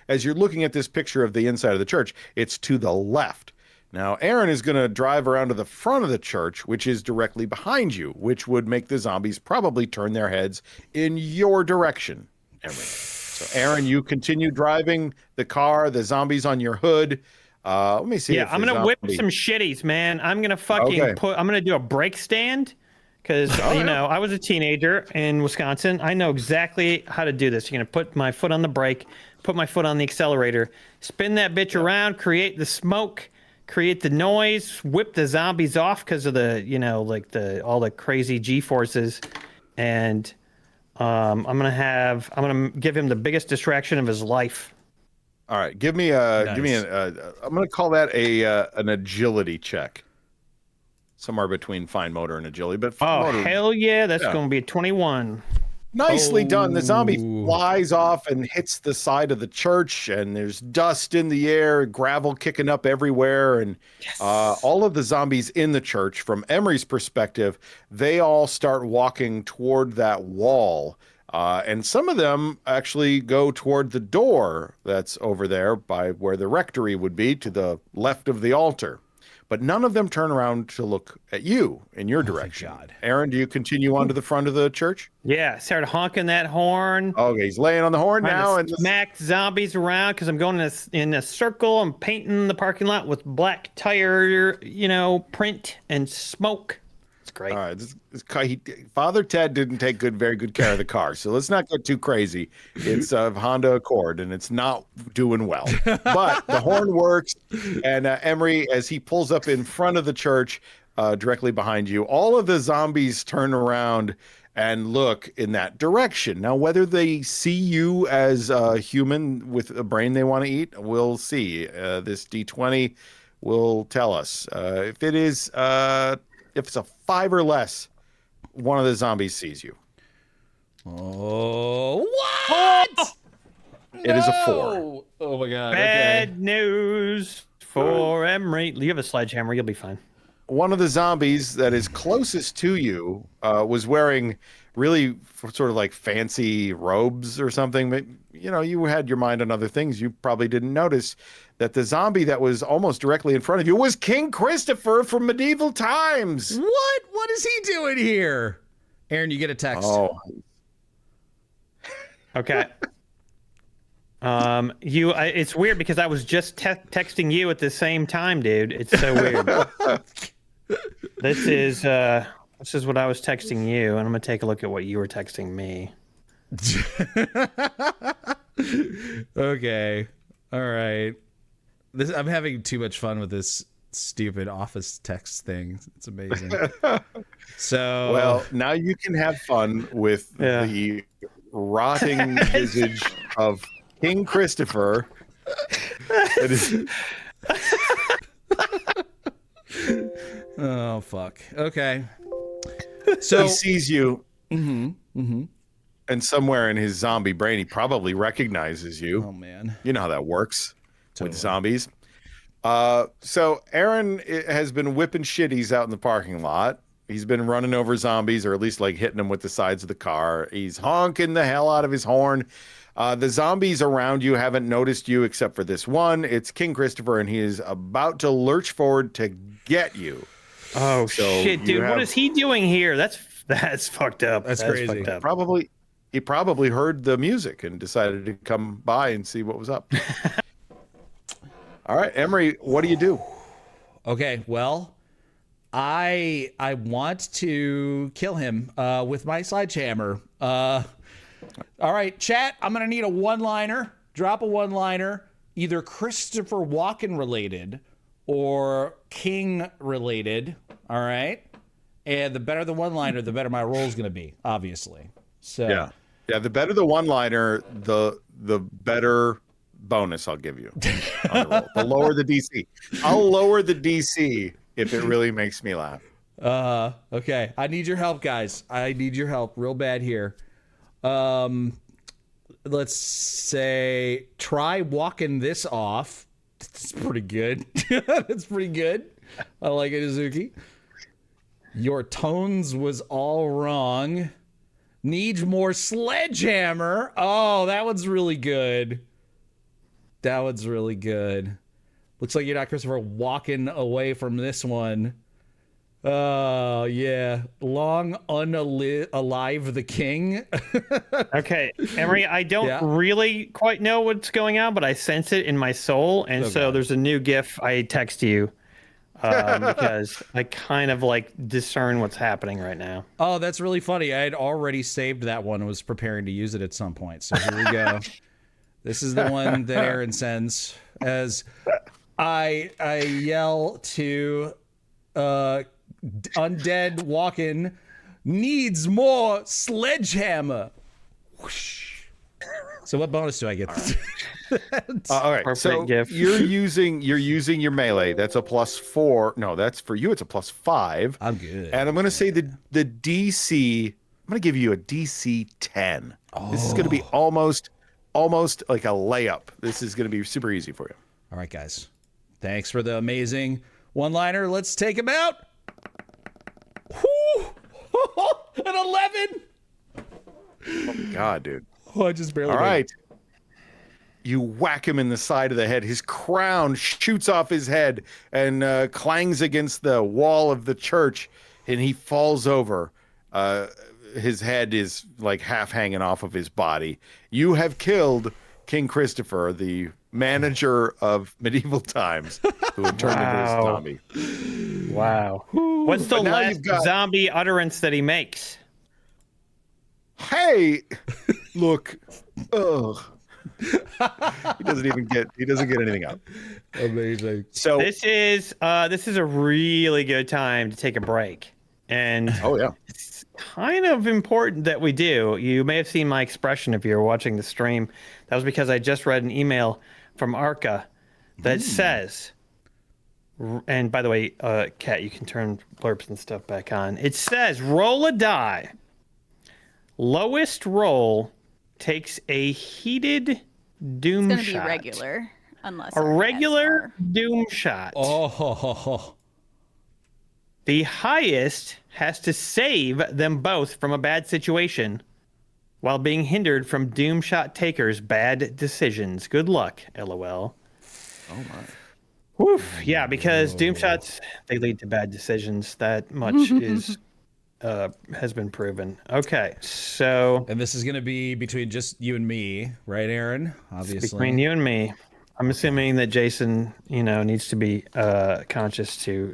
as you're looking at this picture of the inside of the church, it's to the left. Now, Aaron is going to drive around to the front of the church, which is directly behind you, which would make the zombies probably turn their heads in your direction, Emre. So, Aaron, you continue driving the car, the zombies on your hood. Let me see. Yeah, I'm going to whip some shitties, man. I'm going to fucking I'm going to do a brake stand because, I was a teenager in Wisconsin. I know exactly how to do this. You're going to put my foot on the brake, put my foot on the accelerator, spin that bitch around, create the smoke, create the noise, whip the zombies off because of the, all the crazy G-forces. And I'm going to give him the biggest distraction of his life. All right, I'm going to call that an agility check. Somewhere between fine motor and agility, but motor, hell yeah, that's going to be a 21. Nicely done. The zombie flies off and hits the side of the church, and there's dust in the air, gravel kicking up everywhere, and all of the zombies in the church, from Emery's perspective, they all start walking toward that wall. And some of them actually go toward the door that's over there by where the rectory would be, to the left of the altar. But none of them turn around to look at you in your direction. God. Aaron, do you continue on to the front of the church? Yeah, start honking that horn. Okay, he's laying on the horn now. And smack zombies around because I'm going in a circle. I'm painting the parking lot with black tire, print and smoke. It's great. All right, Father Ted didn't take very good care of the car, so let's not get too crazy. It's a Honda Accord, and it's not doing well. But the horn works, and Emery, as he pulls up in front of the church, directly behind you, all of the zombies turn around and look in that direction. Now, whether they see you as a human with a brain they want to eat, we'll see. This D20 will tell us. If it's a 5 or less, one of the zombies sees you. Oh, what? It is a 4. Oh my God. Bad news for Emery. You have a sledgehammer. You'll be fine. One of the zombies that is closest to you was wearing really sort of like fancy robes or something. But, you had your mind on other things. You probably didn't notice that the zombie that was almost directly in front of you was King Christopher from medieval times. What? What is he doing here? Aaron, you get a text. Oh. Okay. It's weird because I was just texting you at the same time, dude. It's so weird. This is what I was texting you, and I'm gonna take a look at what you were texting me. Okay. All right. I'm having too much fun with this stupid office text thing. It's amazing. So well, now you can have fun with the rotting visage of King Christopher. Oh fuck. Okay. So he sees you, and somewhere in his zombie brain, he probably recognizes you. Oh man. You know how that works Totally. with zombies. So Aaron has been whipping shitties out in the parking lot. He's been running over zombies, or at least like hitting them with the sides of the car. He's honking the hell out of his horn. The zombies around you haven't noticed you except for this one. It's King Christopher, and he is about to lurch forward to get you. Oh So shit, you dude! have- What is he doing here? That's fucked up. That's crazy. Fucked up. He probably heard the music and decided to come by and see what was up. All right, Emre, what do you do? Okay, well, I want to kill him with my sledgehammer. All right, chat, I'm gonna need a one-liner. Drop a one-liner, either Christopher Walken related or King related. All right, and the better the one-liner, the better my roll's gonna be, obviously. So Yeah. The better the one-liner, the better bonus I'll give you on the roll. The lower the DC. I'll lower the DC if it really makes me laugh. Okay, I need your help, guys. I need your help real bad here. Let's say try walking this off. It's pretty good. That's pretty good. I like it, Izuki. Your tones was all wrong. Needs more sledgehammer. Oh, that one's really good. That one's really good. Looks like you're not Christopher walking away from this one. Oh, yeah. Long unalive the king. Okay, Emery, I don't really quite know what's going on, but I sense it in my soul, and so there's a new GIF I text you because I kind of like discern what's happening right now. Oh, that's really funny. I had already saved that one and was preparing to use it at some point. So here we go. This is the one that Aaron sends as I yell to undead walking, needs more sledgehammer. Whoosh. So what bonus do I get? All right. So GIF. you're using your melee. That's a +4. No, that's for you. It's a +5. I'm good. And I'm going to say the DC. I'm going to give you a DC 10. This is going to be almost like a layup. This is going to be super easy for you. All right, guys. Thanks for the amazing one-liner. Let's take him out. Whew. An 11. Oh my God, dude. Oh, I just barely. All right. You whack him in the side of the head. His crown shoots off his head and clangs against the wall of the church, and he falls over. His head is like half hanging off of his body. You have killed King Christopher, the manager of medieval times, who had turned into a zombie. Wow. What's the But now last you've got- zombie utterance that he makes? Hey, look. Ugh. He doesn't get anything out. Amazing. So This is a really good time to take a break. And oh yeah. it's kind of important that we do. You may have seen my expression if you were watching the stream. That was because I just read an email from Arca that says, and by the way, Kat, you can turn blurbs and stuff back on. It says, roll a die. Lowest roll takes a heated doom It's gonna shot. be regular, unless A our ads regular are. doom shot. Oh. The highest has to save them both from a bad situation while being hindered from doom shot takers' bad decisions. Good luck, LOL. Oh my. Woof. Yeah, because doom shots, they lead to bad decisions. That much is has been proven. Okay, so And this is going to be between just you and me, right, Aaron? Obviously. between you and me, I'm assuming that Jason, needs to be conscious to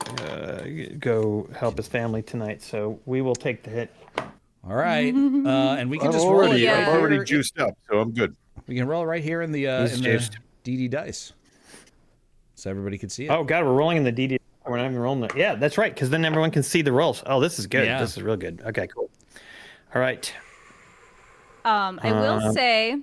go help his family tonight. So we will take the hit. All right. And we can I'm just roll it Yeah. right already here. juiced up, so I'm good. We can roll it right here in the He's juiced. DD dice. So everybody can see it. Oh God, we're rolling in the DD. We're not even rolling it. Yeah, that's right, because then everyone can see the rolls. Oh, this is good. Yeah. This is real good. Okay, cool. All right. I will say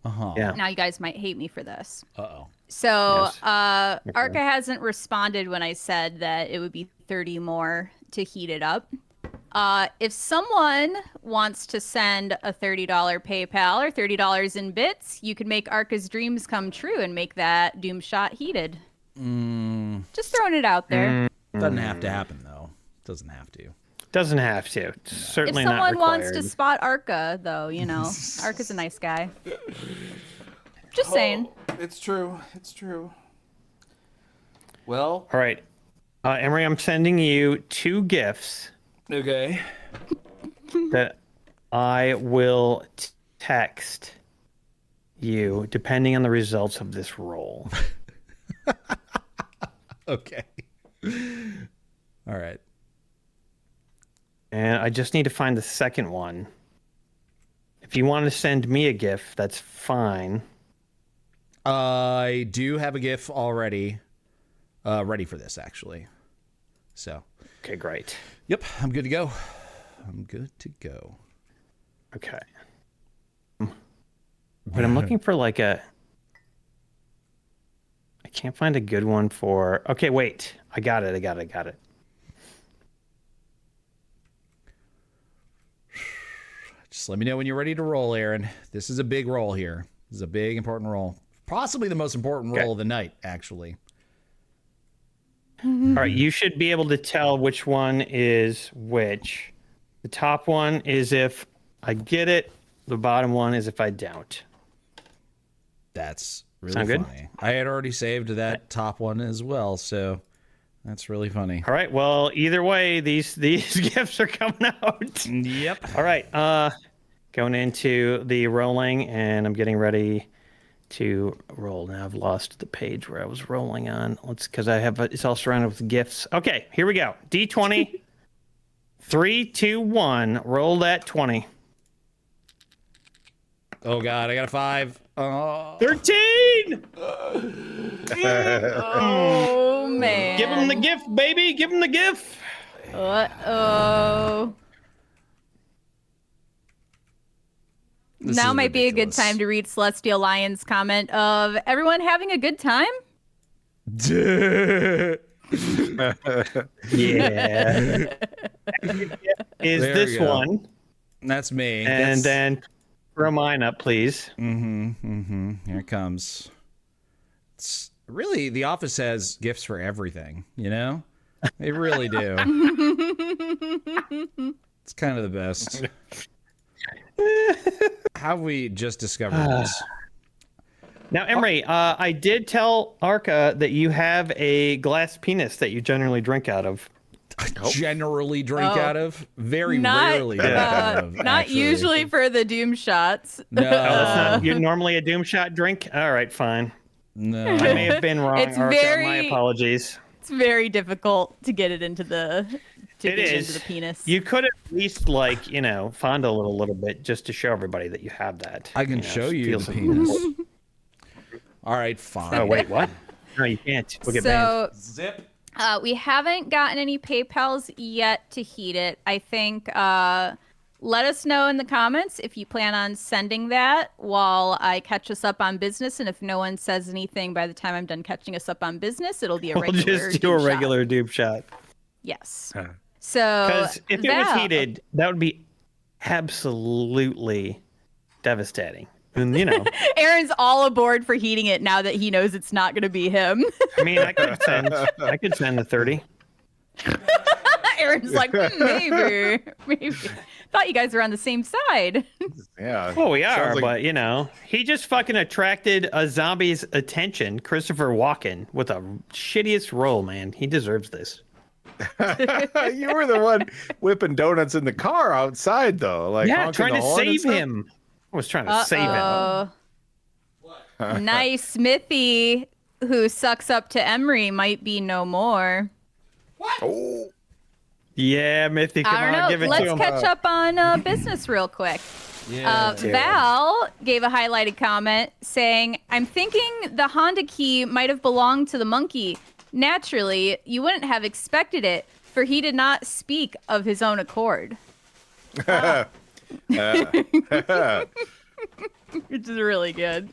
Yeah. Now you guys might hate me for this. Uh-oh. So Yes. Arca hasn't responded when I said that it would be 30 more to heat it up. If someone wants to send a $30 PayPal or $30 in bits, you could make Arca's dreams come true and make that Doom shot heated. Just throwing it out there. Doesn't have to happen, though. Doesn't have to. Doesn't have to. It's certainly If not someone required. wants to spot Arca, though, you know, Arca's a nice guy. Just saying. It's true. It's true. Well. All right. Emery, I'm sending you 2 gifts Okay. that I will text you depending on the results of this roll. Okay. All right. And I just need to find the second one. If you want to send me a gift, that's fine. I do have a GIF already ready for this, actually. So. Okay, great. Yep, I'm good to go. I'm good to go. Okay. But I'm looking for like a... I can't find a good one for... Okay, wait. I got it. Just let me know when you're ready to roll, Aaron. This is a big roll here. This is a big, important roll. Possibly the most important roll of the night, actually. All right, you should be able to tell which one is which. The top one is if I get it. The bottom one is if I don't. That's really Sound good? funny. I had already saved that top one as well, so that's really funny. All right, well, either way, these gifts are coming out. Yep. All right, going into the rolling, and I'm getting ready to roll. Now I've lost the page where I was rolling on. Because I have it's all surrounded with gifts. Okay, here we go. D20. 3, 2, 1. Roll that 20. Oh God, I got a 5. 13. Oh, man. Give him the gift, baby. Give him the gift. Uh-oh. This Now is might be a good ridiculous. time to read Celestial Lion's comment of everyone having a good time. Yeah. Is There this we go. one? That's me. And then throw mine up, please. Here it comes. It's really, The Office has gifts for everything, you know? They really do. It's kind of the best. How have we just discovered this? Now, Emre, I did tell Arca that you have a glass penis that you generally drink out of. Generally drink out of? Very Not, rarely drink out of. Not actually. usually for the Doom shots. No. Oh, that's not you normally a Doom shot drink? All right, fine. No. I may have been wrong, It's Arca. very- My apologies. It's very difficult to get it into the It is. into the penis. You could at least, like, fondle it a little bit just to show everybody that you have that. I can show you feels the penis. All right, fine. Oh, wait, what? No, you can't. We'll get banned. Zip. We haven't gotten any PayPals yet to heat it. I think let us know in the comments if you plan on sending that while I catch us up on business. And if no one says anything by the time I'm done catching us up on business, it'll be a We'll regular just do a Doom shot. regular Doom shot. Yes. So Because if it was Val- heated, that would be absolutely devastating. And, Aaron's all aboard for heating it now that he knows it's not going to be him. I mean, I could send the 30. Aaron's like, maybe. Thought you guys were on the same side. Yeah. Well, we are, Sounds like- but, he just fucking attracted a zombie's attention, Christopher Walken, with a shittiest role, man. He deserves this. You were the one whipping donuts in the car outside, though. Like Yeah, honking trying the to horn and save stuff? him. I was trying to save him. Nice Smithy, who sucks up to Emery, might be no more. Oh, Yeah, Mythy, come I don't on, know. give it Let's to him. catch up on business real quick. Yeah. Val gave a highlighted comment saying, I'm thinking the Honda key might have belonged to the monkey. Naturally, you wouldn't have expected it, for he did not speak of his own accord. which is really good.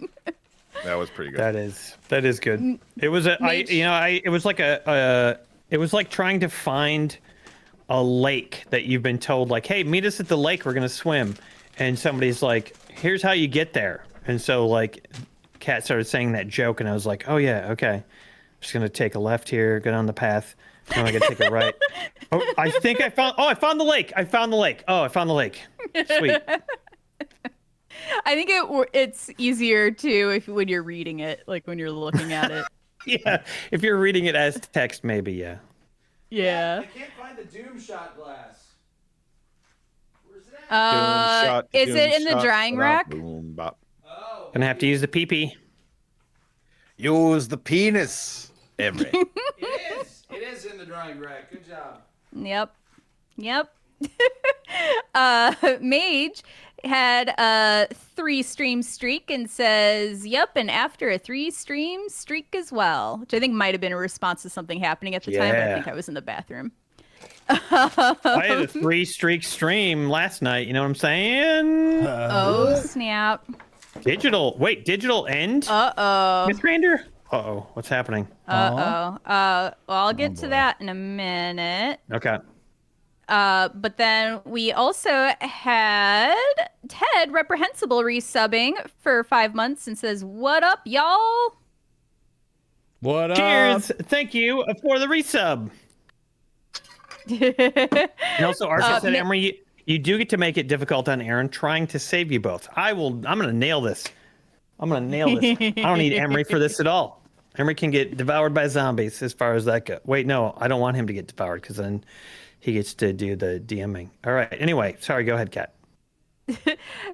That was pretty good. That is good. It was it was like it was like trying to find a lake that you've been told, like, hey, meet us at the lake, we're gonna swim, and somebody's like, here's how you get there. And so like Kat started saying that joke, and I was like, oh yeah, okay, I'm just gonna take a left here, go down the path, now I gotta take a right. Oh, I think I found the lake. Oh, I found the lake. Sweet. I think it's easier too when you're reading it, like when you're looking at it. Yeah, if you're reading it as text, maybe, yeah. Yeah. I can't find the Doom shot glass. Where's it at? Is it in the drying rack? Boom, bop. Oh. Gonna have to use the pee-pee. Use the penis, Emre. It is in the drying rack. Good job. Yep. Mage had a 3-stream streak and says, yep, and after a 3-stream streak as well, which I think might have been a response to something happening at the time, but I think I was in the bathroom. I had a 3-streak stream last night, you know what I'm saying? Oh, snap. Digital end? Uh-oh. Miss Grander? Uh-oh, what's happening? Uh-oh. Well, I'll get to that in a minute. Okay. But then we also had Ted Reprehensible resubbing for 5 months and says, what up, y'all? What up? Cheers! Thank you for the resub. And also, Arca said, Emery, you do get to make it difficult on Aaron, trying to save you both. I'm gonna nail this. I don't need Emery for this at all. Emery can get devoured by zombies as far as that goes. Wait, no, I don't want him to get devoured because then he gets to do the DMing. All right. Anyway, sorry. Go ahead, Kat.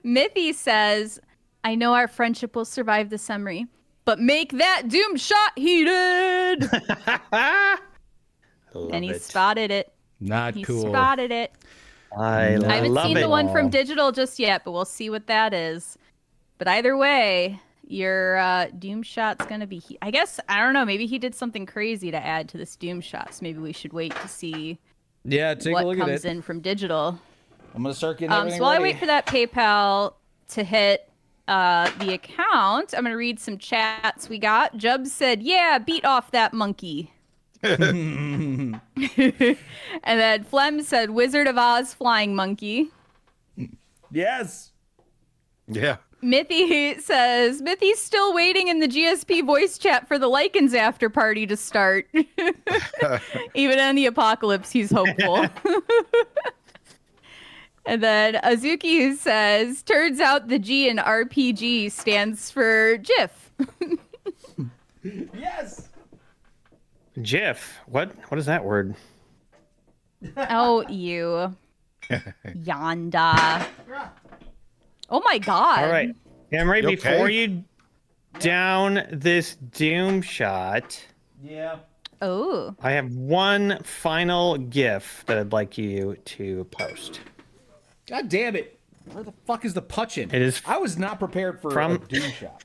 Mithy says, I know our friendship will survive the summary, but make that Doom shot heated. And he spotted it. Not He cool. spotted it. I haven't love seen it. the one from digital just yet, but we'll see what that is. But either way, your Doom shot's gonna be. I guess I don't know. Maybe he did something crazy to add to this Doom shot. So maybe we should wait to see. Yeah, take a what look at comes it. in from digital. I'm gonna start getting everything So while ready. I wait for that PayPal to hit the account, I'm gonna read some chats we got. Jub said, "Yeah, beat off that monkey." And then Flem said, "Wizard of Oz flying monkey." Yes. Yeah. Mithy says, Mithy's still waiting in the GSP voice chat for the Lycans after party to start. Even in the apocalypse, he's hopeful. And then Azuki says, turns out the G in RPG stands for GIF. Yes. GIF. What is that word? Oh, you. Yanda. Oh my god. All right. Emery, You before okay? you down this Doom shot, Yeah. Oh. I have one final GIF that I'd like you to post. God damn it. Where the fuck is the Putchin? It is I was not prepared for from- a Doom shot.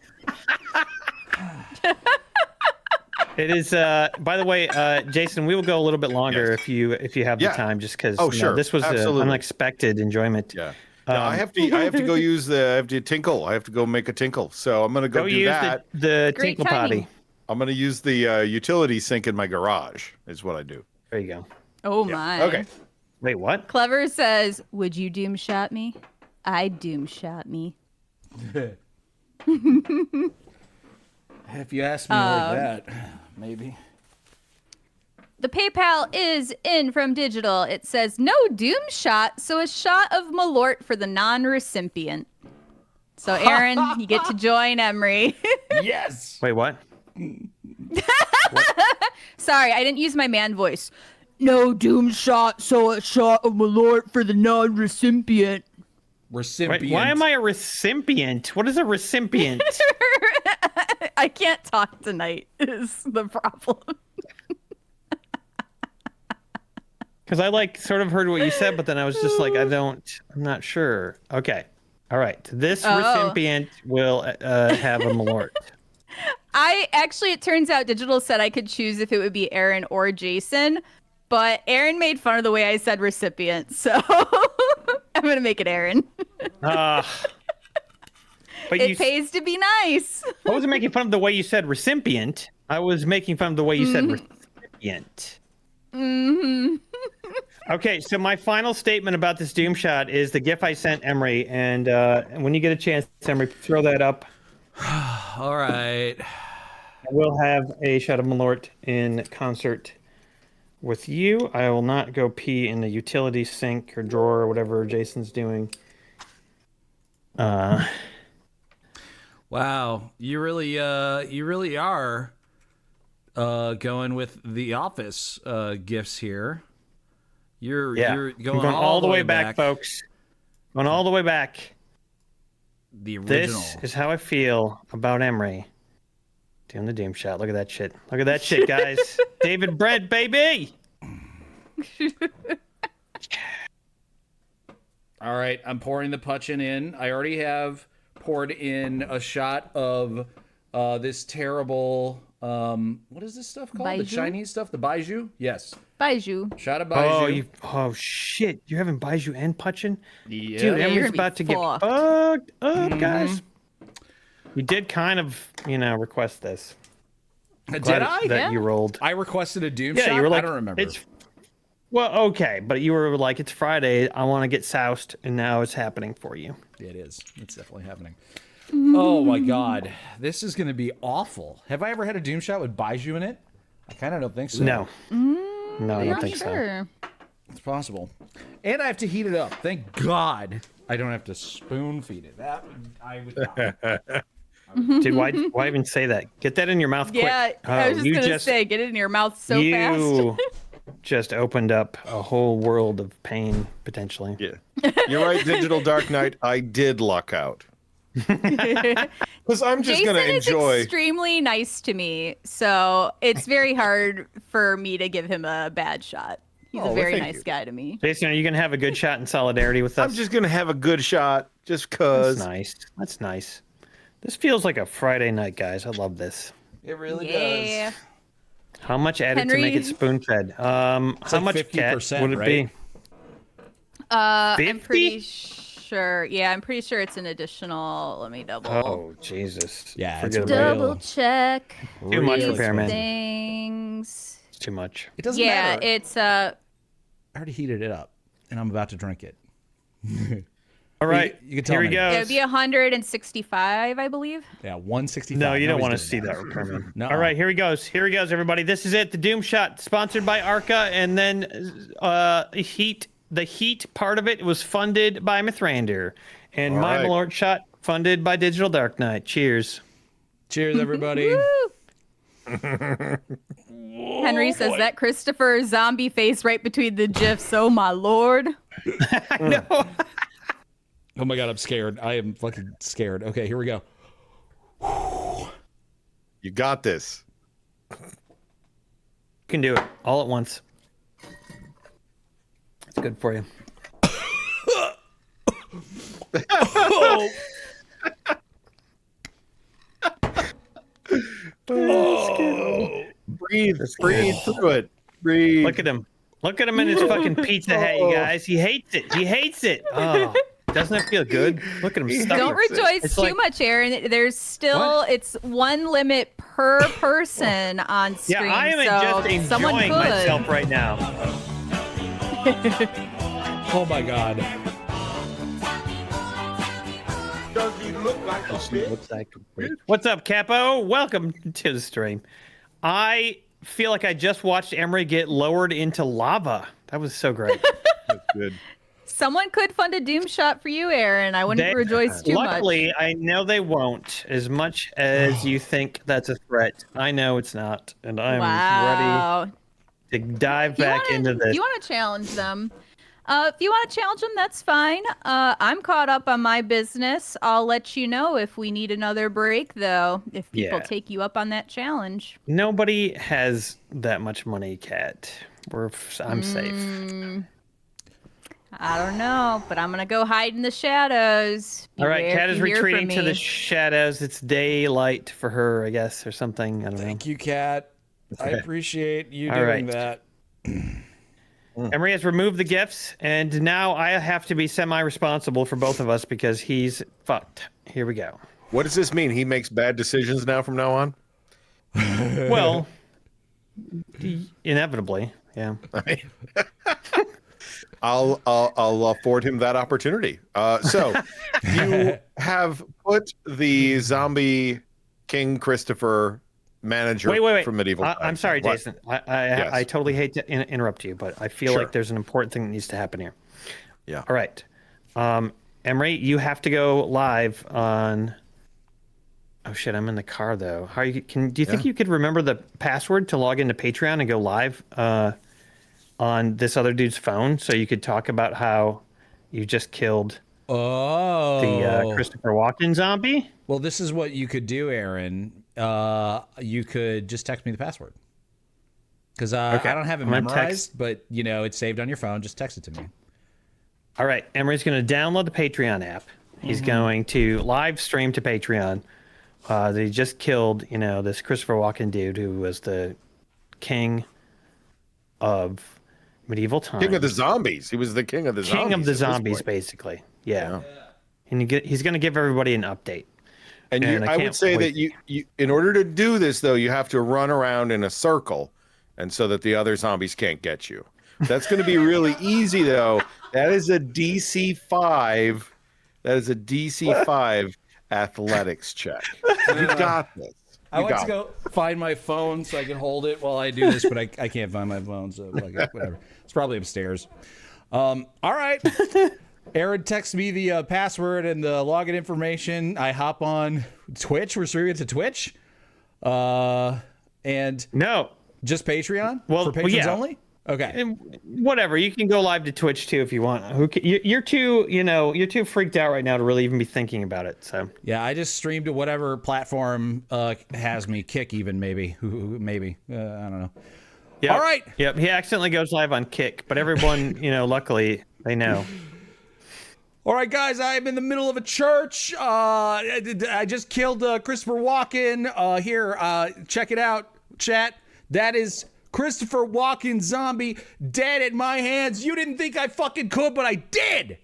It is, by the way, Jason, we will go a little bit longer if you have Yeah. the time, just because sure. this was an Absolutely. unexpected enjoyment. Yeah. No, I have to go use I have to tinkle. I have to go make a tinkle. So I'm gonna go do use that. the Great tinkle timing. potty. I'm gonna use the utility sink in my garage. Is what I do. There you go. Oh my. Okay. Wait, what? Clever says, would you doom shot me? I doom shot me. If you ask me like that, maybe. The PayPal is in from digital. It says, no doom shot, so a shot of Malort for the non-recipient. So Aaron, you get to join Emery. Yes. Wait, what? Sorry, I didn't use my man voice. No doom shot, so a shot of Malort for the non-recipient. Recipient. Wait, why am I a recipient? What is a recipient? I can't talk tonight is the problem. Because I sort of heard what you said, but then I was just like, I'm not sure. Okay. All right. This recipient will have a Malort. It turns out digital said I could choose if it would be Aaron or Jason, but Aaron made fun of the way I said recipient, so I'm going to make it Aaron. But It pays to be nice. I wasn't making fun of the way you said recipient. I was making fun of the way you said recipient. Mm-hmm. Okay, so my final statement about this Doom shot is the GIF I sent Emre, and when you get a chance, Emre, throw that up. All right. We'll have a Shadow Malort in concert with you. I will not go pee in the utility sink or drawer or whatever Jason's doing. Wow, you really are going with the Office gifts here. You're going all the way back, folks. Going all the way back. The original. This is how I feel about Emre doing the Doom shot. Look at that shit. Look at that shit, guys. David Brent, baby. All right, I'm pouring the Puchin in. I already have poured in a shot of this terrible, what is this stuff called? The Baijiu? Chinese stuff? The Baijiu? Yes. Baijiu. Shot of Baijiu. Oh shit. You're having Baijiu and Puchin? Yeah. Dude, you're Emre's gonna be about to get fucked. fucked up, guys. You did kind of, request this. Did Glad I? that you rolled. I requested a Doom Yeah, shot? you were like, I don't remember. Well, okay, but you were like, it's Friday, I want to get soused, and now it's happening for you. It is. It's definitely happening. Oh my god. This is going to be awful. Have I ever had a Doom shot with Baijiu in it? I kind of don't think so. No. No, I don't Not think so. sure. It's possible. And I have to heat it up. Thank God I don't have to spoon feed it. I would die. Dude, why even say that? Get that in your mouth quick. Yeah, I was just you gonna say, get it in your mouth so fast. You just opened up a whole world of pain, potentially. Yeah. You're right, Digital Dark Knight. I did luck out. Because I'm just Jason going to enjoy. is extremely nice to me, so it's very hard for me to give him a bad shot. He's Oh, a very thank nice you. guy to me. Jason, are you going to have a good shot in solidarity with us? I'm just going to have a good shot just because. That's nice. That's nice. This feels like a Friday night, guys. I love this. It really Yeah. does. How much added to Henry- make it spoon-fed? How like much, Cat, 50%, would it be? right? I'm 50? pretty sure. Yeah, I'm pretty sure it's an additional. Let me double. Oh, Jesus. Yeah, it's Forget about it. Double check Too much these repairman. things. It's too much. It doesn't Yeah, matter. it's I already heated it up, and I'm about to drink it. All right, you can tell here we me. go. it would be 165, I believe. Yeah, 165. No, you don't want to Nobody's see doing that, repairman. No. All right, here he goes. Here he goes, everybody. This is it. The Doom Shot, sponsored by Arca, and then Heat. The Heat part of it was funded by Mithrander, and All my right. Malort Shot funded by Digital Dark Knight. Cheers. Cheers, everybody. Henry says that Christopher zombie face right between the gifs. Oh my lord. I know. Oh my god, I'm scared. I am fucking scared. Okay, here we go. You got this. You can do it all at once. It's good for you. Breathe through it. Breathe. Look at him. Look at him in his fucking pizza hat, you guys. He hates it. He hates it. Oh, doesn't it feel good? Look at him stuffing. Don't rejoice It's too like- much, Aaron. There's still it's one limit per person on Yeah, screen. I am so just someone enjoying could. myself right now. Oh my god. What's up, Capo? Welcome to the stream. I feel like I just watched Emre get lowered into lava. That was so great. That's good. Someone could fund a Doom shot for you, Aaron. I wouldn't rejoice too Luckily, much. I know they won't. As much as you think that's a threat, I know it's not, and I'm Wow. ready to dive back into this. You want to challenge them? If you want to challenge them, that's fine. I'm caught up on my business. I'll let you know if we need another break, though. If people Yeah. take you up on that challenge. Nobody has that much money, Cat. I'm safe. I don't know, but I'm gonna go hide in the shadows. All right, Beware Cat if is you hear from retreating to me. the shadows. It's daylight for her, I guess, or something. I don't know. Thank you, Kat. I appreciate you All doing right. that. Emery has removed the gifts, and now I have to be semi-responsible for both of us because he's fucked. Here we go. What does this mean? He makes bad decisions now from now on? Well, inevitably, yeah. I mean, I'll afford him that opportunity. So you have put the zombie King Christopher manager Wait. from medieval times. I'm sorry, What? Jason. I totally hate to interrupt you, but I feel Sure. like there's an important thing that needs to happen here. Yeah. All right. Emre, you have to go live on. Oh shit! I'm in the car though. How do you think you could remember the password to log into Patreon and go live on this other dude's phone so you could talk about how you just killed the Christopher Walken zombie? Well, this is what you could do, Aaron. You could just text me the password. Because I don't have it memorized, but, you know, it's saved on your phone. Just text it to me. All right. Emery's going to download the Patreon app. He's going to live stream to Patreon. They just killed, you know, this Christopher Walken dude who was the king of medieval times. King of the zombies. He was the king of the zombies. King of the zombies, basically. Yeah. And he's going to give everybody an update. And I would say that you, in order to do this, though, you have to run around in a circle, and so that the other zombies can't get you. That's going to be really easy, though. That is a DC 5. That is a DC 5 athletics check. You got this. I went to go find my phone so I can hold it while I do this, but I can't find my phone, so whatever. It's probably upstairs. All right. Aaron texts me the password and the login information. I hop on Twitch. We're streaming to Twitch. And no, just Patreon? For patrons only? Okay. Whatever. You can go live to Twitch too if you want. You're too freaked out right now to really even be thinking about it. So yeah, I just streamed to whatever platform has me. Kick even maybe. Maybe. I don't know. Yep. All right. Yep. He accidentally goes live on Kick, but everyone, luckily they know. All right, guys, I'm in the middle of a church. I just killed Christopher Walken. Here, check it out, chat. That is Christopher Walken zombie dead at my hands. You didn't think I fucking could, but I did.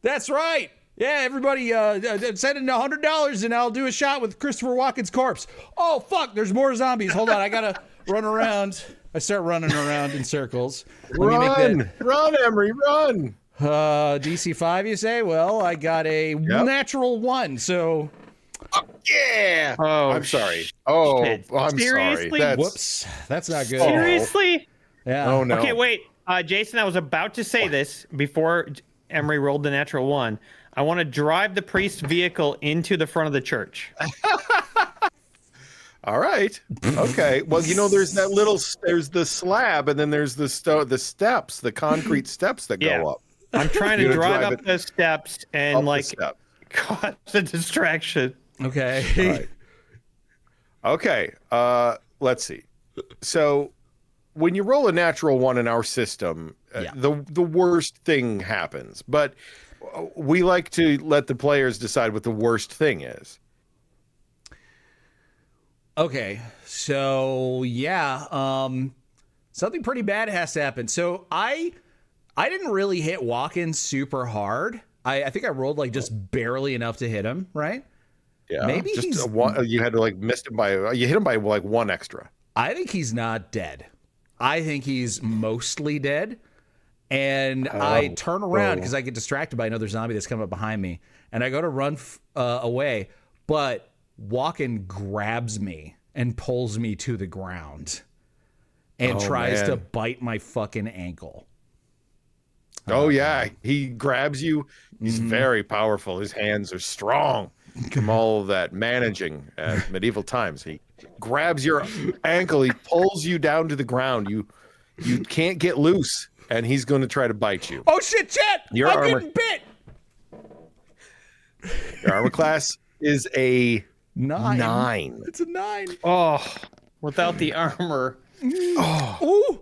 That's right. Yeah, everybody send in $100 and I'll do a shot with Christopher Walken's corpse. Oh, fuck, there's more zombies. Hold on, I gotta run around. I start running around in circles. Run, Emery, run. DC 5, you say? Well, I got a natural 1, so... Yeah! Oh, I'm sorry. Oh, I'm seriously? sorry. Whoops. That's not good. Seriously? Yeah. Oh, no. Okay, wait. Jason, I was about to say this before Emery rolled the natural 1. I want to drive the priest's vehicle into the front of the church. All right. Okay. Well, there's there's the slab, and then there's the steps, the concrete steps that go up. I'm trying to drive up those steps and cause a distraction. Okay. All right. Okay. Let's see. So when you roll a natural 1 in our system, the worst thing happens. But we like to let the players decide what the worst thing is. Okay. So, something pretty bad has to happen. So I didn't really hit Walken super hard. I think I rolled just barely enough to hit him, right? Yeah. Maybe just you had to miss him by you hit him by 1 extra. I think he's not dead. I think he's mostly dead. And I turn around because I get distracted by another zombie that's coming up behind me, and I go to run away, but Walken grabs me and pulls me to the ground and tries to bite my fucking ankle. Oh, yeah. He grabs you. He's very powerful. His hands are strong from all of that managing at medieval times. He grabs your ankle. He pulls you down to the ground. You can't get loose, and he's going to try to bite you. Oh, shit, chat! I'm getting bit! Your armor class is a 9. It's a 9. Oh, without the armor. Ooh.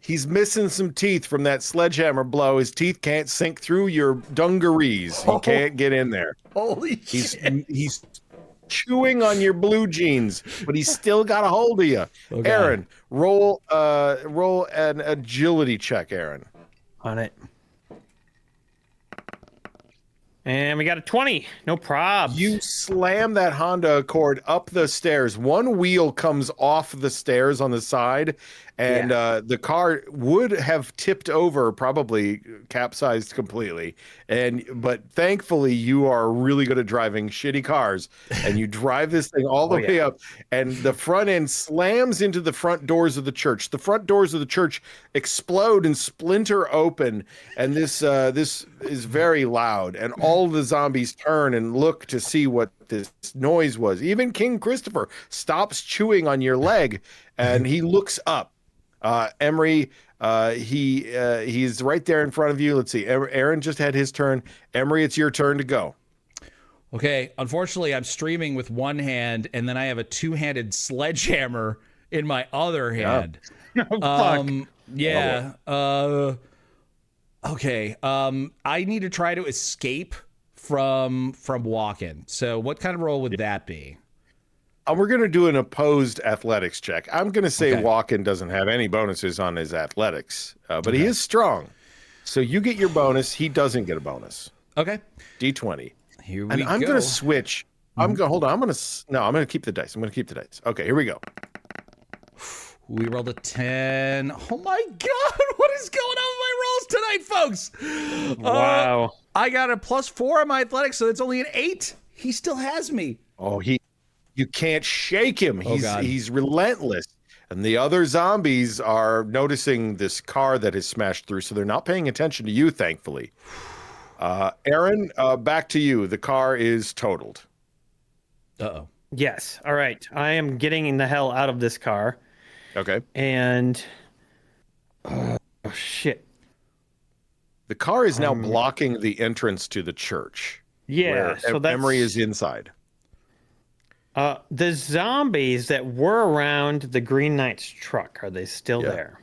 He's missing some teeth from that sledgehammer blow. His teeth can't sink through your dungarees. He can't get in there. Holy shit. He's chewing on your blue jeans, but he's still got a hold of you. Okay. Aaron, roll an agility check, Aaron. On it. And we got a 20. No probs. You slam that Honda Accord up the stairs. One wheel comes off the stairs on the side, and the car would have tipped over, probably capsized completely. But thankfully, you are really good at driving shitty cars, and you drive this thing all the way up, and the front end slams into the front doors of the church. The front doors of the church explode and splinter open, and this is very loud, and all the zombies turn and look to see what this noise was. Even King Christopher stops chewing on your leg, and he looks up. Emre, he's right there in front of you. Let's see. Aaron just had his turn. Emre, it's your turn to go. Okay. Unfortunately, I'm streaming with one hand, and then I have a two-handed sledgehammer in my other hand. Oh, fuck. Yeah. Okay. I need to try to escape from walking. So what kind of roll would that be? We're going to do an opposed athletics check. I'm going to say Walken doesn't have any bonuses on his athletics, but he is strong. So you get your bonus. He doesn't get a bonus. Okay. D20. Here we and go. I'm going to switch. I'm going to hold on. I'm going to keep the dice. I'm going to keep the dice. Okay, here we go. We rolled a 10. Oh my God. What is going on with my rolls tonight, folks? Wow. I got a +4 on my athletics, so it's only an 8. He still has me. Oh, you can't shake him. God. He's relentless. And the other zombies are noticing this car that is smashed through, so they're not paying attention to you, thankfully. Aaron, back to you. The car is totaled. Uh-oh. Yes. All right. I am getting the hell out of this car. Okay. And oh shit. The car is now blocking the entrance to the church. Yeah. So that's Emre is inside. The zombies that were around the Green Knight's truck, are they still there?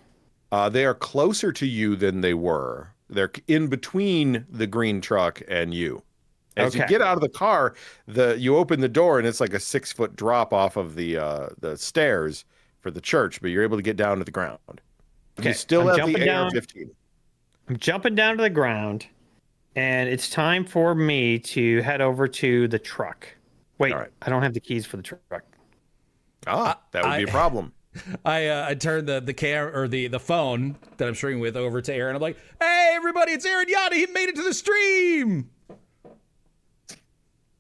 They are closer to you than they were. They're in between the green truck and you. As you get out of the car, you open the door and it's like a 6-foot drop off of the stairs for the church, but you're able to get down to the ground. Okay. You still have the down. AR-15. I'm jumping down to the ground, and it's time for me to head over to the truck. Wait, I don't have the keys for the truck. That would be a problem. I turned the camera or the phone that I'm streaming with over to Aaron. I'm like, hey everybody, it's Aaron Yada. He made it to the stream.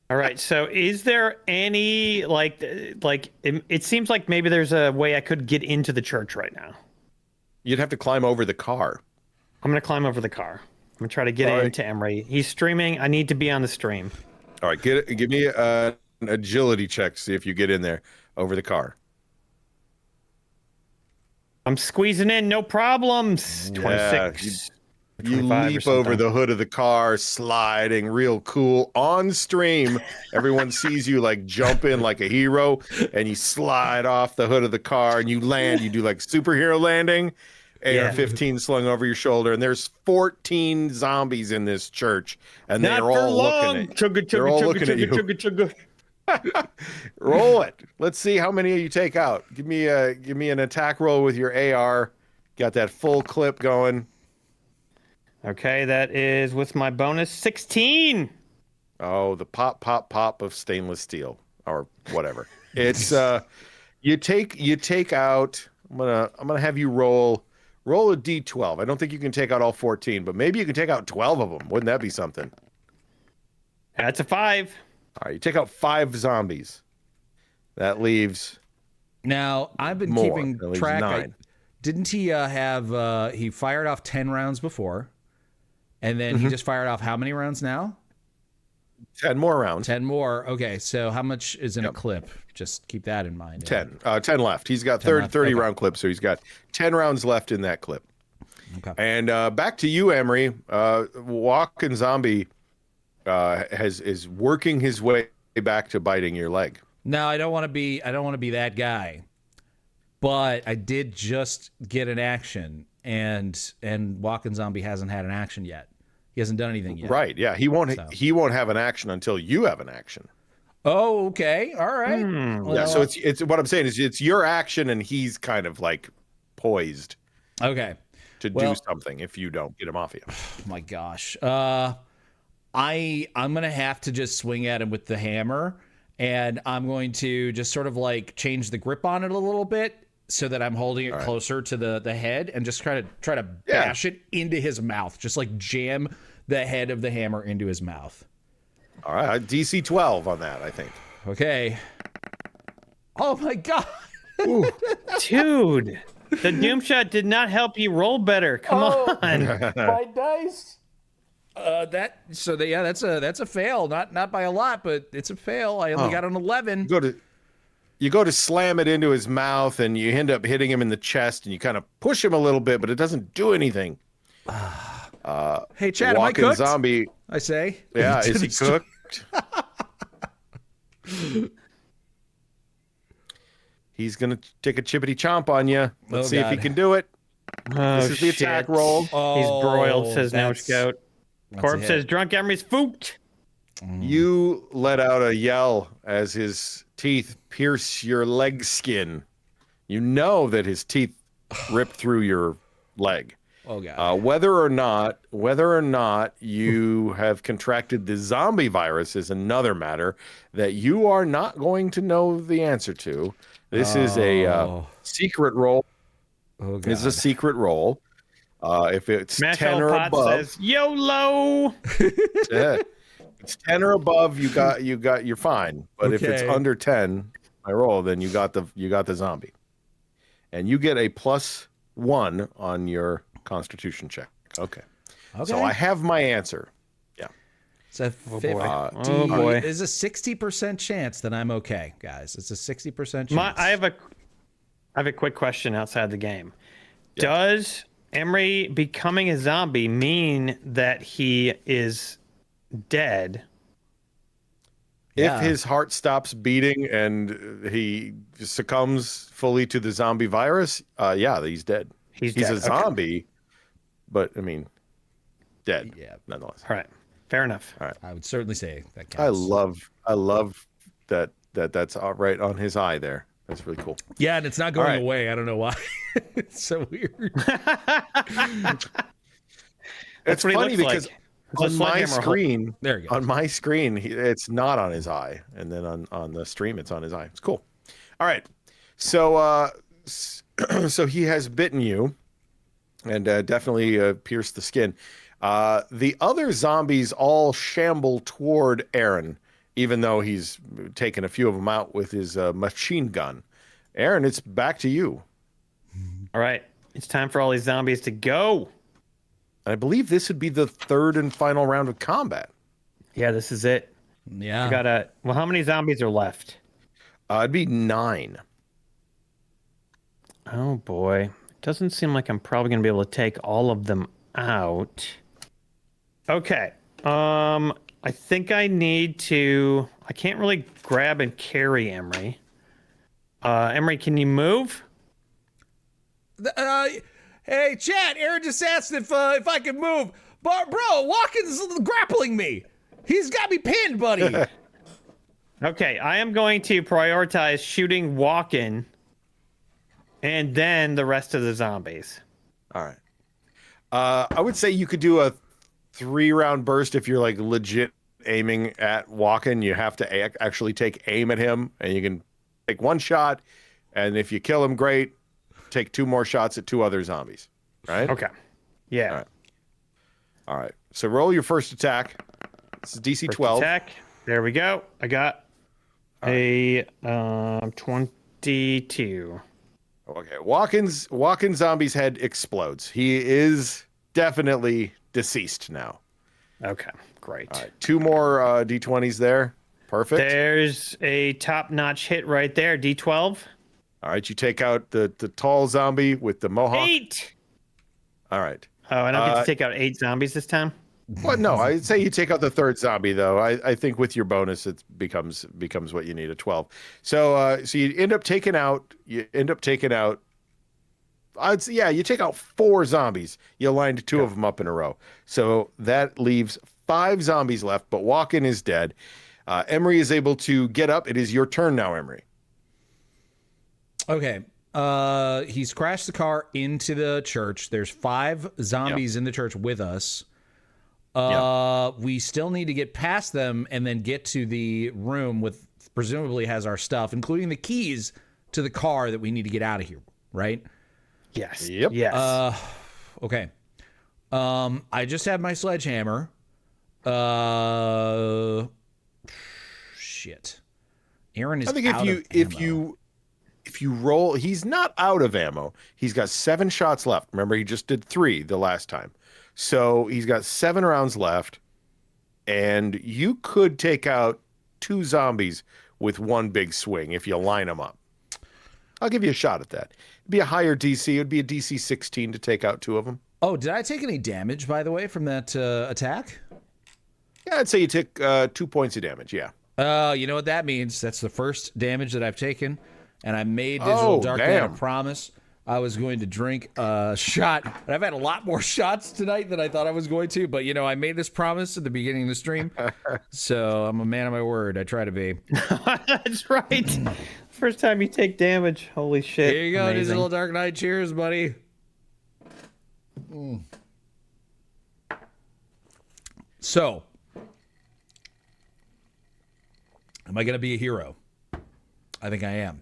All right. So is there any it seems like maybe there's a way I could get into the church right now. You'd have to climb over the car. I'm going to climb over the car. I'm going to try to get into Emre. He's streaming. I need to be on the stream. All right. Give me an agility check. See if you get in there over the car. I'm squeezing in. No problems. 26. You leap over the hood of the car, sliding real cool on stream. Everyone sees you like jump in like a hero, and you slide off the hood of the car and you land. You do like superhero landing, AR-15 slung over your shoulder, and there's 14 zombies in this church, and they're all looking at you. They're all looking at you. Roll it. Let's see how many you take out. Give me an attack roll with your AR. Got that full clip going. Okay, that is with my bonus 16. Oh, the pop of stainless steel or whatever. It's you take out. I'm gonna have you roll a D12. I don't think you can take out all 14, but maybe you can take out 12 of them. Wouldn't that be something? That's a 5. All right, you take out 5 zombies. That leaves. Now I've been more. keeping That leaves track. 9. Didn't he have? He fired off 10 rounds before. And then he just fired off how many rounds now? 10 more rounds. 10 more. Okay, so how much is in a clip? Just keep that in mind. 10. 10 left. He's got 30 round clips, so he's got 10 rounds left in that clip. Okay. And back to you, Emre. Walking Zombie is working his way back to biting your leg. No, I don't want to be that guy. But I did just get an action, and Walking Zombie hasn't had an action yet. He hasn't done anything yet. Right? Yeah, he won't have an action until you have an action. Oh, okay. All right. Well, yeah. So it's what I'm saying is it's your action, and he's kind of like poised. Okay. To do something if you don't get him off you. Oh my gosh. I'm gonna have to just swing at him with the hammer, and I'm going to just sort of like change the grip on it a little bit so that I'm holding it closer to the head, and just try to bash it into his mouth, just like jam the head of the hammer into his mouth. All right, DC 12 on that, I think. Okay. Oh my god. Dude, the Doom Shot did not help you roll better. Come on. My dice. That's a fail. Not by a lot, but it's a fail. I only got an 11. You go to slam it into his mouth, and you end up hitting him in the chest, and you kind of push him a little bit, but it doesn't do anything. Hey, Chad, am I walking cooked? zombie. I say. Yeah, is he cooked? He's gonna take a chippity chomp on you. Let's see if he can do it. This is the attack roll. He's broiled, says No that's- Scout. Corpse says drunk Emery's fooked. You let out a yell as his teeth pierce your leg skin. You know that his teeth rip through your leg. Oh god. Whether or not you have contracted the zombie virus is another matter that you are not going to know the answer to. This is a secret roll. Oh god. It's a secret roll. If it's Smash 10 or Pot above, says YOLO. it's 10 or above, you're fine. But if it's Okay. under 10, my roll, then you got the zombie, and you get a +1 on your Constitution check. Okay. So I have my answer. Yeah. It's a Oh, boy. There's a 60% chance that I'm okay, guys. It's a 60% chance. I have a quick question outside the game. Does Emery becoming a zombie mean that he is dead? Yeah. If his heart stops beating and he succumbs fully to the zombie virus, yeah, he's dead. He's a dead. Okay. zombie, but I mean, dead. Yeah. Nonetheless. All right. Fair enough. I would certainly say that counts. I love that's right on his eye there. That's really cool. Yeah, and it's not going right. away. I don't know why. It's so weird. It's what he funny looks because like. It's a on my sledgehammer screen, There you go. on my screen, it's not on his eye, and then on the stream, it's on his eye. It's cool. All right, so so he has bitten you, and definitely pierced the skin. The other zombies all shamble toward Aaron, even though he's taken a few of them out with his machine gun. Aaron, it's back to you. All right. It's time for all these zombies to go. I believe this would be the third and final round of combat. Yeah, this is it. Yeah. Well, how many zombies are left? It'd be 9. Oh boy. It doesn't seem like I'm probably going to be able to take all of them out. Okay. I think I can't really grab and carry Emery. Emery, can you move? Hey, Chad, Aaron just asked if I could move. But, bro, Watkins grappling me. He's got me pinned, buddy. Okay, I am going to prioritize shooting Walken and then the rest of the zombies. All right. I would say you could do a 3-round burst if you're like legit aiming at Walken. You have to actually take aim at him, and you can take 1 shot, and if you kill him, great. Take 2 more shots at 2 other zombies. Right? Okay. Yeah. All right. All right. So roll your first attack. This is DC First 12. attack. There we go. I got a 22. Okay. Walken's zombie's head explodes. He is definitely deceased now. Okay, great. All right. 2 more D20s there. Perfect. There's a top-notch hit right there. D12. All right. You take out the tall zombie with the mohawk. 8. All right. Oh, and I get to take out 8 zombies this time? Well, no, I'd say you take out the 3rd zombie, though. I think with your bonus, it becomes what you need, a 12. So you end up taking out. I'd say, yeah, you take out 4 zombies. You lined 2 of them up in a row. So that leaves 5 zombies left, but Walken is dead. Emery is able to get up. It is your turn now, Emery. Okay. He's crashed the car into the church. There's 5 zombies in the church with us. We still need to get past them and then get to the room with presumably has our stuff, including the keys to the car that we need to get out of here, right? Yes. Yep. Yes. Okay. I just have my sledgehammer. Shit. Aaron is I think out of ammo. if you roll, he's not out of ammo. He's got 7 shots left. Remember, he just did 3 the last time. So he's got 7 rounds left, and you could take out 2 zombies with one big swing if you line them up. I'll give you a shot at that. It'd be a higher DC. It'd be a DC 16 to take out 2 of them. Oh, did I take any damage, by the way, from that attack? Yeah, I'd say you took 2 points of damage, yeah. You know what that means? That's the first damage that I've taken, and I made Digital Dark Knight a promise I was going to drink a shot. And I've had a lot more shots tonight than I thought I was going to, but, you know, I made this promise at the beginning of the stream, so I'm a man of my word. I try to be. That's right. First time you take damage. Holy shit. Here you go, Amazing. Digital Dark Knight. Cheers, buddy. So, am I going to be a hero? I think I am.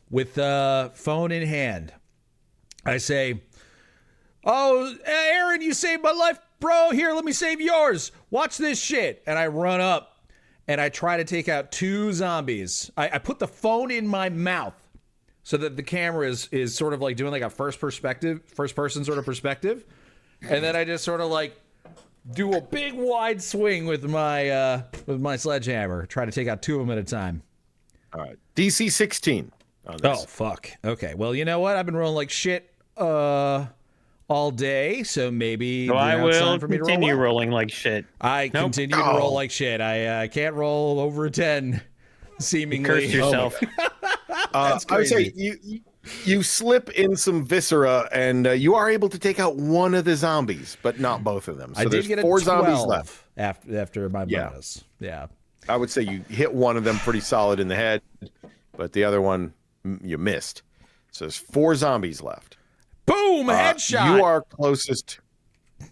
With the phone in hand, I say, "Oh, Aaron, you saved my life, bro. Here, let me save yours. Watch this shit." And I run up and I try to take out 2 zombies. I put the phone in my mouth so that the camera is sort of like doing like a first person sort of perspective. And then I just sort of like do a big wide swing with my sledgehammer, try to take out 2 of them at a time. All right. DC 16 on this. Oh, fuck. Okay. Well, you know what? I've been rolling like shit all day, so maybe So I now it's will time for me to continue roll well. rolling like shit. I continue to roll like shit. I can't roll over a 10, seemingly. Curse yourself. That's I would say crazy. you slip in some viscera, and you are able to take out 1 of the zombies, but not both of them. So I did there's get a 4 12 zombies left. after my Yeah. bonus. Yeah. I would say you hit 1 of them pretty solid in the head, but the other one you missed. So there's 4 zombies left. Boom! Headshot! You are closest.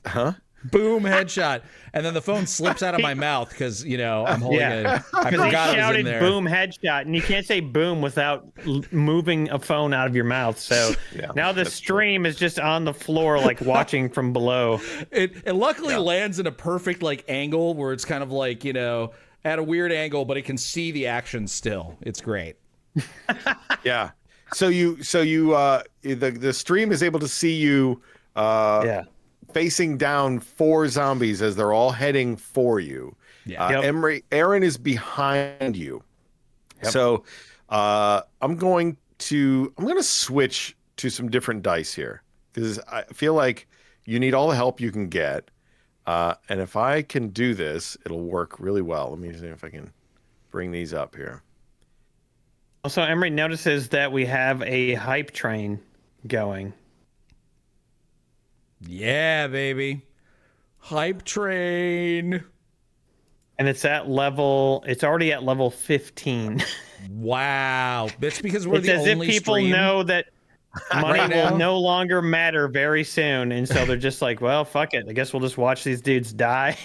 Huh? Boom! Headshot. And then the phone slips out of my mouth because, you know, I'm holding it. I Because he forgot it was in shouted there. boom headshot, and you can't say boom without moving a phone out of your mouth. So Yeah, now the that's stream is just on the floor, like watching from below. It luckily lands in a perfect like angle where it's kind of like, you know, at a weird angle, but it can see the action still. It's great. Yeah. So the stream is able to see you facing down 4 zombies as they're all heading for you. Yeah. Aaron is behind you. Yep. So I'm going to switch to some different dice here because I feel like you need all the help you can get. And if I can do this, it'll work really well. Let me see if I can bring these up here. Also, Emre notices that we have a hype train going. Yeah, baby. Hype train. And it's already at level 15. Wow. That's because we're It's the as if only people stream. know that money Right now? will no longer matter very soon. And so they're just like, well, fuck it. I guess we'll just watch these dudes die.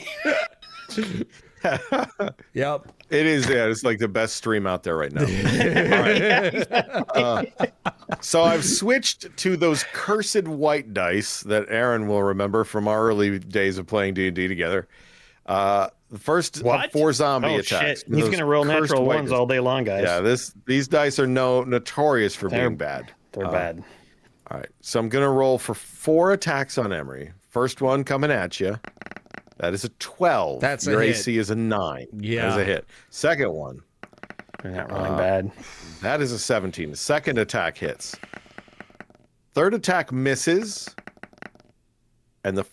Yep. It is, yeah. It's like the best stream out there right now. All right. So I've switched to those cursed white dice that Aaron will remember from our early days of playing D&D together. The first of What? 4 zombie Oh, attacks. shit. He's going to roll Those cursed natural white ones dice. all day long, guys. Yeah, these dice are notorious for being bad. They're bad. All right, so I'm going to roll for 4 attacks on Emery. First one coming at you. That is a 12. That's a Your hit. AC is a 9. Yeah. That is a hit. Second one. They're not rolling bad. That is a 17. The second attack hits. Third attack misses. And the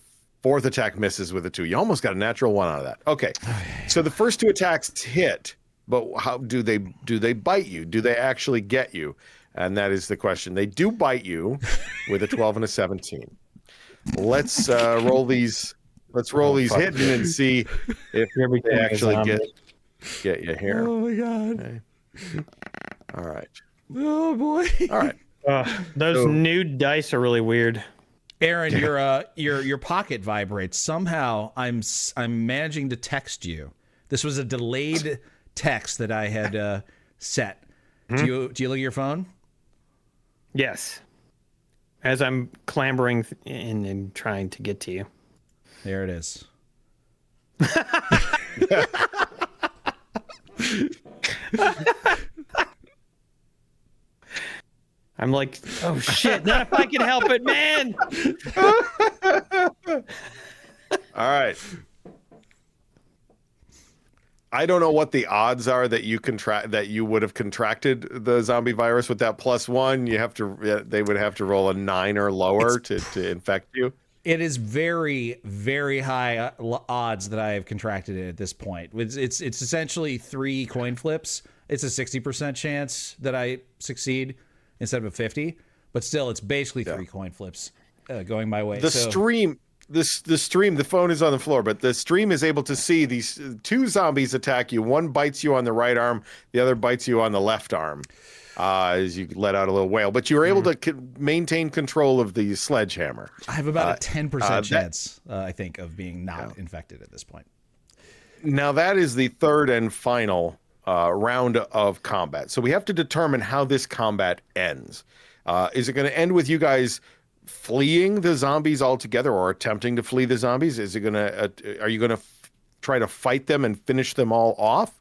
fourth attack misses with a 2. You almost got a natural 1 out of that. Okay. So the first 2 attacks hit, but how do they bite you? Do they actually get you? And that is the question. They do bite you with a 12 and a 17. Let's roll these. Let's roll these hidden and see if Here we they go, actually zombie. get you here. Oh my god. Okay. All right. Oh boy. All right. Those So- nude dice are really weird. Aaron, your pocket vibrates. Somehow I'm managing to text you. This was a delayed text that I had set. Do you look at your phone? Yes. As I'm clambering in and trying to get to you. There it is. I'm like, oh shit, not if I can help it, man. All right. I don't know what the odds are that you would have contracted the zombie virus with that +1. They would have to roll a 9 or lower to infect you. It is very, very high odds that I have contracted it at this point. It's essentially 3 coin flips. It's a 60% chance that I succeed instead of a 50, but still, it's basically 3 coin flips going my way. The stream, the phone is on the floor, but the stream is able to see these 2 zombies attack you. One bites you on the right arm, the other bites you on the left arm. As you let out a little wail, but you were able to maintain control of the sledgehammer. I have about a 10% chance, I think, of being not infected at this point. Now that is the third and final round of combat. So we have to determine how this combat ends. Is it going to end with you guys fleeing the zombies altogether, or attempting to flee the zombies? Is it going to? Are you going to try to fight them and finish them all off?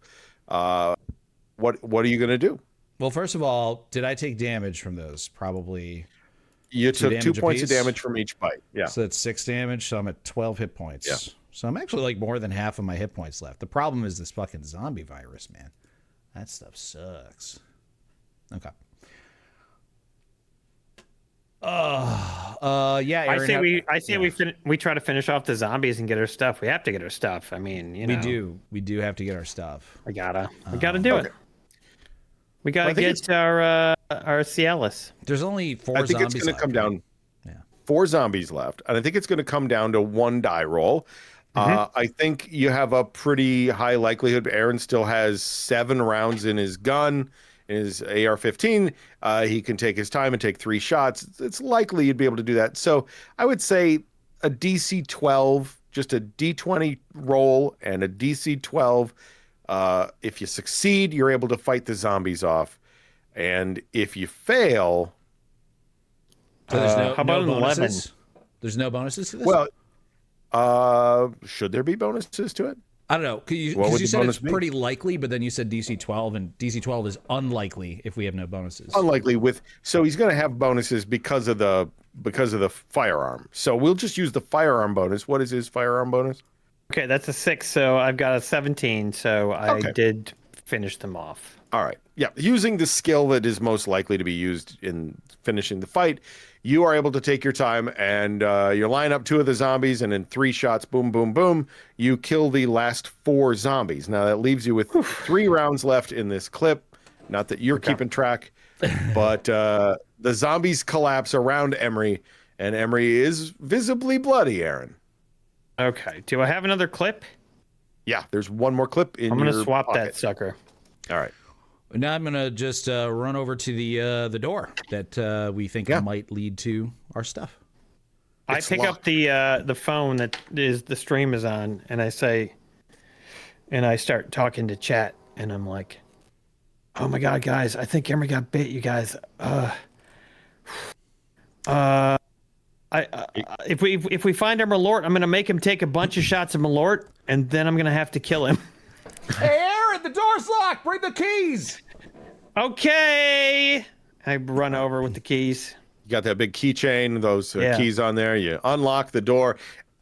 What are you going to do? Well, first of all, did I take damage from those? Probably. You took 2 points of damage from each bite. Yeah. So that's 6 damage. So I'm at 12 hit points. Yeah. So I'm actually like more than half of my hit points left. The problem is this fucking zombie virus, man. That stuff sucks. Okay. Yeah. Aaron, I say we try to finish off the zombies and get our stuff. We have to get our stuff. I mean, we do have to get our stuff. We gotta do it. We gotta get our Cialis. There's only 4 zombies. I think it's going to come down. Yeah. 4 zombies left, and I think it's going to come down to 1 die roll. I think you have a pretty high likelihood. Aaron still has 7 rounds in his gun, in his AR-15. He can take his time and take 3 shots. It's likely you'd be able to do that. So I would say a DC 12, just a D20 roll and a DC 12. If you succeed, you're able to fight the zombies off, and if you fail, so there's how about an 11? Bonuses? There's no bonuses to this. Well, should there be bonuses to it? I don't know. Because you said it's pretty likely, but then you said DC 12, and DC 12 is unlikely if we have no bonuses. Unlikely so he's going to have bonuses because of the firearm. So we'll just use the firearm bonus. What is his firearm bonus? Okay, that's a 6, so I've got a 17, so I did finish them off. All right. Yeah, using the skill that is most likely to be used in finishing the fight, you are able to take your time, and you line up 2 of the zombies, and in 3 shots, boom, boom, boom, you kill the last 4 zombies. Now that leaves you with 3 rounds left in this clip. Not that you're keeping track, but the zombies collapse around Emre, and Emre is visibly bloody, Aaron. Okay. Do I have another clip? Yeah, there's 1 more clip in your I'm going to swap pocket. that sucker. All right. Now I'm going to just run over to the door that we think might lead to our stuff. I pick up the phone that the stream is on, and I say, and I start talking to chat, and I'm like, oh my God, guys, I think Emre got bit, you guys. If we find our Malort, I'm gonna make him take a bunch of shots of Malort, and then I'm gonna have to kill him. Hey, Aaron, the door's locked. Bring the keys. Okay. I run over with the keys. You got that big keychain, those keys on there. You unlock the door,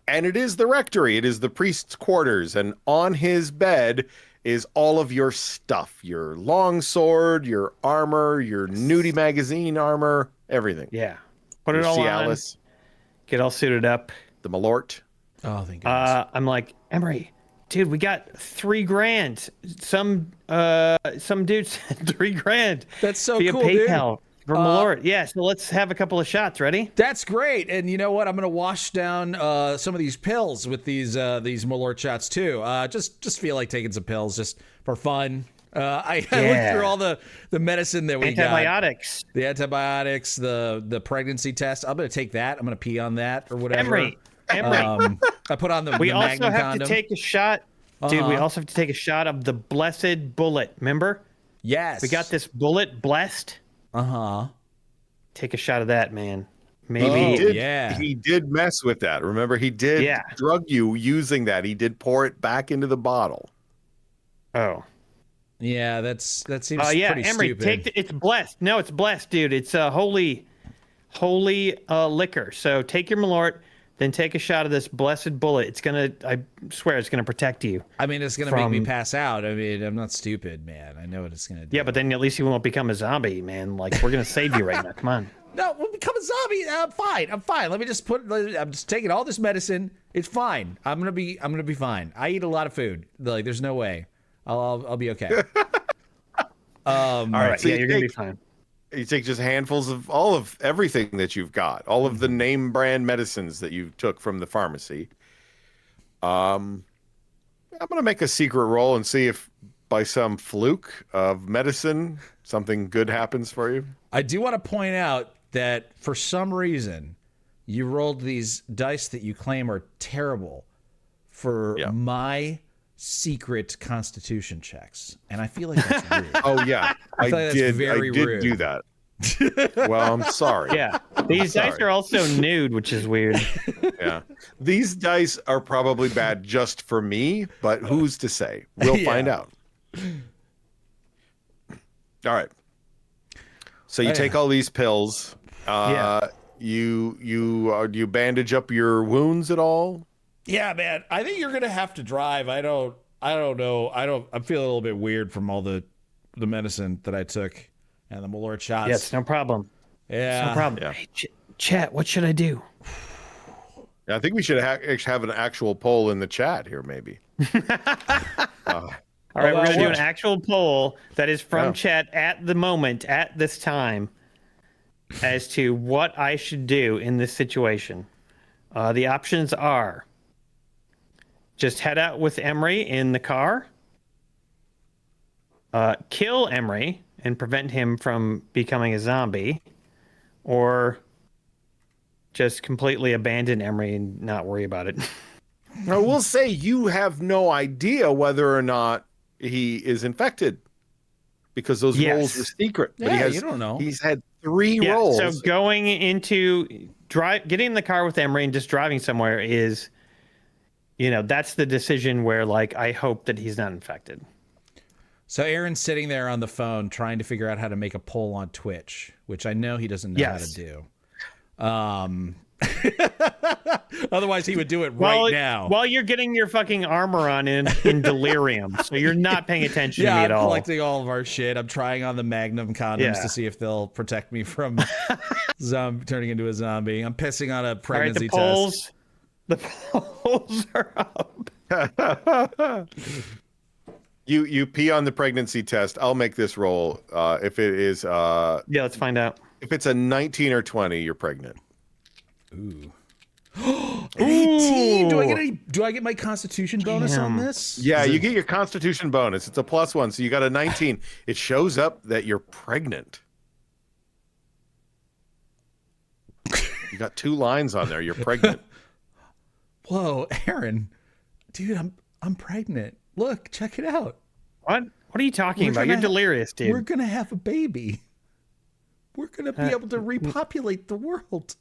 and it is the rectory. It is the priest's quarters, and on his bed is all of your stuff: your long sword, your armor, your nudie magazine armor, everything. Yeah. Put it all on. Get all suited up. The Malort. Oh, thank goodness. I'm like, Emre, dude, we got $3,000. Some dude said $3,000. That's so via cool, PayPal. dude. For Malort. Yeah, so let's have a couple of shots. Ready? That's great. And you know what? I'm going to wash down some of these pills with these Malort shots too. Just feel like taking some pills just for fun. I looked through all the medicine that we antibiotics. got. The antibiotics, the pregnancy test. I'm going to take that. I'm going to pee on that or whatever. Emery. I put on the We also Magnum have condom. to take a shot. Dude, we also have to take a shot of the blessed bullet. Remember? Yes. We got this bullet blessed. Uh-huh. Take a shot of that, man. Maybe. He did mess with that. Remember, he did drug you using that. He did pour it back into the bottle. Oh. Yeah, that seems pretty Emery, stupid. it's blessed. No, it's blessed, dude. It's a holy liquor. So take your Malort, then take a shot of this blessed bullet. I swear it's gonna protect you. I mean, it's gonna make me pass out. I mean, I'm not stupid, man. I know what it's gonna do. Yeah, but then at least you won't become a zombie, man. Like, we're gonna save you right now. Come on. No, we'll become a zombie. I'm fine. Let me just I'm just taking all this medicine. It's fine. I'm gonna be fine. I eat a lot of food. Like, there's no way. I'll be okay. All right. So you're gonna be fine. You take just handfuls of all of everything that you've got, all of the name brand medicines that you took from the pharmacy. I'm going to make a secret roll and see if by some fluke of medicine, something good happens for you. I do want to point out that for some reason, you rolled these dice that you claim are terrible for my secret constitution checks, and I feel like that's rude. Oh yeah, I did rude. do that. Well, I'm sorry. Yeah, these dice are also nude, which is weird. Yeah, these dice are probably bad just for me, but who's to say? We'll find out. All right. So you take all these pills. You bandage up your wounds at all? Yeah, man. I think you're gonna have to drive. I don't know. I'm feeling a little bit weird from all the medicine that I took and the Malort shots. Yes, no problem. Yeah, no problem. Yeah. Hey, chat, what should I do? I think we should have an actual poll in the chat here, maybe. All right, we're gonna do an actual poll that is from chat at the moment, at this time, as to what I should do in this situation. The options are: just head out with Emre in the car, kill Emre and prevent him from becoming a zombie, or just completely abandon Emre and not worry about it. I will say you have no idea whether or not he is infected because those rolls are secret. But you don't know. He's had 3 rolls. So going into getting in the car with Emre and just driving somewhere is, that's the decision where, like, I hope that he's not infected. So Aaron's sitting there on the phone trying to figure out how to make a poll on Twitch, which I know he doesn't know how to do. Otherwise, he would do it right now. While you're getting your fucking armor on in delirium, so you're not paying attention to me at all. I'm collecting all of our shit. I'm trying on the Magnum condoms to see if they'll protect me from turning into a zombie. I'm pissing on a pregnancy test. The polls are up. You pee on the pregnancy test. I'll make this roll. If it is, let's find out. If it's a 19 or 20, you're pregnant. Ooh. 18. Do I get my constitution bonus on this? Yeah, you get your constitution bonus. It's a +1, so you got a 19. It shows up that you're pregnant. You got 2 lines on there. You're pregnant. Whoa, Aaron, dude, I'm pregnant. Look, check it out. What are you talking about? You're delirious, dude. We're gonna have a baby. We're gonna be able to repopulate the world.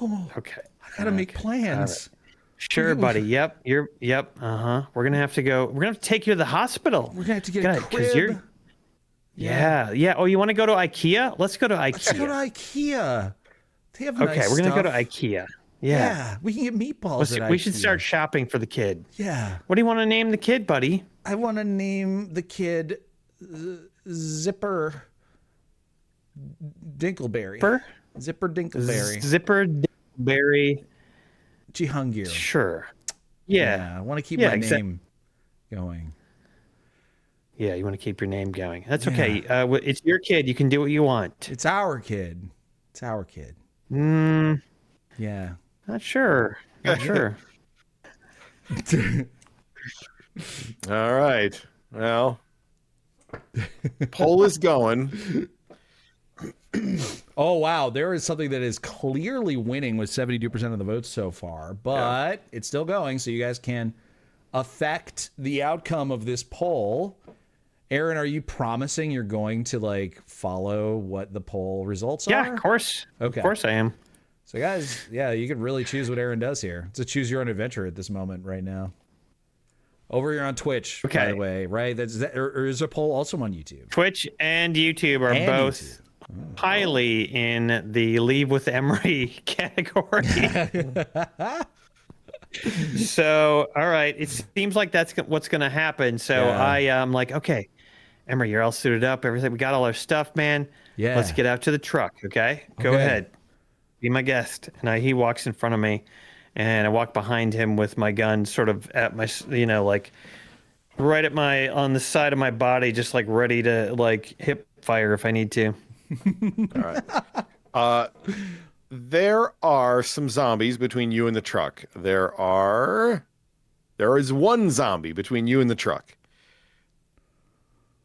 Oh, okay. I gotta make plans. Sure, buddy. Yep. Yep. We're gonna have to go. We're gonna have to take you to the hospital. We're gonna have to get a crib. Yeah. Oh, you want to go to IKEA? Let's go to IKEA. Let's go to IKEA. They have nice we're gonna stuff. go to IKEA. Yeah, we can get meatballs at IKEA. We should start shopping for the kid. Yeah. What do you want to name the kid, buddy? I want to name the kid Zipper Dinkleberry. Zipper Dinkleberry. Zipper Dinkleberry. Jihangir. Sure. Yeah. I want to keep my name going. Yeah, you want to keep your name going. That's okay. It's your kid. You can do what you want. It's our kid. It's our kid. Yeah. Not sure. Not sure. All right. Well, poll is going. Oh, wow. There is something that is clearly winning with 72% of the votes so far, but it's still going, so you guys can affect the outcome of this poll. Aaron, are you promising you're going to, like, follow what the poll results are? Yeah, of course. Okay. Of course I am. So, guys, yeah, you can really choose what Aaron does here. It's a choose your own adventure at this moment right now. Over here on Twitch, by the way, right? Or is a poll also on YouTube? Twitch and YouTube are both highly in the Leave with Emre category. So, all right, it seems like that's what's going to happen. So I am like, okay, Emre, you're all suited up, everything. We got all our stuff, man. Yeah. Let's get out to the truck, okay? Go ahead. Be my guest. And he walks in front of me, and I walk behind him with my gun sort of at my, like right at on the side of my body, just like ready to like hip fire if I need to. All right. There are some zombies between you and the truck. There is one zombie between you and the truck.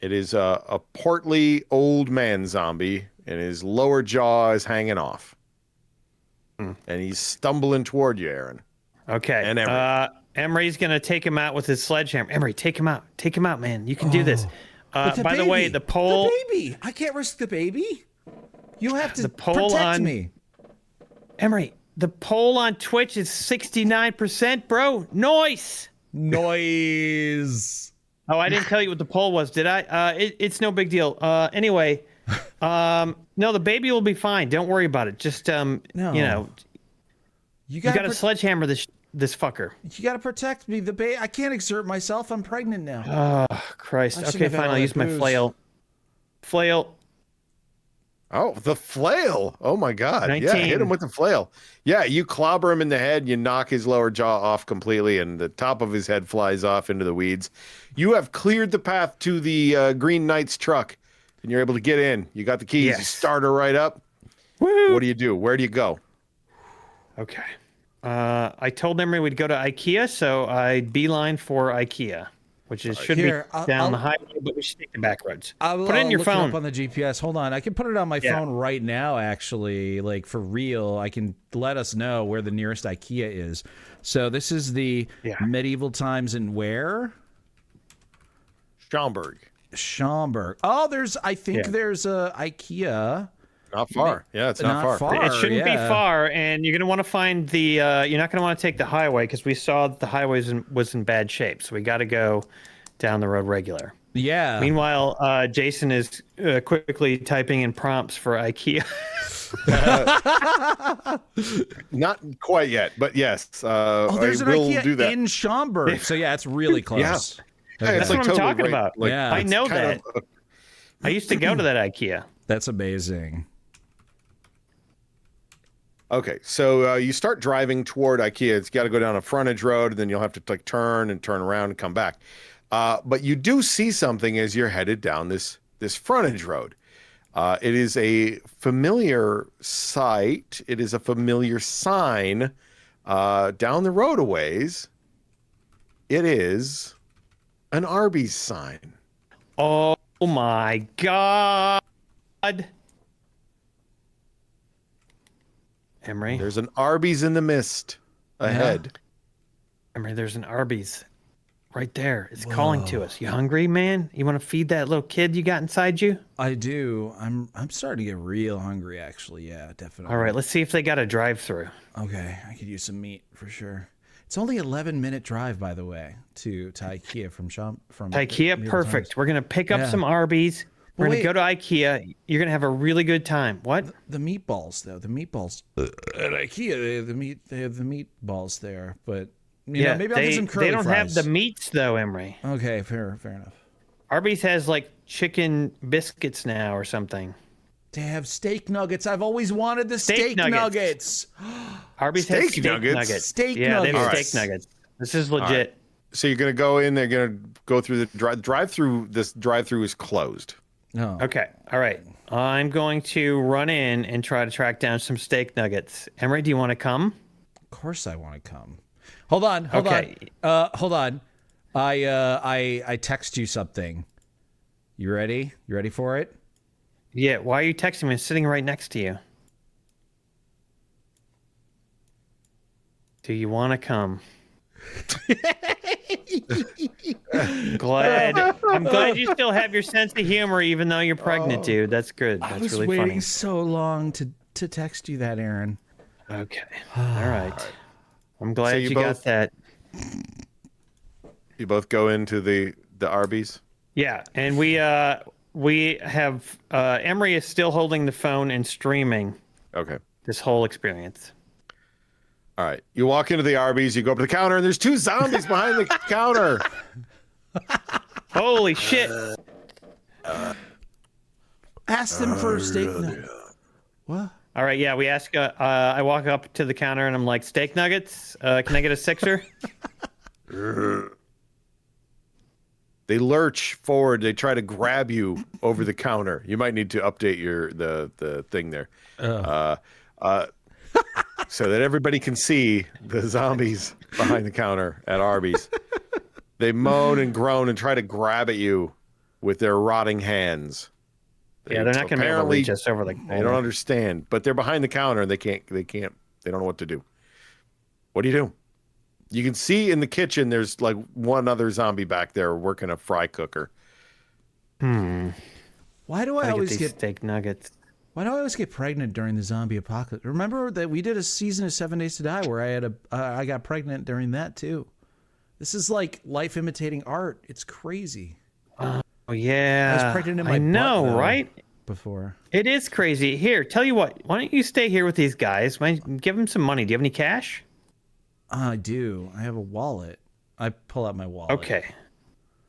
It is a portly old man zombie, and his lower jaw is hanging off. And he's stumbling toward you, Aaron. Okay. And Emery's going to take him out with his sledgehammer. Emery, take him out. Take him out, man. You can do this. By the way, the poll... The baby! I can't risk the baby. You have to protect me. Emery, the poll on Twitch is 69%, bro. Noise! Noise! Oh, I didn't tell you what the poll was, did I? It's no big deal. Anyway... no, the baby will be fine. Don't worry about it. Just you got to sledgehammer this fucker. You got to protect me. The baby. I can't exert myself. I'm pregnant now. Oh Christ. Okay, fine. I'll use my flail. Oh, the flail. Oh my God. 19. Yeah, hit him with the flail. Yeah, you clobber him in the head, you knock his lower jaw off completely, and the top of his head flies off into the weeds. You have cleared the path to the Green Knight's truck. And you're able to get in. You got the keys. Yes. You start her right up. Woo. What do you do? Where do you go? Okay. I told Emery we'd go to IKEA, so I beeline for IKEA, which should be down the highway, but we should take the back roads. Put it in your phone. Up on the GPS. Hold on. I can put it on my phone right now, actually. Like, for real. I can let us know where the nearest IKEA is. So this is the medieval times in where? Schaumburg. Oh, I think there's a IKEA. Not far. Yeah, it's not far. It shouldn't be far, and you're going to want to find the, you're not going to want to take the highway because we saw that the highway was in bad shape. So we got to go down the road regular. Yeah. Meanwhile, Jason is quickly typing in prompts for IKEA. Not quite yet, but yes. There's an IKEA do that. in Schaumburg. So yeah, it's really close. Yeah. Okay. That's what I'm talking about. Like, I know that. I used to go to that IKEA. That's amazing. Okay, so you start driving toward IKEA. It's got to go down a frontage road, and then you'll have to like turn around and come back. But you do see something as you're headed down this frontage road. It is a familiar sight. It is a familiar sign down the road a ways. It is an Arby's sign. Oh my God. Emery. There's an Arby's in the mist ahead. Emery, there's an Arby's right there. It's calling to us. You hungry, man? You want to feed that little kid you got inside you? I do. I'm starting to get real hungry, actually. Yeah, definitely. All right, let's see if they got a drive-through. Okay, I could use some meat for sure. It's only 11-minute drive, by the way, to IKEA from IKEA. Perfect. We're gonna pick up some Arby's. We're going to go to IKEA. You're going to have a really good time. What? The meatballs, though. The meatballs at IKEA, they have the meatballs there. But, you know, maybe I'll get some curly fries. They don't have the meats, though, Emery. Okay, fair enough. Arby's has, like, chicken biscuits now or something. They have steak nuggets. I've always wanted the steak nuggets. Arby's has steak nuggets. Steak nuggets. Yeah, they have steak nuggets. This is legit. So you're gonna go in. They're gonna go through the drive-through. This drive-through is closed. No. Okay. All right. I'm going to run in and try to track down some steak nuggets. Emre, do you want to come? Of course I want to come. Hold on. Hold on. I text you something. You ready? You ready for it? Yeah. Why are you texting me? I'm sitting right next to you. Do you want to come? I'm glad you still have your sense of humor, even though you're pregnant, dude. That's good. That's really funny. I was waiting so long to text you that, Aaron. Okay. All right. I'm glad you got that. You both go into the Arby's. Yeah, and we have Emre is still holding the phone and streaming. Okay. This whole experience. All right. You walk into the Arby's, you go up to the counter, and there's 2 zombies behind the counter. Holy shit. Ask them for a steak nugget. What? All right, yeah, we ask, I walk up to the counter and I'm like, steak nuggets? Can I get a 6er? They lurch forward. They try to grab you over the counter. You might need to update the thing there. So that everybody can see the zombies behind the counter at Arby's. They moan and groan and try to grab at you with their rotting hands. Yeah, they're not going to be able to reach us over the counter. They don't understand, but they're behind the counter and they don't know what to do. What do you do? You can see in the kitchen there's like one other zombie back there working a fry cooker. Why do I always get steak nuggets? Why do I always get pregnant during the zombie apocalypse? Remember that we did a season of 7 Days to Die where I got pregnant during that too. This is like life imitating art. It's crazy. Oh yeah, I was pregnant in my I know, butt, though, right? Before. It is crazy. Here, tell you what. Why don't you stay here with these guys? Give them some money. Do you have any cash? I do. I have a wallet. I pull out my wallet. Okay.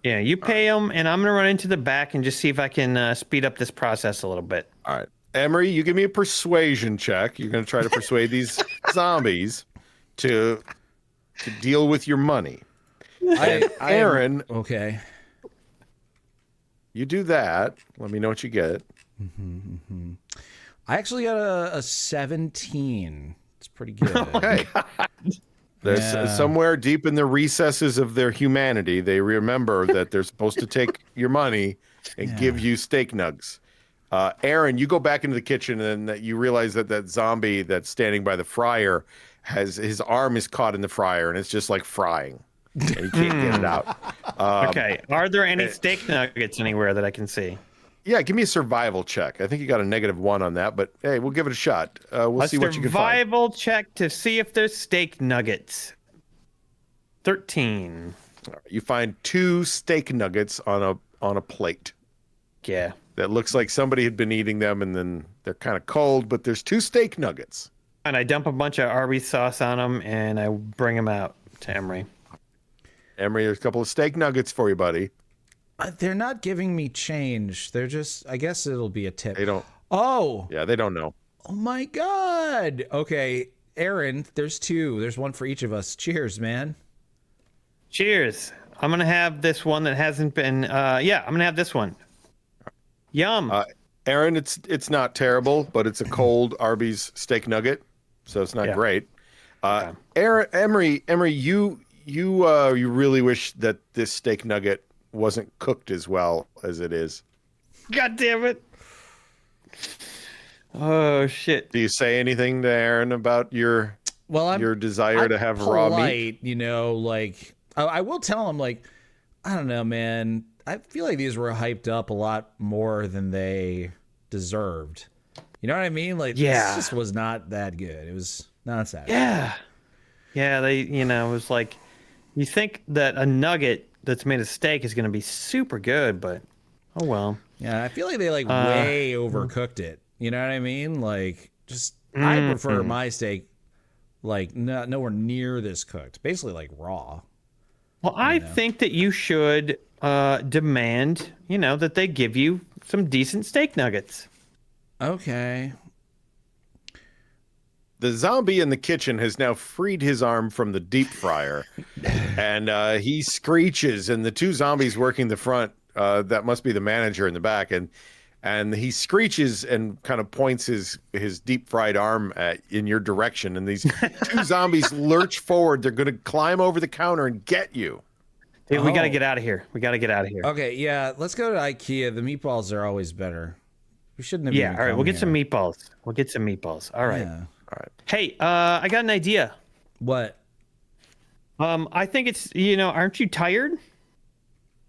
Yeah, you pay them, and I'm gonna run into the back and just see if I can speed up this process a little bit. All right, Emery, you give me a persuasion check. You're gonna try to persuade these zombies to deal with your money. Aaron, okay. You do that. Let me know what you get. I actually got a 17. It's pretty good. Okay. There's somewhere deep in the recesses of their humanity, they remember that they're supposed to take your money and give you steak nugs. Aaron, you go back into the kitchen and you realize that zombie that's standing by the fryer his arm is caught in the fryer and it's just like frying. And he can't get it out. Okay. Are there any steak nuggets anywhere that I can see? Yeah, give me a survival check. I think you got a -1 on that, but hey, we'll give it a shot. We'll see what you can find. Survival check to see if there's steak nuggets. 13. You find 2 steak nuggets on a plate. Yeah. That looks like somebody had been eating them, and then they're kind of cold, but there's 2 steak nuggets. And I dump a bunch of Arby's sauce on them, and I bring them out to Emre. Emery, there's a couple of steak nuggets for you, buddy. They're not giving me change. They're just, I guess it'll be a tip. They don't. Oh. Yeah, they don't know. Oh my God. Okay. Aaron, there's 2. There's 1 for each of us. Cheers, man. Cheers. I'm going to have this one that hasn't been, I'm going to have this one. Yum. Aaron, it's not terrible, but it's a cold Arby's steak nugget, so it's not great. Aaron, Emery, you really wish that this steak nugget wasn't cooked as well as it is. God damn it. Oh shit. Do you say anything to Aaron about your desire to have raw meat? You know, like I will tell him, like, I don't know, man. I feel like these were hyped up a lot more than they deserved. You know what I mean? Like, this just was not that good. It was not that. Yeah. Yeah, they, it was like, you think that a nugget that's made of steak is going to be super good, but oh well. Yeah, I feel like they like way overcooked it. You know what I mean? Like, just I prefer my steak like nowhere near this cooked. Basically, like raw. Well, I think that you should demand, that they give you some decent steak nuggets. Okay. The zombie in the kitchen has now freed his arm from the deep fryer, and he screeches. And the two zombies working the front, that must be the manager in the back, and he screeches and kind of points his deep fried arm in your direction. And these two zombies lurch forward. They're going to climb over the counter and get you. Dude, we got to get out of here. We got to get out of here. Okay, yeah, let's go to IKEA. The meatballs are always better. We shouldn't have. Yeah, all right. We'll get some meatballs. We'll get some meatballs. All right. Yeah. All right. Hey, I got an idea. What? I think it's aren't you tired?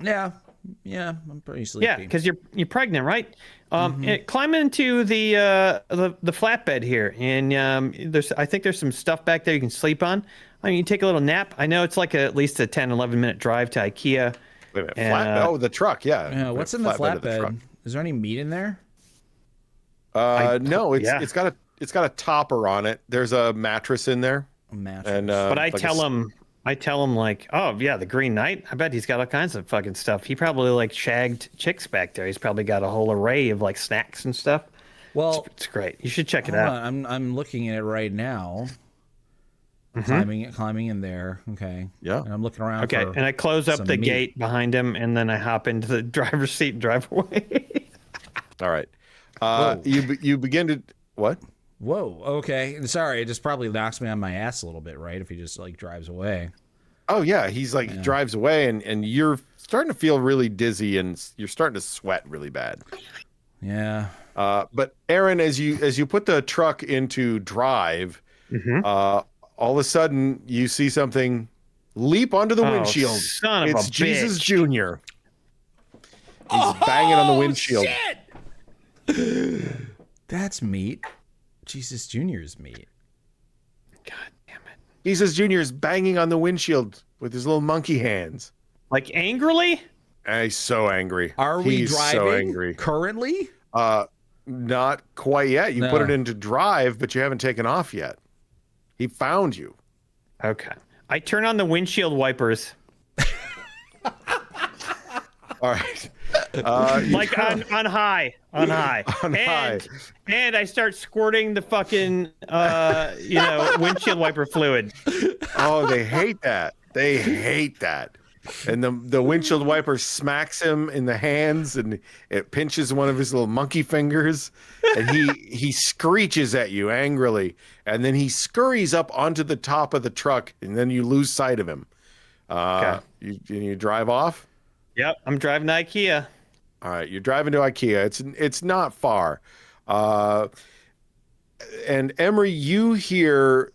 Yeah, I'm pretty sleepy. Yeah, because you're pregnant, right? Climb into the flatbed here, and I think there's some stuff back there you can sleep on. I mean, you take a little nap. I know it's like at least a 10, 11-minute drive to IKEA. Wait a minute. The truck. Yeah. Yeah. What's in the flatbed? Is there any meat in there? No, it's got a topper on it. There's a mattress in there. A mattress. And but I tell him like, oh yeah, the Green Knight. I bet he's got all kinds of fucking stuff. He probably like shagged chicks back there. He's probably got a whole array of like snacks and stuff. Well, it's great. You should check it hold out. on. I'm looking at it right now. Climbing in there. Okay. Yeah. And I'm looking around. Okay, and I close up the meat. gate behind him, and then I hop into the driver's seat and drive away. All right. You begin to what? Whoa. Okay. Sorry. It just probably knocks me on my ass a little bit, right? If he just like drives away. Oh yeah, he's like drives away, and you're starting to feel really dizzy, and you're starting to sweat really bad. Yeah. But Aaron, as you put the truck into drive, all of a sudden you see something leap onto the windshield. Son of it's a Jesus bitch. Jr. He's banging on the windshield. Shit! That's meat. Jesus Jr.'s meat. God damn it. Jesus Jr. is banging on the windshield with his little monkey hands. Like angrily? And he's so angry. Are we He's driving so angry. currently? Not quite yet. You put it into drive, but you haven't taken off yet. He found you. Okay. I turn on the windshield wipers. All right. Like on high. On high. And I start squirting the fucking windshield wiper fluid. Oh, they hate that. They hate that. And the windshield wiper smacks him in the hands, and it pinches one of his little monkey fingers, and he screeches at you angrily, and then he scurries up onto the top of the truck, and then you lose sight of him. Okay. You drive off? Yep, I'm driving to IKEA. All right, you're driving to IKEA. It's not far. And Emre, you hear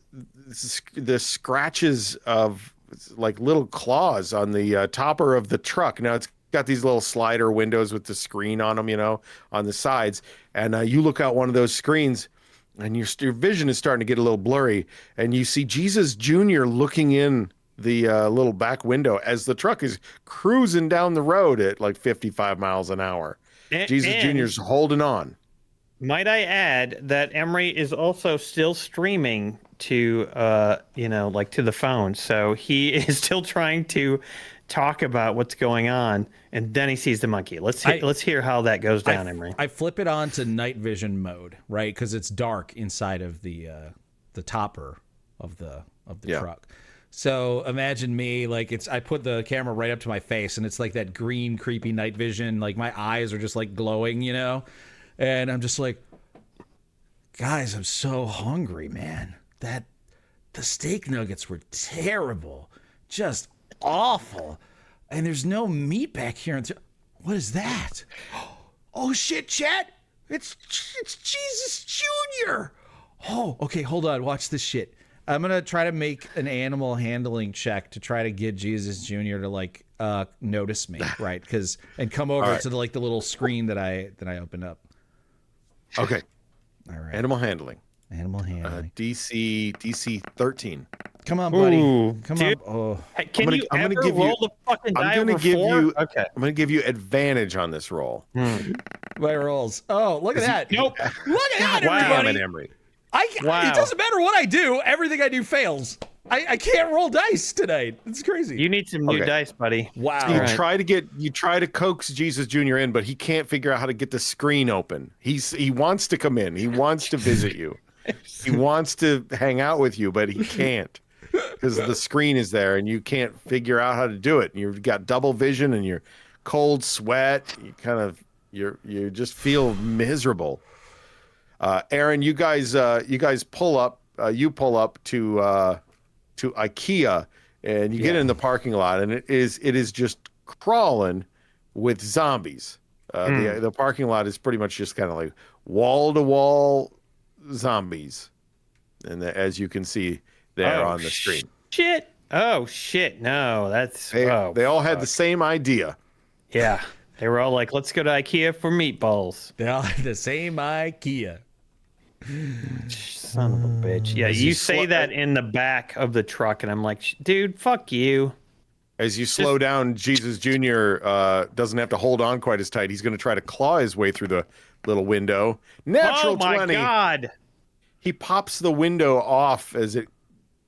the scratches of like little claws on the topper of the truck. Now it's got these little slider windows with the screen on them, on the sides. And you look out one of those screens, and your vision is starting to get a little blurry. And you see Jesus Jr. looking in the little back window as the truck is cruising down the road at like 55 miles an hour. Jesus Jr.'s holding on. Might I add that Emre is also still streaming to, to the phone. So he is still trying to talk about what's going on, and then he sees the monkey. Let's hear how that goes down, Emre. I flip it on to night vision mode, right? Because it's dark inside of the topper of the truck. So imagine me, like I put the camera right up to my face, and it's like that green, creepy night vision. Like my eyes are just like glowing, and I'm just like, guys, I'm so hungry, man. The steak nuggets were terrible, just awful, and there's no meat back here. What is that? Oh shit, chat! It's Jesus Jr. Oh, okay, hold on, watch this shit. I'm gonna try to make an animal handling check to try to get Jesus Jr. to notice me, right? And come over to the little screen that I opened up. Okay. All right. Animal handling. DC 13. Come on, buddy. Ooh, Come dude. on. Oh. Hey, I'm gonna roll the fucking die over four? Okay. I'm gonna give you advantage on this roll. My rolls. Oh, look at that. Nope. Look at that, Wow. everybody. Emre. It doesn't matter what I do. Everything I do fails. I can't roll dice tonight. It's crazy. You need some new dice, buddy. Wow. So you try to coax Jesus Jr. in, but he can't figure out how to get the screen open. He wants to come in. He wants to visit you. He wants to hang out with you, but he can't because the screen is there and you can't figure out how to do it. And you've got double vision and you're cold sweat. You just feel miserable. Aaron, you guys pull up. You pull up to IKEA and you get in the parking lot, and it is just crawling with zombies. The parking lot is pretty much just kind of like wall to wall zombies, and as you can see there on the screen. Shit! Oh shit! No, they all had the same idea. Yeah, they were all like, "Let's go to IKEA for meatballs." They all had the same IKEA. Son of a bitch! Yeah, you say that in the back of the truck, and I'm like, "Dude, fuck you." As you slow down, Jesus Jr. Doesn't have to hold on quite as tight. He's going to try to claw his way through the little window. Natural 20. Oh my god! He pops the window off as it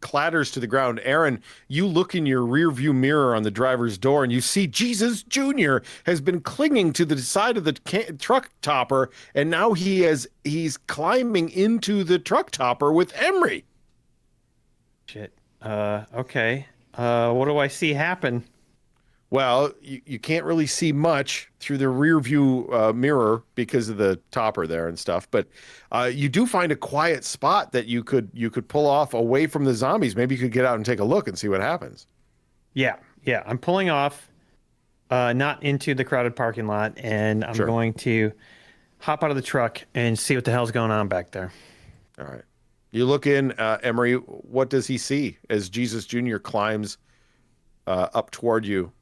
clatters to the ground. Aaron, you look in your rear view mirror on the driver's door and you see Jesus Jr. has been clinging to the side of the truck topper, and now he's climbing into the truck topper with Emre. Shit. Okay. What do I see happen? Well, you can't really see much through the rear view mirror because of the topper there and stuff. But you do find a quiet spot that you could pull off away from the zombies. Maybe you could get out and take a look and see what happens. Yeah. I'm pulling off, not into the crowded parking lot, and I'm going to hop out of the truck and see what the hell's going on back there. All right. You look in, Emery. What does he see as Jesus Jr. climbs up toward you,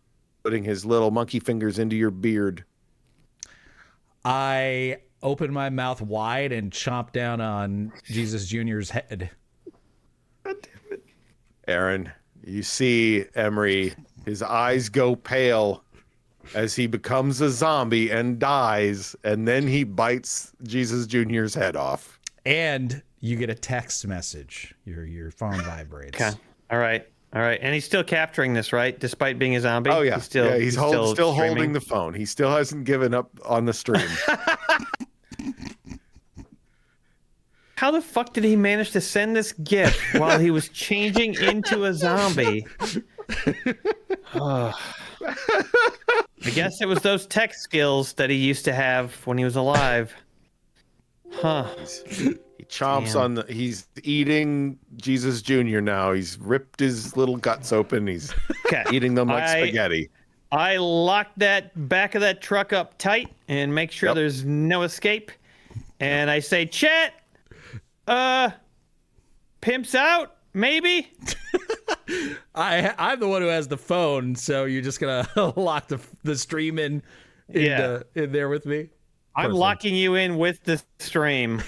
putting his little monkey fingers into your beard? I open my mouth wide and chomp down on Jesus Jr.'s head. God damn it. Aaron, you see Emery, his eyes go pale as he becomes a zombie and dies, and then he bites Jesus Jr.'s head off. And you get a text message. Your phone vibrates. Okay. All right. And he's still capturing this, right? Despite being a zombie? Oh, yeah. He's still streaming. holding the phone. He still hasn't given up on the stream. How the fuck did he manage to send this GIF while he was changing into a zombie? I guess it was those tech skills that he used to have when he was alive. Huh. He chomps he's eating Jesus Jr. now. He's ripped his little guts open. He's eating them like spaghetti. I locked that back of that truck up tight and make sure there's no escape. And I say, Chet, Pimps out, maybe? I'm the one who has the phone, so you're just going to lock the stream in there with me? I'm locking you in with the stream.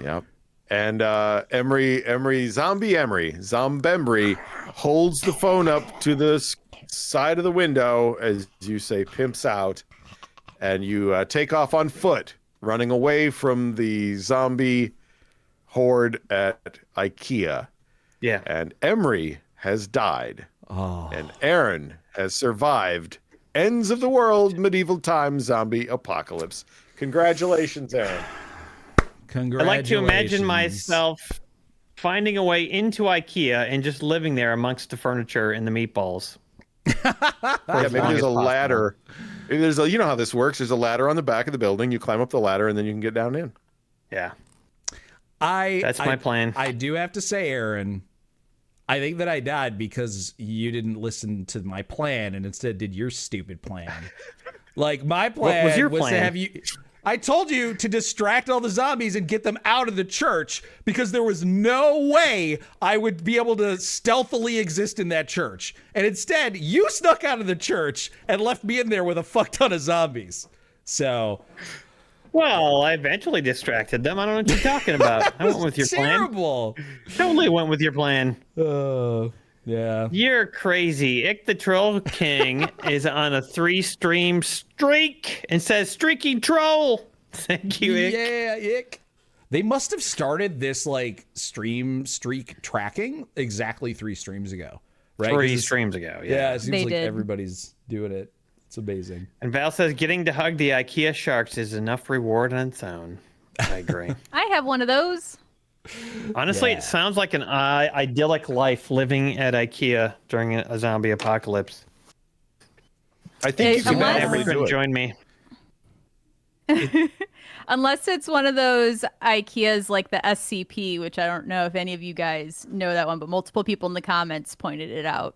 Yep. And Zombembry holds the phone up to the side of the window as you say Pimps out, and you take off on foot, running away from the zombie horde at IKEA. Yeah. And Emre has died. Oh. And Aaron has survived ends of the world, medieval times, zombie apocalypse. Congratulations, Aaron. Congratulations. I like to imagine myself finding a way into IKEA and just living there amongst the furniture and the meatballs. Maybe there's a ladder. Maybe you know how this works. There's a ladder on the back of the building. You climb up the ladder and then you can get down in. Yeah. That's my plan. I do have to say, Aaron, I think that I died because you didn't listen to my plan and instead did your stupid plan. Like, my plan was your was plan? to have you... I told you to distract all the zombies and get them out of the church because there was no way I would be able to stealthily exist in that church. And instead, you snuck out of the church and left me in there with a fuck ton of zombies. So... Well, I eventually distracted them. I don't know what you're talking about. I went with your terrible. plan. Totally went with your plan. Yeah. You're crazy. Ick the Troll King is on a 3-stream streak and says streaky troll. Thank you, Ick. Yeah, Ick. They must have started this like stream streak tracking exactly 3 streams ago, right? 3 streams ago, Yeah, it seems They like did. everybody's doing it. It's amazing. And Val says getting to hug the IKEA sharks is enough reward on its own. I agree. I have one of those. Honestly, Yeah. it sounds like an idyllic life living at IKEA during a zombie apocalypse. I think you can Unless- probably Emre do couldn't it. join me. Unless it's one of those IKEAs like the SCP, which I don't know if any of you guys know that one, but multiple people in the comments pointed it out.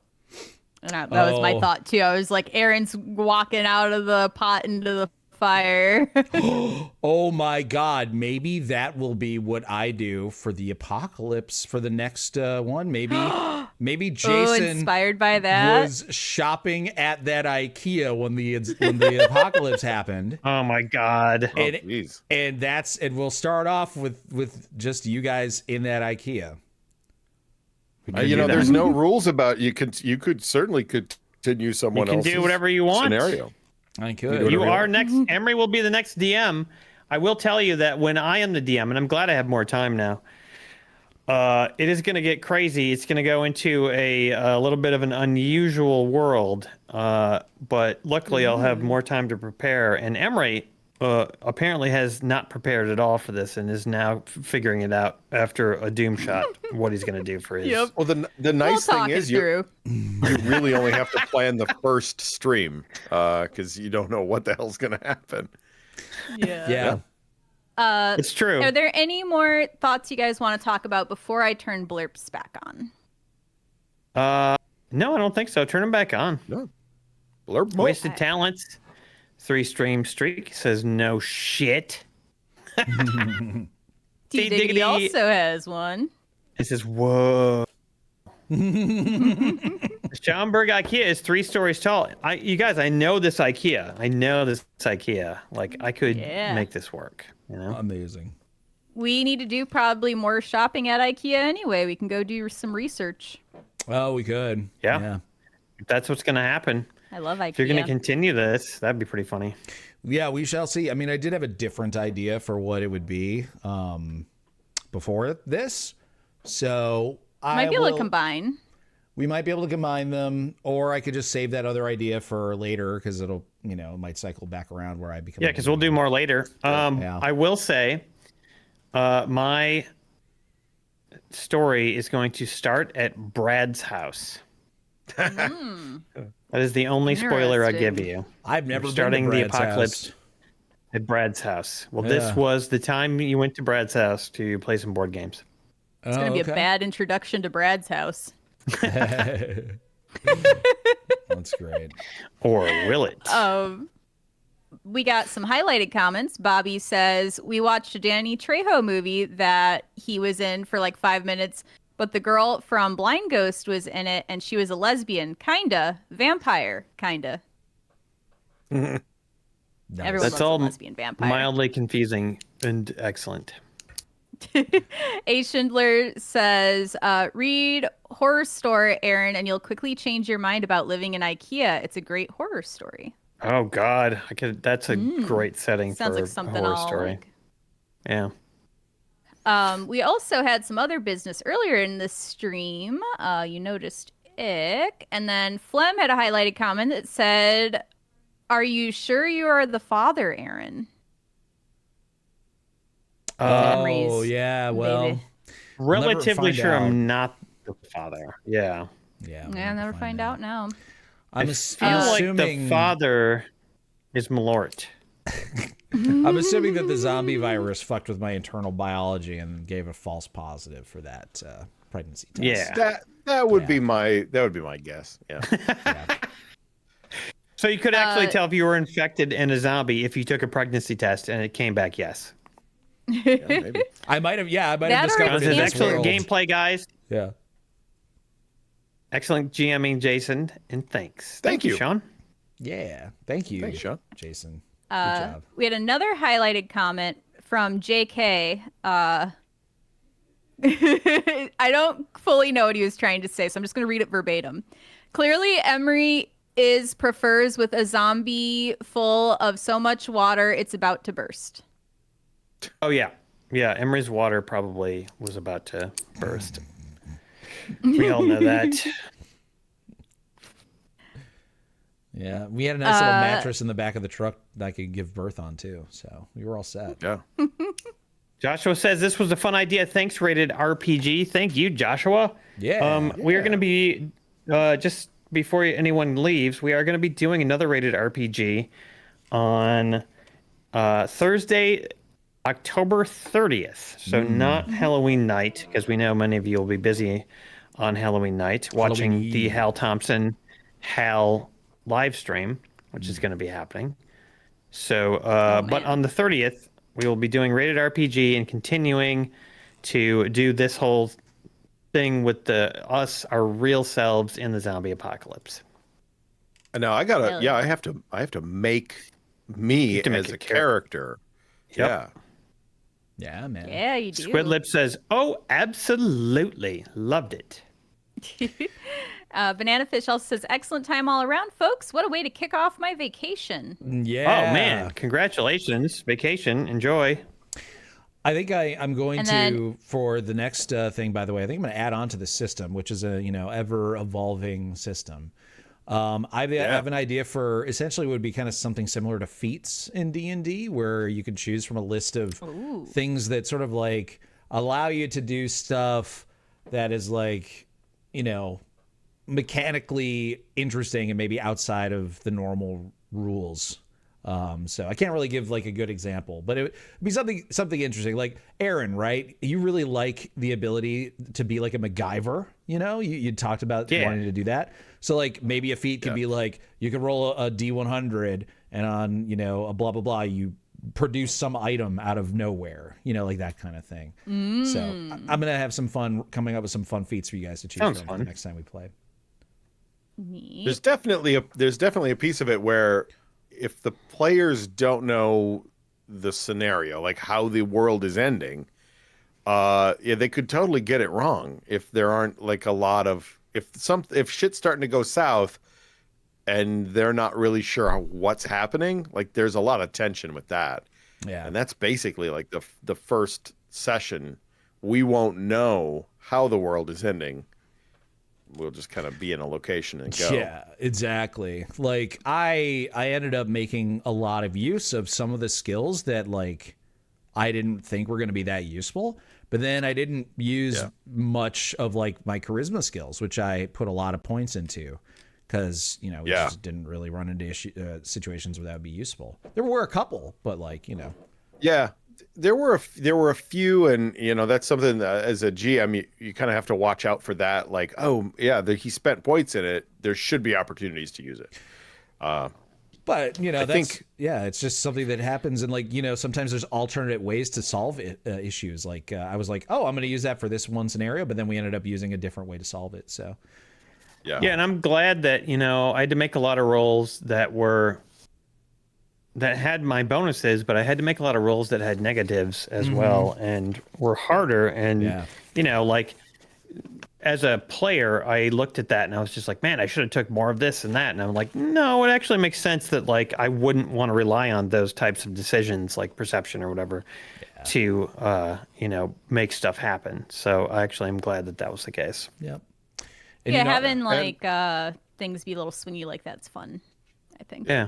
And that was my Oh. thought too. I was like, Aaron's walking out of the pot into the fire. Oh my God! Maybe that will be what I do for the apocalypse for the next one. Maybe Oh, Jason inspired by that. was shopping at that IKEA when the apocalypse happened. Oh my God. Oh, And- jeez. And we'll start off with just you guys in that IKEA. We can You do know, that. there's no rules about you could certainly continue someone You can else's do whatever you want. scenario. I do could. it. You Whatever you are want. next. Emery will be the next DM. I will tell you that when I am the DM, and I'm glad I have more time now, it is going to get crazy. It's going to go into a little bit of an unusual world, but luckily I'll have more time to prepare. And Emery apparently has not prepared at all for this and is now figuring it out after a doom shot what he's going to do for his. Yep. Well, the We'll nice talk thing it is you through. really only have to plan the first stream because you don't know what the hell's going to happen. Yeah. It's true. Are there any more thoughts you guys want to talk about before I turn blurps back on? No, I don't think so. Turn him back on. No. Blurb. Wasted talents. 3 stream streak says no shit. T Diggity. Diggity also has one. It says whoa. Schaumburg IKEA is 3 stories tall. You guys, I know this IKEA. Like I could Yeah. make this work. You know. Amazing. We need to do probably more shopping at IKEA anyway. We can go do some research. Oh, we could. Yeah. If that's what's going to happen. I love IKEA. If you're going to continue this, that'd be pretty funny. Yeah, we shall see. I mean, I did have a different idea for what it would be before this. So Might be able to combine. We might be able to combine them, or I could just save that other idea for later because it'll, it might cycle back around where I become. Yeah, because we'll do more later. Yeah. I will say, my story is going to start at Brad's house. That is the only spoiler I give Interesting. you. I've never We're been starting to the Brad's apocalypse. house. At Brad's house. Well, Yeah. this was the time you went to Brad's house to play some board games. It's going to be a bad introduction to Brad's house. That's great. Or will it? We got some highlighted comments. Bobby says, we watched a Danny Trejo movie that he was in for like 5 minutes, but the girl from Blind Ghost was in it, and she was a lesbian, kinda. Vampire, kinda. Nice. Everyone That's loves all a lesbian vampire. mildly confusing and excellent. A. Schindler says, read Horror Store, Aaron, and you'll quickly change your mind about living in IKEA. It's a great horror story. Oh God, that's a great setting Sounds for like something a horror I'll story. like. Yeah. We also had some other business earlier in the stream. You noticed Ick. And then Flem had a highlighted comment that said, are you sure you are the father, Aaron? Oh, Memories, yeah. Well, maybe. Relatively find sure out. I'm not the father. Yeah. yeah. Yeah, never find out now. I'm I feel like assuming the father is Malort. I'm assuming that the zombie virus fucked with my internal biology and gave a false positive for that pregnancy test. Yeah. That would be my guess. Yeah. So you could actually tell if you were infected and a zombie if you took a pregnancy test and it came back yes. Yeah, maybe. I might have. Yeah, I might That have or discovered This in is this excellent world. gameplay, guys. Yeah. Excellent GMing, Jason, and thanks. Thank you. Sean. Yeah. Thank you. Thanks, Sean. Jason. Good job. We had another highlighted comment from JK. I don't fully know what he was trying to say, so I'm just going to read it verbatim. Clearly, Emery prefers with a zombie full of so much water it's about to burst. Oh yeah, yeah. Emery's water probably was about to burst. We all know that. Yeah. We had a nice little mattress in the back of the truck that I could give birth on too. So we were all set. Yeah. Joshua says this was a fun idea. Thanks, Rated RPG. Thank you, Joshua. Yeah. We are going to be just before anyone leaves, we are going to be doing another Rated RPG on Thursday, October 30th. So not Halloween night, because we know many of you will be busy on Halloween night watching the Hal Thompson Hal live stream, which is going to be happening. So, but on the 30th, we will be doing Rated RPG and continuing to do this whole thing with our real selves in the zombie apocalypse. Now I gotta, I have to make me as a character. Yep. Yeah, man. Yeah, you do. Squidlip says, "Oh, absolutely, loved it." Banana Fish also says, excellent time all around, folks. What a way to kick off my vacation. Yeah. Oh, man. Congratulations. Vacation. Enjoy. I think I'm going to, for the next thing, by the way, I think I'm going to add on to the system, which is a, ever evolving system. I have an idea for essentially would be kind of something similar to feats in D&D, where you can choose from a list of things that sort of like allow you to do stuff that is like, mechanically interesting and maybe outside of the normal rules. So I can't really give like a good example, but it would be something interesting. Like Aaron, right? You really like the ability to be like a MacGyver. You talked about wanting to do that. So like maybe a feat could be like you could roll a D100 and on a blah blah blah you produce some item out of nowhere. Like that kind of thing. So I'm gonna have some fun coming up with some fun feats for you guys to choose from the next time we play. Neat. There's definitely a piece of it where if the players don't know the scenario, like how the world is ending, they could totally get it wrong if there aren't like a lot of if shit's starting to go south and they're not really sure what's happening. Like there's a lot of tension with that. Yeah, and that's basically like the first session. We won't know how the world is ending. We'll just kind of be in a location and go. Yeah, exactly. Like I ended up making a lot of use of some of the skills that like I didn't think were going to be that useful, but then I didn't use much of like my charisma skills, which I put a lot of points into because, we just didn't really run into situations where that would be useful. There were a couple, but like, Yeah. There were a few, and that's something that, as a GM, you kind of have to watch out for that. Like, he spent points in it. There should be opportunities to use it. But it's just something that happens, and like sometimes there's alternate ways to solve issues. Like I was like, I'm going to use that for this one scenario, but then we ended up using a different way to solve it. So yeah, and I'm glad that I had to make a lot of rolls that had my bonuses, but I had to make a lot of rolls that had negatives as well and were harder. And, like as a player, I looked at that and I was just like, man, I should have took more of this and that. And I'm like, no, it actually makes sense that like, I wouldn't want to rely on those types of decisions, like perception or whatever to, make stuff happen. So I actually am glad that was the case. Yep. And having things be a little swingy like that's fun, I think. Yeah.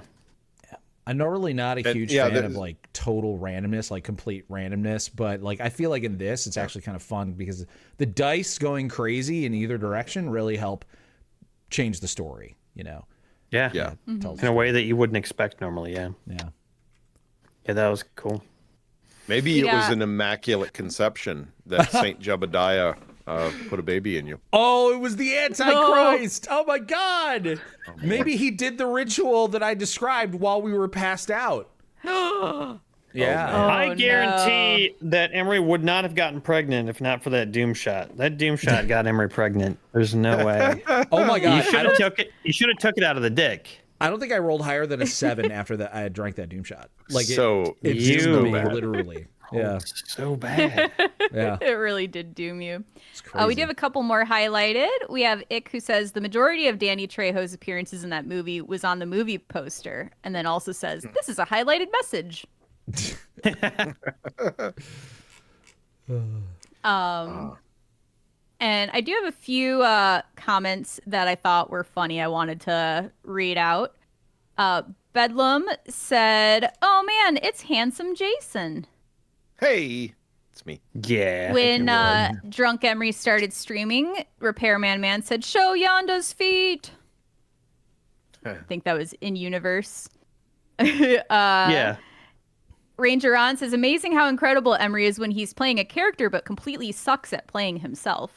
I'm normally not a huge fan of like total randomness, like complete randomness, but like I feel like in this it's actually kind of fun because the dice going crazy in either direction really help change the story, Yeah. In a way that you wouldn't expect normally, Yeah, that was cool. Maybe it was an immaculate conception that Saint Jebediah put a baby in you. Oh, it was the Antichrist. Oh my God. Maybe he did the ritual that I described while we were passed out. Yeah. I guarantee that Emre would not have gotten pregnant if not for that doom shot. That doom shot got Emre pregnant. There's no way. Oh my God. You should have took it out of the dick. I don't think I rolled higher than a 7 after that I had drank that doom shot. Like it literally. Yeah. So bad. Yeah. It really did doom you. It's crazy. We do have a couple more highlighted. We have Ick, who says the majority of Danny Trejo's appearances in that movie was on the movie poster, and then also says this is a highlighted message. And I do have a few comments that I thought were funny. I wanted to read out. Bedlam said, "Oh man, it's handsome Jason." Hey, It's me. Yeah. When Drunk Emery started streaming, Repairman Man said, "Show Yonda's feet." I think that was in universe. Yeah. Ranger On says, "Amazing how incredible Emery is when he's playing a character, but completely sucks at playing himself."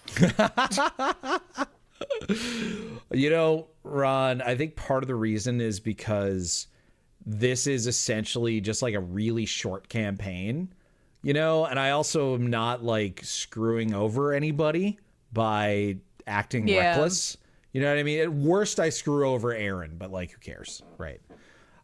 You know, Ron, I think part of the reason is because this is essentially just like a really short campaign, you know, and I also am not like screwing over anybody by acting reckless. You know what I mean? At worst, I screw over Aaron, but like, who cares, right?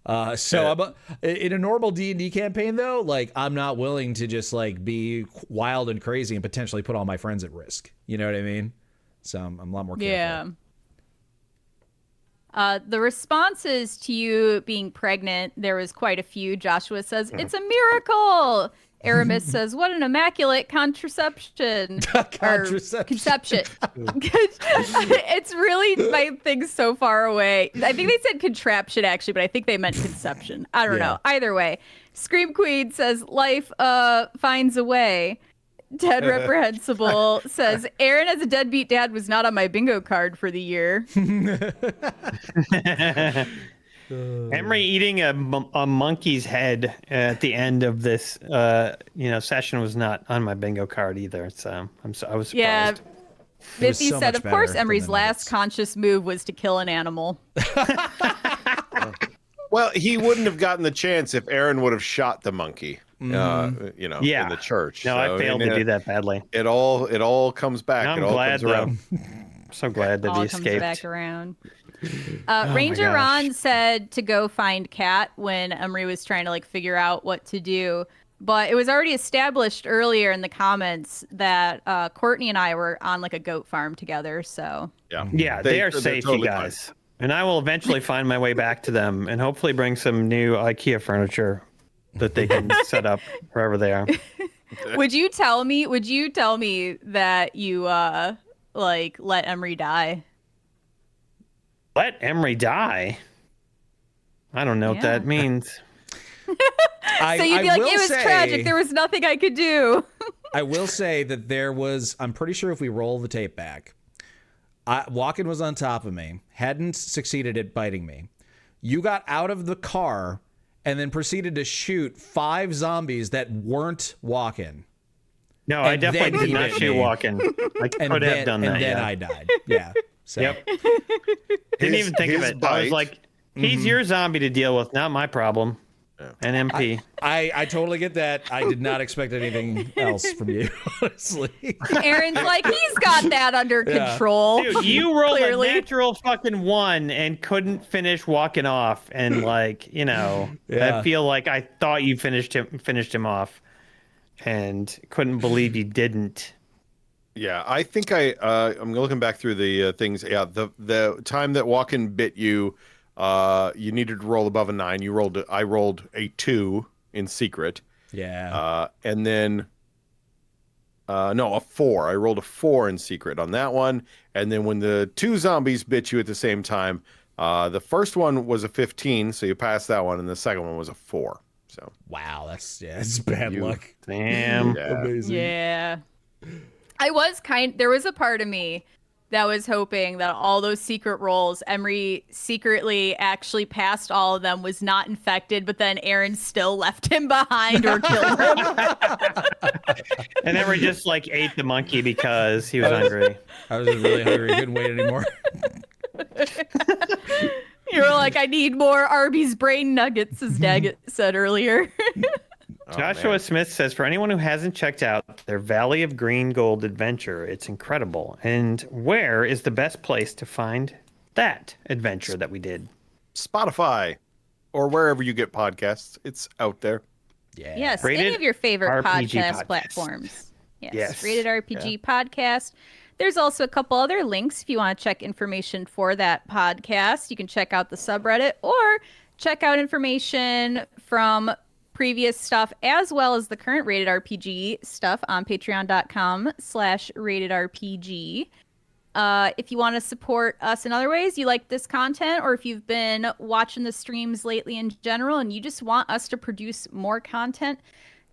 In a normal D&D campaign, though, like, I'm not willing to just like be wild and crazy and potentially put all my friends at risk. You know what I mean? So I'm a lot more careful. Yeah. The responses to you being pregnant, there was quite a few. Joshua says, "It's a miracle." Aramis says, "What an immaculate contraception." Conception. It's really, my thing's so far away. I think they said contraption, actually, but I think they meant conception. I don't know. Either way. Scream Queen says, "Life finds a way." Ted Reprehensible says, "Aaron as a deadbeat dad was not on my bingo card for the year." Emery eating a monkey's head at the end of this, session was not on my bingo card either. So I was surprised. Yeah, Mithy so said, much "Of course, better Emery's than the last Nuggets." conscious move was to kill an animal." Well, he wouldn't have gotten the chance if Aaron would have shot the monkey. In the church. No, I failed to do that badly. It all comes back. I'm it all glad, comes around. So glad that All he comes escaped. back around. Oh Ranger my gosh. Ron said to go find Kat when Emery was trying to like figure out what to do. But it was already established earlier in the comments that Courtney and I were on like a goat farm together. So Yeah, they are safe, totally you guys. And I will eventually find my way back to them and hopefully bring some new IKEA furniture that they can set up wherever they are. Would you tell me that you let Emery die? Let Emery die? I don't know what that means. So you'd be like, will "It was say- tragic. There was nothing I could do." I will say that I'm pretty sure if we roll the tape back, Walken was on top of me, hadn't succeeded at biting me. You got out of the car and then proceeded to shoot 5 zombies that weren't Walken. No, I And definitely then did he not bit shoot me. Walken. I could have done that. And then yeah. I died. Yeah. So. Yep. Didn't even think of his it. I was bite- like, he's your zombie to deal with, not my problem. An MP. I totally get that. I did not expect anything else from you, honestly. Aaron's like, "He's got that under control." Dude, you rolled Clearly. a natural fucking 1 and couldn't finish walking off. And like, Yeah. I feel like I thought you finished him off and couldn't believe you didn't. Yeah, I think I'm looking back through the things. Yeah, the time that Walken bit you, you needed to roll above a 9. I rolled a 2 in secret. Yeah. And then a 4. I rolled a 4 in secret on that one. And then when the 2 zombies bit you at the same time, the first one was a 15, so you passed that one, and the second one was a 4. So Wow, that's bad luck. Damn. yeah. Amazing. Yeah. There was a part of me that was hoping that all those secret rolls, Emery secretly actually passed all of them, was not infected, but then Aaron still left him behind or killed him. And Emery just like ate the monkey because he was hungry. I was just really hungry. Couldn't wait anymore. You were like, "I need more Arby's brain nuggets," as Daggett said earlier. Joshua Smith says, for anyone who hasn't checked out their Valley of Green Gold adventure, it's incredible. And where is the best place to find that adventure that we did? Spotify or wherever you get podcasts. It's out there. Yeah. Yes, Rated any of your favorite RPG podcast podcast. platforms. Yes. Rated RPG podcast. There's also a couple other links if you want to check information for that podcast. You can check out the subreddit or check out information from previous stuff as well as the current Rated RPG stuff on patreon.com/ratedrpg. If you want to support us in other ways, you like this content, or if you've been watching the streams lately in general and you just want us to produce more content,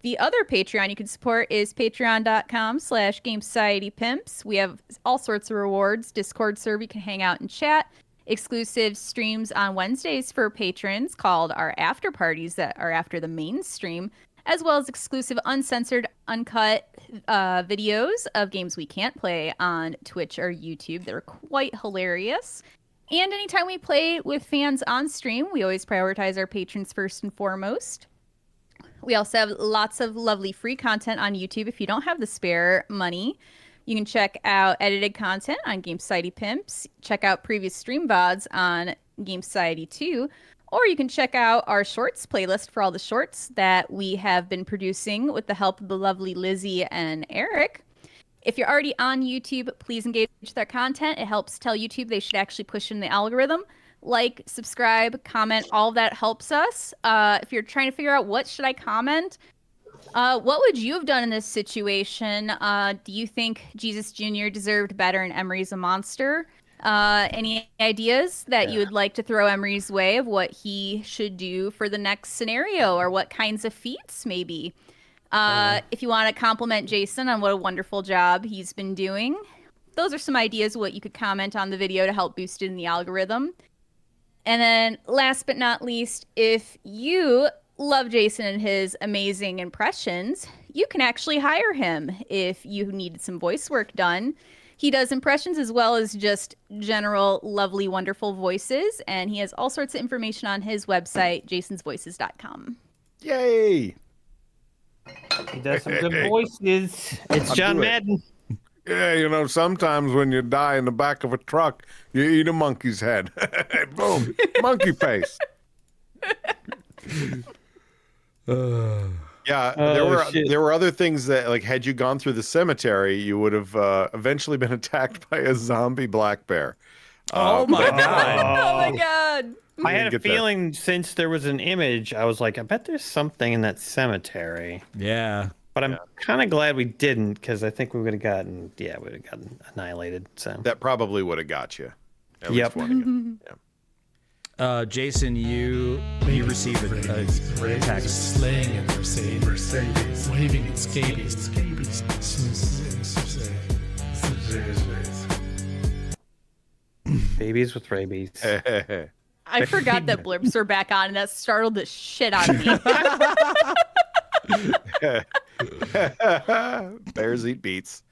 The other Patreon you can support is patreon.com/GameSocietyPimps. We have all sorts of rewards, Discord server you can hang out and chat, exclusive streams on Wednesdays for patrons called our after parties that are after the main stream, as well as exclusive uncensored, uncut videos of games we can't play on Twitch or YouTube that are quite hilarious. And anytime we play with fans on stream, we always prioritize our patrons first and foremost. We also have lots of lovely free content on YouTube. If you don't have the spare money, you can check out edited content on Game Society Pimps, check out previous stream VODs on Game Society 2, or you can check out our shorts playlist for all the shorts that we have been producing with the help of the lovely Lizzie and Eric. If you're already on YouTube, please engage with our content. It helps tell YouTube they should actually push in the algorithm. Like, subscribe, comment, all of that helps us. If you're trying to figure out what should I comment, what would you have done in this situation? Do you think Jesus Jr. deserved better and Emery's a monster? Any ideas that you would like to throw Emery's way of what he should do for the next scenario, or what kinds of feats maybe? If you want to compliment Jason on what a wonderful job he's been doing, those are some ideas what you could comment on the video to help boost it in the algorithm. And then last but not least, if you love Jason and his amazing impressions, you can actually hire him if you needed some voice work done. He does impressions as well as just general lovely, wonderful voices, and he has all sorts of information on his website, jasonsvoices.com. Yay! He does some good voices. It's John Madden. Yeah, you know, sometimes when you die in the back of a truck, you eat a monkey's head. Boom, monkey face. Yeah, there were other things that, like, had you gone through the cemetery, you would have eventually been attacked by a zombie black bear. Oh my god! Oh my god! I had a feeling since there was an image, I was like, I bet there's something in that cemetery. Yeah. But I'm kind of glad we didn't, because I think we would have gotten annihilated. So that probably would have got you. At least one. Yeah. Jason, you received a text. Slaying in Mercedes, waving its scabies. babies with rabies. I forgot that blips were back on, and that startled the shit out of me. Bears eat beets.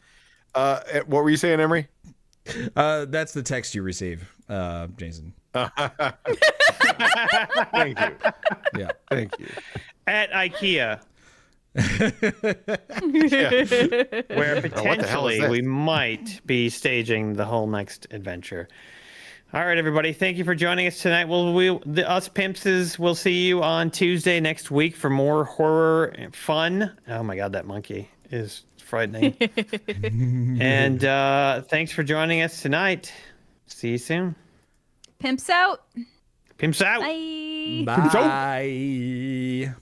What were you saying, Emery? That's the text you receive, Jason. Thank you. Yeah. Thank you. At IKEA. Where potentially we might be staging the whole next adventure. All right, everybody. Thank you for joining us tonight. Us Pimpses will see you on Tuesday next week for more horror and fun. Oh my God, that monkey is frightening. And thanks for joining us tonight. See you soon. Pimps out. Pimps out. Bye. Bye.